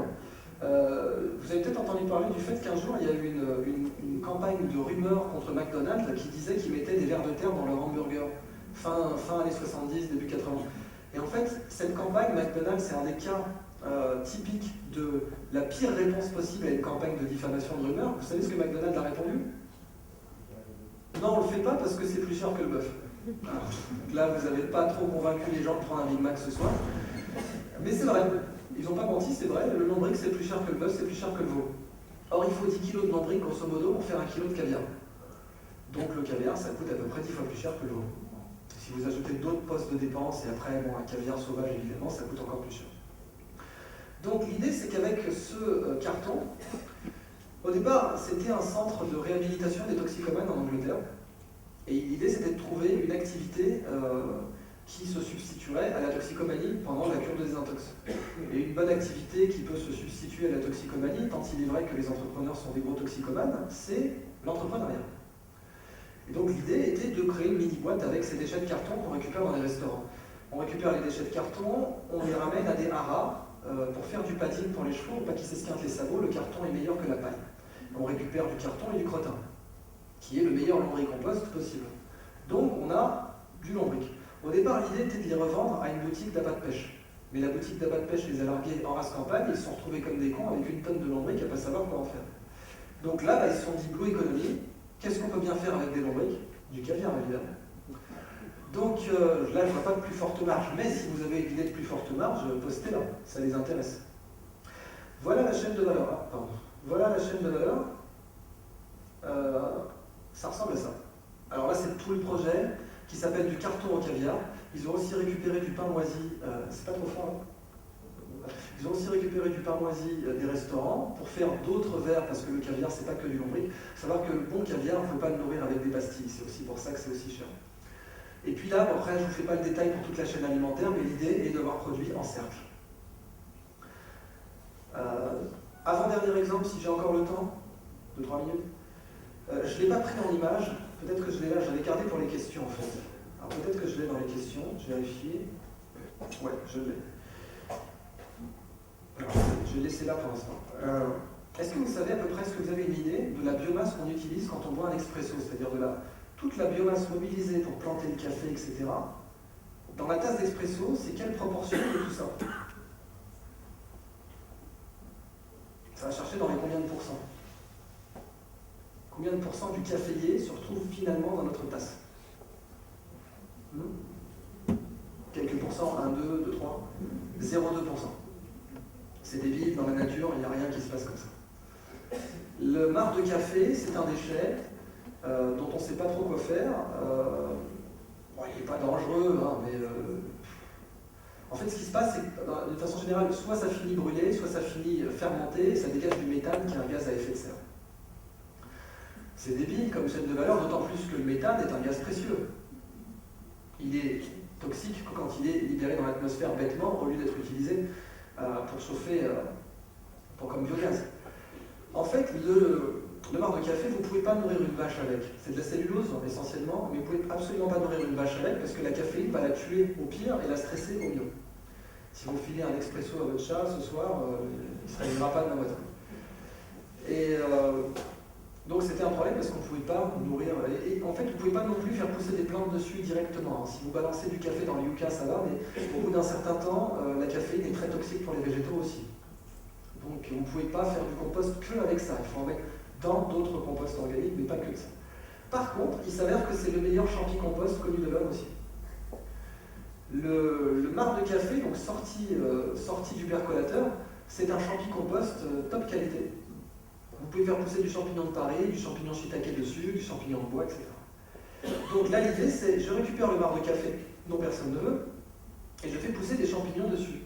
vous avez peut-être entendu parler du fait qu'un jour, il y a eu une campagne de rumeurs contre McDonald's qui disait qu'ils mettaient des vers de terre dans leur hamburger, fin années 70, début 80. Et en fait, cette campagne, McDonald's, c'est un des cas typiques de la pire réponse possible à une campagne de diffamation de rumeurs. Vous savez ce que McDonald's a répondu? Non, on le fait pas parce que c'est plus cher que le bœuf. Là, vous n'avez pas trop convaincu les gens de prendre un Big Mac ce soir. Mais c'est vrai, ils n'ont pas menti, c'est vrai, le lombric c'est plus cher que le bœuf, c'est plus cher que le veau. Or, il faut 10 kg de lombric, grosso modo, pour faire 1 kg de caviar. Donc le caviar, ça coûte à peu près 10 fois plus cher que le veau. Si vous ajoutez d'autres postes de dépenses, et après, bon, un caviar sauvage, évidemment, ça coûte encore plus cher. Donc l'idée, c'est qu'avec ce carton, au départ, c'était un centre de réhabilitation des toxicomanes en Angleterre. Et l'idée, c'était de trouver une activité qui se substituerait à la toxicomanie pendant la cure de désintox. Et une bonne activité qui peut se substituer à la toxicomanie, tant il est vrai que les entrepreneurs sont des gros toxicomanes, c'est l'entrepreneuriat. Et donc l'idée était de créer une mini-boîte avec ces déchets de carton qu'on récupère dans les restaurants. On récupère les déchets de carton, on les ramène à des haras pour faire du padding pour les chevaux, pour pas qu'ils s'esquintent les sabots, le carton est meilleur que la paille. On récupère du carton et du crottin, qui est le meilleur lombricompost possible. Donc on a du lombric. Au départ, l'idée était de les revendre à une boutique d'abat de pêche. Mais la boutique d'abat de pêche les a largués en race campagne, et ils se sont retrouvés comme des cons avec une tonne de lombric à pas savoir quoi en faire. Donc là, ils se sont dit Blue Economy, qu'est-ce qu'on peut bien faire avec des lombrics? Du caviar, évidemment. Donc là, je ne vois pas de plus forte marge, mais si vous avez une idée de plus forte marge, postez-la, ça les intéresse. Voilà la chaîne de valeur. Ah, pardon. Voilà la chaîne de valeur. Ça ressemble à ça. Alors là, c'est tout le projet qui s'appelle du carton au caviar. Ils ont aussi récupéré du pain moisi. C'est pas trop fort, hein. Ils ont aussi récupéré du pain moisi des restaurants pour faire d'autres verres, parce que le caviar, c'est pas que du lombric. Il faut savoir que le bon caviar, on ne peut pas le nourrir avec des pastilles. C'est aussi pour ça que c'est aussi cher. Et puis là, bon, après, je ne vous fais pas le détail pour toute la chaîne alimentaire, mais l'idée est de l'avoir produit en cercle. Avant-dernier exemple, si j'ai encore le temps, de 3 minutes. Je ne l'ai pas pris en image, peut-être que je l'ai là, je l'avais gardé pour les questions en fait. Alors peut-être que je l'ai dans les questions, je vérifie. Ouais, je l'ai. Je vais le laisser là pour l'instant. Est-ce que vous savez à peu près, est-ce que vous avez une idée de la biomasse qu'on utilise quand on boit un expresso, c'est-à-dire de toute la biomasse mobilisée pour planter le café, etc. Dans la tasse d'expresso, c'est quelle proportion de tout ça? Ça va chercher dans les combien de pourcents? Combien de pourcents du caféier se retrouve finalement dans notre tasse? Quelques pourcents, 1, 2, 2, 3, 0,2%. C'est débile, dans la nature, il n'y a rien qui se passe comme ça. Le marc de café, c'est un déchet dont on ne sait pas trop quoi faire. Bon, il n'est pas dangereux, hein, mais en fait, ce qui se passe, c'est que de façon générale, soit ça finit brûlé, soit ça finit fermenté, et ça dégage du méthane, qui est un gaz à effet de serre. C'est débile comme chaîne de valeur, d'autant plus que le méthane est un gaz précieux. Il est toxique quand il est libéré dans l'atmosphère bêtement, au lieu d'être utilisé pour chauffer comme biogaz. En fait, le marc de café, vous ne pouvez pas nourrir une vache avec. C'est de la cellulose essentiellement, mais vous ne pouvez absolument pas nourrir une vache avec parce que la caféine va la tuer au pire et la stresser au mieux. Si vous filez un expresso à votre chat ce soir, il ne se réveillera pas demain matin. Et donc c'était un problème parce qu'on ne pouvait pas nourrir. Et en fait, vous ne pouvez pas non plus faire pousser des plantes dessus directement. Si vous balancez du café dans le yucca, ça va, mais au bout d'un certain temps, la caféine est très toxique pour les végétaux aussi. Donc vous ne pouvez pas faire du compost que avec ça. Il faut en mettre dans d'autres composts organiques, mais pas que ça. Par contre, il s'avère que c'est le meilleur champi-compost connu de l'homme aussi. Le marc de café, donc sorti du percolateur, c'est un champi-compost top qualité. Vous pouvez faire pousser du champignon de Paris, du champignon shiitake dessus, du champignon de bois, etc. Donc là, l'idée, c'est je récupère le marc de café dont personne ne veut, et je fais pousser des champignons dessus.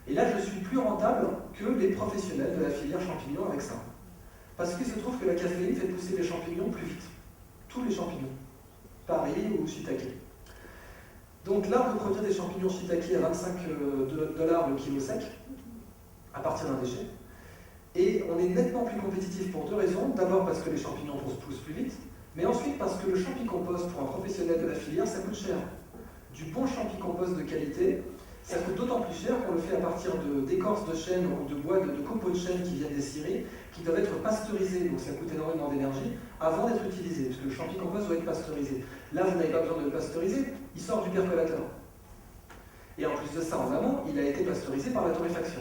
Et là, je suis plus rentable que les professionnels de la filière champignons avec ça. Parce qu'il se trouve que la caféine fait pousser les champignons plus vite. Tous les champignons. Paris ou shiitake. Donc là, on peut produire des champignons shiitake à 25 $ le kilo sec, à partir d'un déchet. Et on est nettement plus compétitif pour deux raisons. D'abord parce que les champignons poussent plus vite, mais ensuite parce que le champi-compost pour un professionnel de la filière, ça coûte cher. Du bon champi-compost de qualité, Ça coûte d'autant plus cher qu'on le fait à partir d'écorces de chêne ou de bois, de copeaux de chêne qui viennent des scieries, qui doivent être pasteurisés, donc ça coûte énormément d'énergie, avant d'être utilisé, parce que le champi compost doit être pasteurisé. Là, vous n'avez pas besoin de le pasteuriser, il sort du percolateur. Et en plus de ça, en amont, il a été pasteurisé par la torréfaction.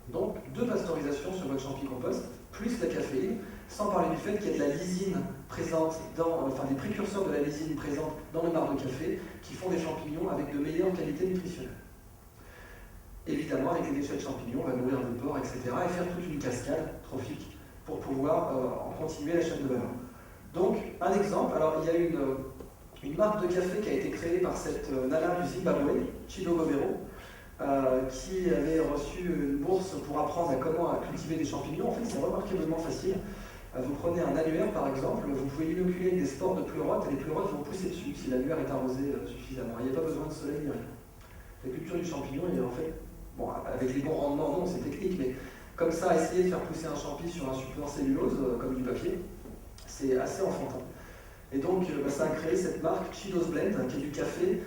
Donc, 2 pasteurisations sur votre champi compost, plus la caféine, sans parler du fait qu'il y a de la lysine présente des précurseurs de la lysine présente dans le marc de café, qui font des champignons avec de meilleures qualités nutritionnelles. Évidemment, avec les déchets de champignons, on va nourrir des porcs, etc., et faire toute une cascade trophique pour pouvoir en continuer la chaîne de valeur. Donc, un exemple, alors il y a une marque de café qui a été créée par cette nana du Zimbabwe, Chido Gobero, qui avait reçu une bourse pour apprendre à comment cultiver des champignons. En fait, c'est remarquablement facile. Vous prenez un annuaire, par exemple, vous pouvez l'inoculer avec des spores de pleurotes, et les pleurotes vont pousser dessus si l'annuaire est arrosé suffisamment. Il n'y a pas besoin de soleil ni rien. La culture du champignon, il y a en fait, bon, avec les bons rendements, non, c'est technique, mais comme ça, essayer de faire pousser un champi sur un support cellulose, comme du papier, c'est assez enfantin. Et donc, ça a créé cette marque Chido's Blend, qui est du café,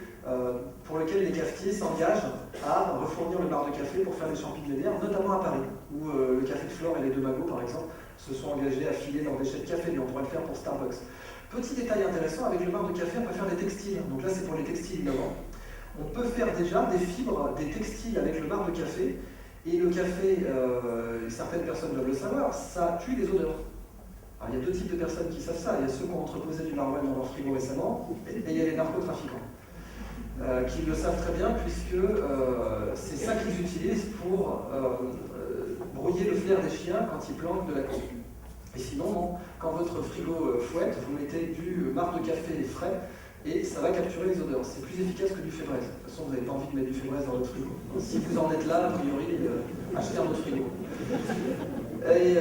pour lequel les cafetiers s'engagent à refournir le marc de café pour faire des champis glénaires, notamment à Paris, où le Café de Flore et les Deux Magots, par exemple, se sont engagés à filer leurs déchets de café, mais on pourrait le faire pour Starbucks. Petit détail intéressant, avec le marc de café, on peut faire des textiles. Donc là, c'est pour les textiles innovants. On peut faire déjà des fibres, des textiles avec le marc de café. Et le café, certaines personnes doivent le savoir, ça tue les odeurs. Alors, il y a 2 types de personnes qui savent ça. Il y a ceux qui ont entreposé du maroilles dans leur frigo récemment, et il y a les narcotrafiquants, qui le savent très bien, puisque c'est ça qu'ils utilisent pour brouiller le flair des chiens quand ils planquent de la coupe. Et sinon, non. Quand votre frigo fouette, vous mettez du marc de café frais, et ça va capturer les odeurs. C'est plus efficace que du fébraise. De toute façon, vous n'avez pas envie de mettre du fébraise dans votre frigo. Donc, si vous en êtes là, a priori, achetez un autre frigo. Et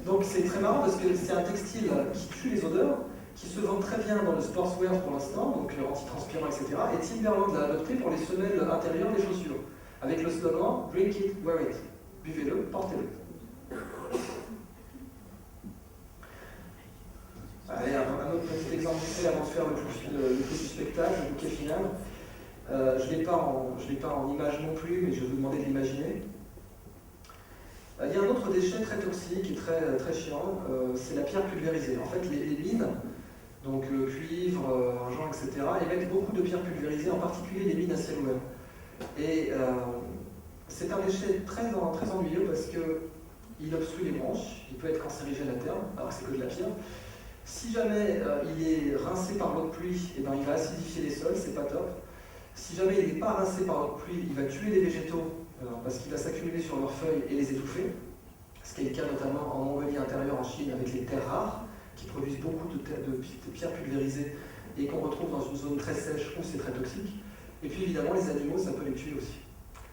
donc c'est très marrant parce que c'est un textile qui tue les odeurs, qui se vend très bien dans le sportswear pour l'instant, donc anti-transpirant, etc. Et Timberland l'a adopté pour les semelles intérieures des chaussures, avec le slogan « Drink it, wear it ». Buvez-le, portez-le. Allez, un autre petit exemple avant de faire le plus du spectacle, le bouquet final. Je ne l'ai pas en image non plus, mais je vais vous demander de l'imaginer. Il y a un autre déchet très toxique et très, très chiant, c'est la pierre pulvérisée. En fait, les mines, donc cuivre, argent, etc., émettent beaucoup de pierres pulvérisées, en particulier les mines à ciel ouvert. Et c'est un déchet très ennuyeux parce qu'il obstrue les branches, il peut être cancérigène à terme, alors que c'est que de la pierre. Si jamais il est rincé par l'eau de pluie, eh ben, il va acidifier les sols, c'est pas top. Si jamais il n'est pas rincé par l'eau de pluie, il va tuer les végétaux parce qu'il va s'accumuler sur leurs feuilles et les étouffer. Ce qui est le cas notamment en Mongolie intérieure, en Chine, avec les terres rares, qui produisent beaucoup de pierres pulvérisées et qu'on retrouve dans une zone très sèche où c'est très toxique. Et puis évidemment, les animaux, ça peut les tuer aussi.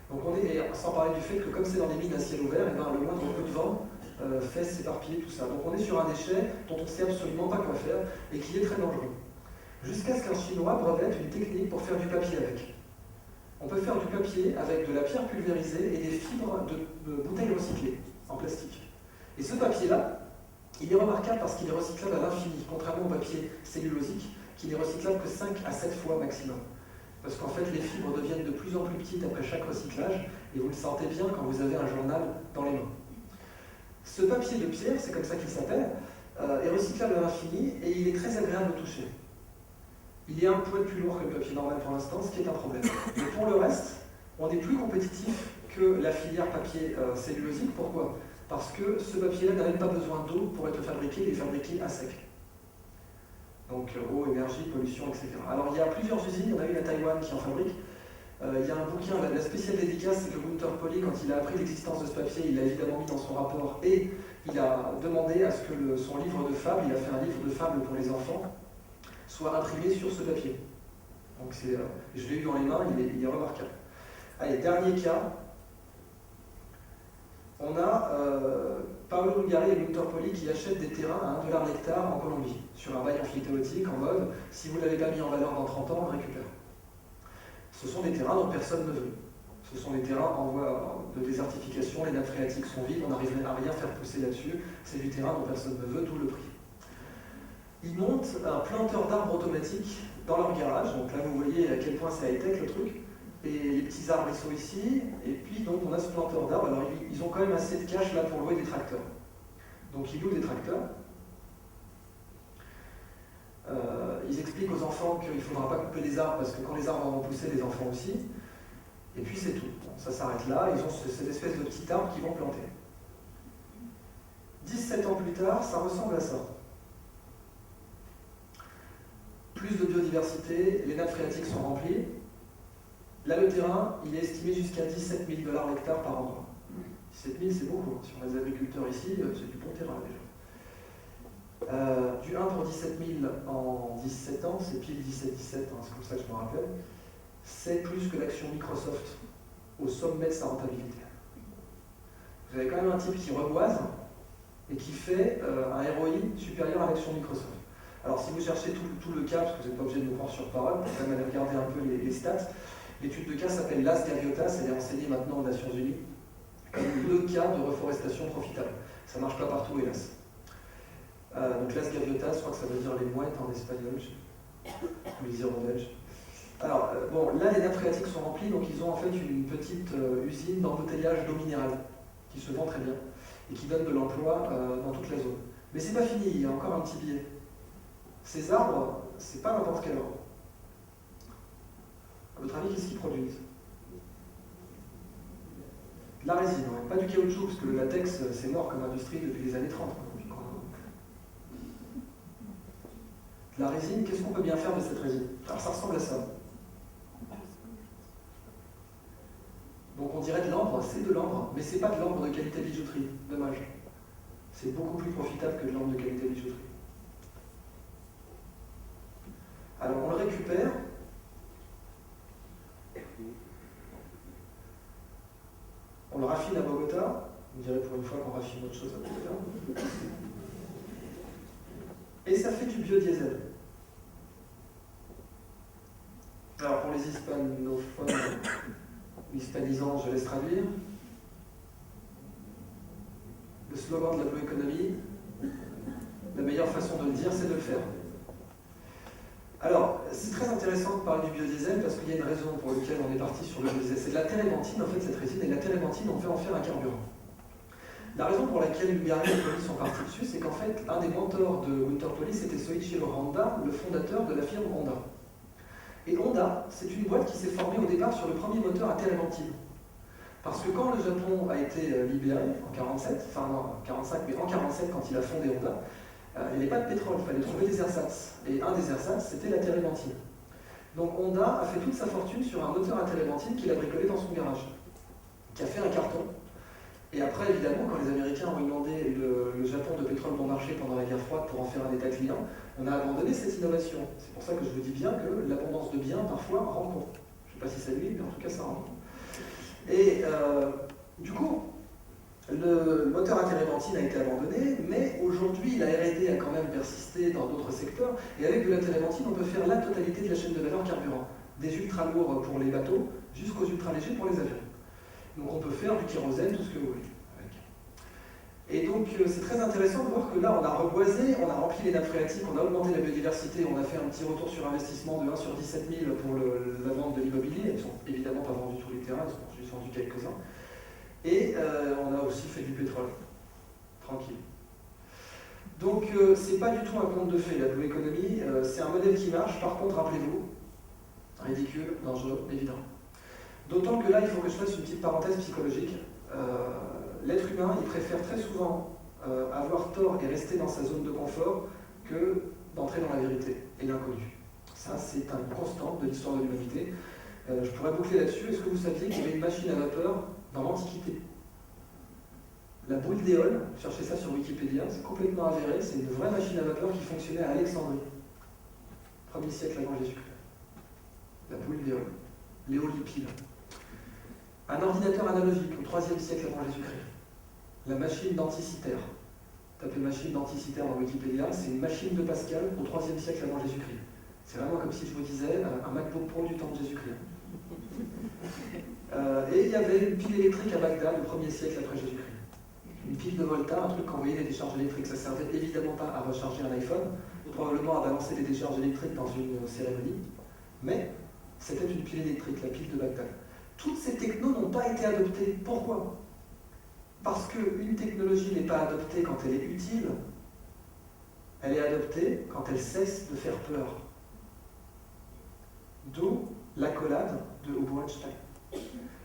Donc on est, sans parler du fait que comme c'est dans des mines à ciel ouvert, eh ben, le moindre coup de vent fait s'éparpiller tout ça. Donc on est sur un déchet dont on ne sait absolument pas quoi faire et qui est très dangereux. Jusqu'à ce qu'un Chinois brevette une technique pour faire du papier avec. On peut faire du papier avec de la pierre pulvérisée et des fibres de bouteilles recyclées en plastique. Et ce papier-là, il est remarquable parce qu'il est recyclable à l'infini, contrairement au papier cellulosique, qui n'est recyclable que 5 à 7 fois maximum. Parce qu'en fait, les fibres deviennent de plus en plus petites après chaque recyclage, et vous le sentez bien quand vous avez un journal dans les mains. Ce papier de pierre, c'est comme ça qu'il s'appelle, est recyclable à l'infini, et il est très agréable au toucher. Il est un poil plus lourd que le papier normal pour l'instant, ce qui est un problème. Mais pour le reste, on est plus compétitif que la filière papier cellulosique. Pourquoi ? Parce que ce papier-là n'a même pas besoin d'eau pour être fabriqué, il est fabriqué à sec. Donc eau, énergie, pollution, etc. Alors il y a plusieurs usines, il y en a une à Taïwan qui en fabrique. Il y a un bouquin, la spéciale dédicace, c'est que Gunther Pauli, quand il a appris l'existence de ce papier, il l'a évidemment mis dans son rapport et il a demandé à ce que son livre de fables, il a fait un livre de fables pour les enfants, soit imprimé sur ce papier. Donc je l'ai eu dans les mains, il est remarquable. Allez, dernier cas. On a Paolo Ungari et Gunther Pauli qui achètent des terrains à $1 l'hectare en Colombie, sur un bail amphithéotique en mode « si vous ne l'avez pas mis en valeur dans 30 ans, on le récupère ». Ce sont des terrains dont personne ne veut. Ce sont des terrains en voie de désertification, les nappes phréatiques sont vides, on n'arrive à rien faire pousser là-dessus, c'est du terrain dont personne ne veut, d'où le prix. Ils montent un planteur d'arbres automatique dans leur garage, donc là vous voyez à quel point c'est high-tech le truc. et les petits arbres ils sont ici, et puis donc on a ce planteur d'arbres. Alors ils ont quand même assez de cash là pour louer des tracteurs. Donc ils louent des tracteurs. Ils expliquent aux enfants qu'il ne faudra pas couper les arbres parce que quand les arbres vont pousser, les enfants aussi. Et puis c'est tout. Bon, ça s'arrête là. Ils ont cette espèce de petit arbre qu'ils vont planter. 17 ans plus tard, ça ressemble à ça. Plus de biodiversité, les nappes phréatiques sont remplies. Là, le terrain, il est estimé jusqu'à 17 000 $ l'hectare par endroit. 17 000, c'est beaucoup. Si on a des agriculteurs ici, c'est du bon terrain déjà. Du 1 pour 17 000 en 17 ans, c'est pile 17-17, hein, c'est comme ça que je me rappelle. C'est plus que l'action Microsoft au sommet de sa rentabilité. Vous avez quand même un type qui reboise et qui fait un ROI supérieur à l'action Microsoft. Alors si vous cherchez tout le cas, parce que vous n'êtes pas obligé de nous prendre sur parole, vous pouvez même aller regarder un peu les stats, l'étude de cas s'appelle Las Gaviotas, elle est enseignée maintenant aux Nations Unies, comme le cas de reforestation profitable. Ça ne marche pas partout, hélas. Donc Las Gaviotas, je crois que ça veut dire les mouettes en espagnol, ou les hirondelles. Alors, bon, là les nappes phréatiques sont remplies, donc ils ont en fait une petite usine d'embouteillage d'eau minérale, qui se vend très bien, et qui donne de l'emploi dans toute la zone. Mais c'est pas fini, il y a encore un petit biais. Ces arbres, c'est pas n'importe quel arbre. À votre avis, qu'est-ce qu'ils produisent? De la résine, ouais. Pas du caoutchouc, parce que le latex, c'est mort comme industrie depuis les années 30. De la résine, qu'est-ce qu'on peut bien faire de cette résine? Alors ça ressemble à ça. Donc on dirait de l'ambre, c'est de l'ambre, mais c'est pas de l'ambre de qualité bijouterie, dommage. C'est beaucoup plus profitable que de l'ambre de qualité bijouterie. Alors on le récupère, on le raffine à Bogota, on dirait pour une fois qu'on raffine autre chose à Bogota, et ça fait du biodiesel. Alors pour les hispanophones, hispanisants, je laisse traduire. Le slogan de la Blue Economy, la meilleure façon de le dire, c'est de le faire. Alors, c'est très intéressant de parler du biodiesel parce qu'il y a une raison pour laquelle on est parti sur le biodiesel. C'est de la térébenthine, en fait, cette résine, et la térébenthine, on peut en faire un carburant. La raison pour laquelle Lumbiari et Poly sont partis dessus, c'est qu'en fait, un des mentors de Winter Poly, c'était Soichiro Honda, le fondateur de la firme Honda. Et Honda, c'est une boîte qui s'est formée au départ sur le premier moteur à térébenthine. Parce que quand le Japon a été libéré, en 47, enfin non, en 45, mais en 47, quand il a fondé Honda, il n'y avait pas de pétrole, il fallait trouver des ersatz. Et un des ersatz, c'était la térébenthine. Donc Honda a fait toute sa fortune sur un moteur à térébenthine qu'il a bricolé dans son garage, qui a fait un carton. Et après, évidemment, quand les Américains ont inondé le Japon de pétrole bon marché pendant la guerre froide pour en faire un état client, on a abandonné cette innovation. C'est pour ça que je vous dis bien que l'abondance de biens, parfois, rend compte. Je ne sais pas si c'est lui, mais en tout cas, ça rend compte. Et du coup, le moteur à térébenthine a été abandonné, mais aujourd'hui, la R&D a quand même persisté dans d'autres secteurs, et avec de la térébenthine, on peut faire la totalité de la chaîne de valeur carburant, des ultra lourds pour les bateaux jusqu'aux ultra légers pour les avions. Donc on peut faire du kérosène, tout ce que vous voulez. Et donc c'est très intéressant de voir que là, on a reboisé, on a rempli les nappes phréatiques, on a augmenté la biodiversité, on a fait un petit retour sur investissement de 1 sur 17 000 pour la vente de l'immobilier. Ils ne sont évidemment pas vendus tous les terrains, ils ont juste vendu quelques-uns. Et on a aussi fait du pétrole. Tranquille. Donc c'est pas du tout un conte de fées, la Blue Economy, c'est un modèle qui marche. Par contre, rappelez-vous, ridicule, dangereux, évident. D'autant que là, il faut que je fasse une petite parenthèse psychologique. L'être humain, il préfère très souvent avoir tort et rester dans sa zone de confort que d'entrer dans la vérité et l'inconnu. Ça, c'est une constante de l'histoire de l'humanité. Je pourrais boucler là-dessus. Est-ce que vous saviez qu'il y avait une machine à vapeur dans l'Antiquité? La boule d'éole, cherchez ça sur Wikipédia, c'est complètement avéré, c'est une vraie machine à vapeur qui fonctionnait à Alexandrie, 1er siècle avant Jésus-Christ. La boule d'éole, l'éolipile. Un ordinateur analogique au 3e siècle avant Jésus-Christ. La machine d'Anticitaire. Tapez machine d'Anticitaire dans Wikipédia, c'est une machine de Pascal au 3e siècle avant Jésus-Christ. C'est vraiment comme si je vous disais un MacBook Pro du temps de Jésus-Christ. Et il y avait une pile électrique à Bagdad au 1er siècle après Jésus-Christ. Une pile de Volta, un truc qui envoyait des décharges électriques. Ça ne servait évidemment pas à recharger un iPhone, probablement à balancer des décharges électriques dans une cérémonie, mais c'était une pile électrique, la pile de Bagdad. Toutes ces technos n'ont pas été adoptées. Pourquoi? Parce qu'une technologie n'est pas adoptée quand elle est utile, elle est adoptée quand elle cesse de faire peur. D'où l'accolade de Hugo Einstein.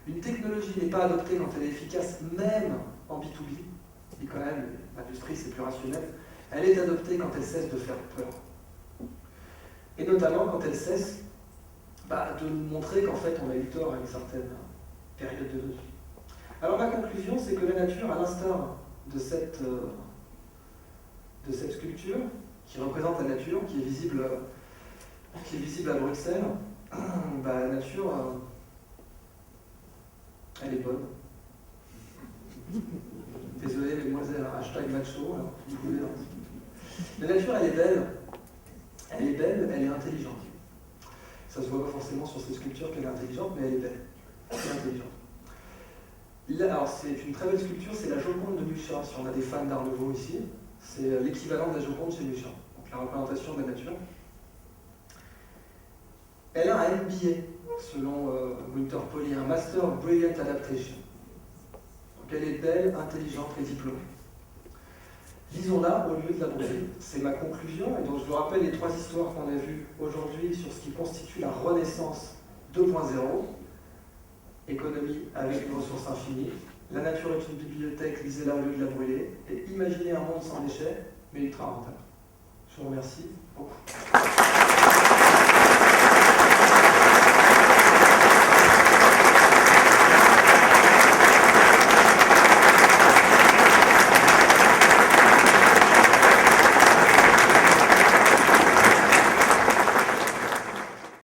Une technologie n'est pas adoptée quand elle est efficace, même en B2B, et quand même, l'industrie c'est plus rationnel, elle est adoptée quand elle cesse de faire peur. Et notamment quand elle cesse de nous montrer qu'en fait on a eu tort à une certaine période de notre vie. Alors ma conclusion, c'est que la nature, à l'instar de cette sculpture, qui représente la nature, qui est visible à Bruxelles, la nature, elle est bonne. Désolé mesdemoiselles, hashtag macho, alors, vous voulez, la nature, elle est belle, elle est intelligente. Ça se voit pas forcément sur ces sculptures qu'elle est intelligente, mais elle est belle, elle est intelligente. Là, alors c'est une très belle sculpture, c'est la Joconde de Mucha, si on a des fans d'Art Nouveau ici, c'est l'équivalent de la Joconde chez Mucha, donc la représentation de la nature. Elle a un MBA, selon Winter Polly, un Master of Brilliant Adaptation. Donc elle est belle, intelligente et diplômée. Lisons-la au lieu de la brûler. C'est ma conclusion, et donc je vous rappelle les 3 histoires qu'on a vues aujourd'hui sur ce qui constitue la Renaissance 2.0. Économie avec une ressource infinie. La nature est une bibliothèque, lisez-la au lieu de la brûler. Et imaginez un monde sans déchets, mais ultra rentable. Je vous remercie beaucoup.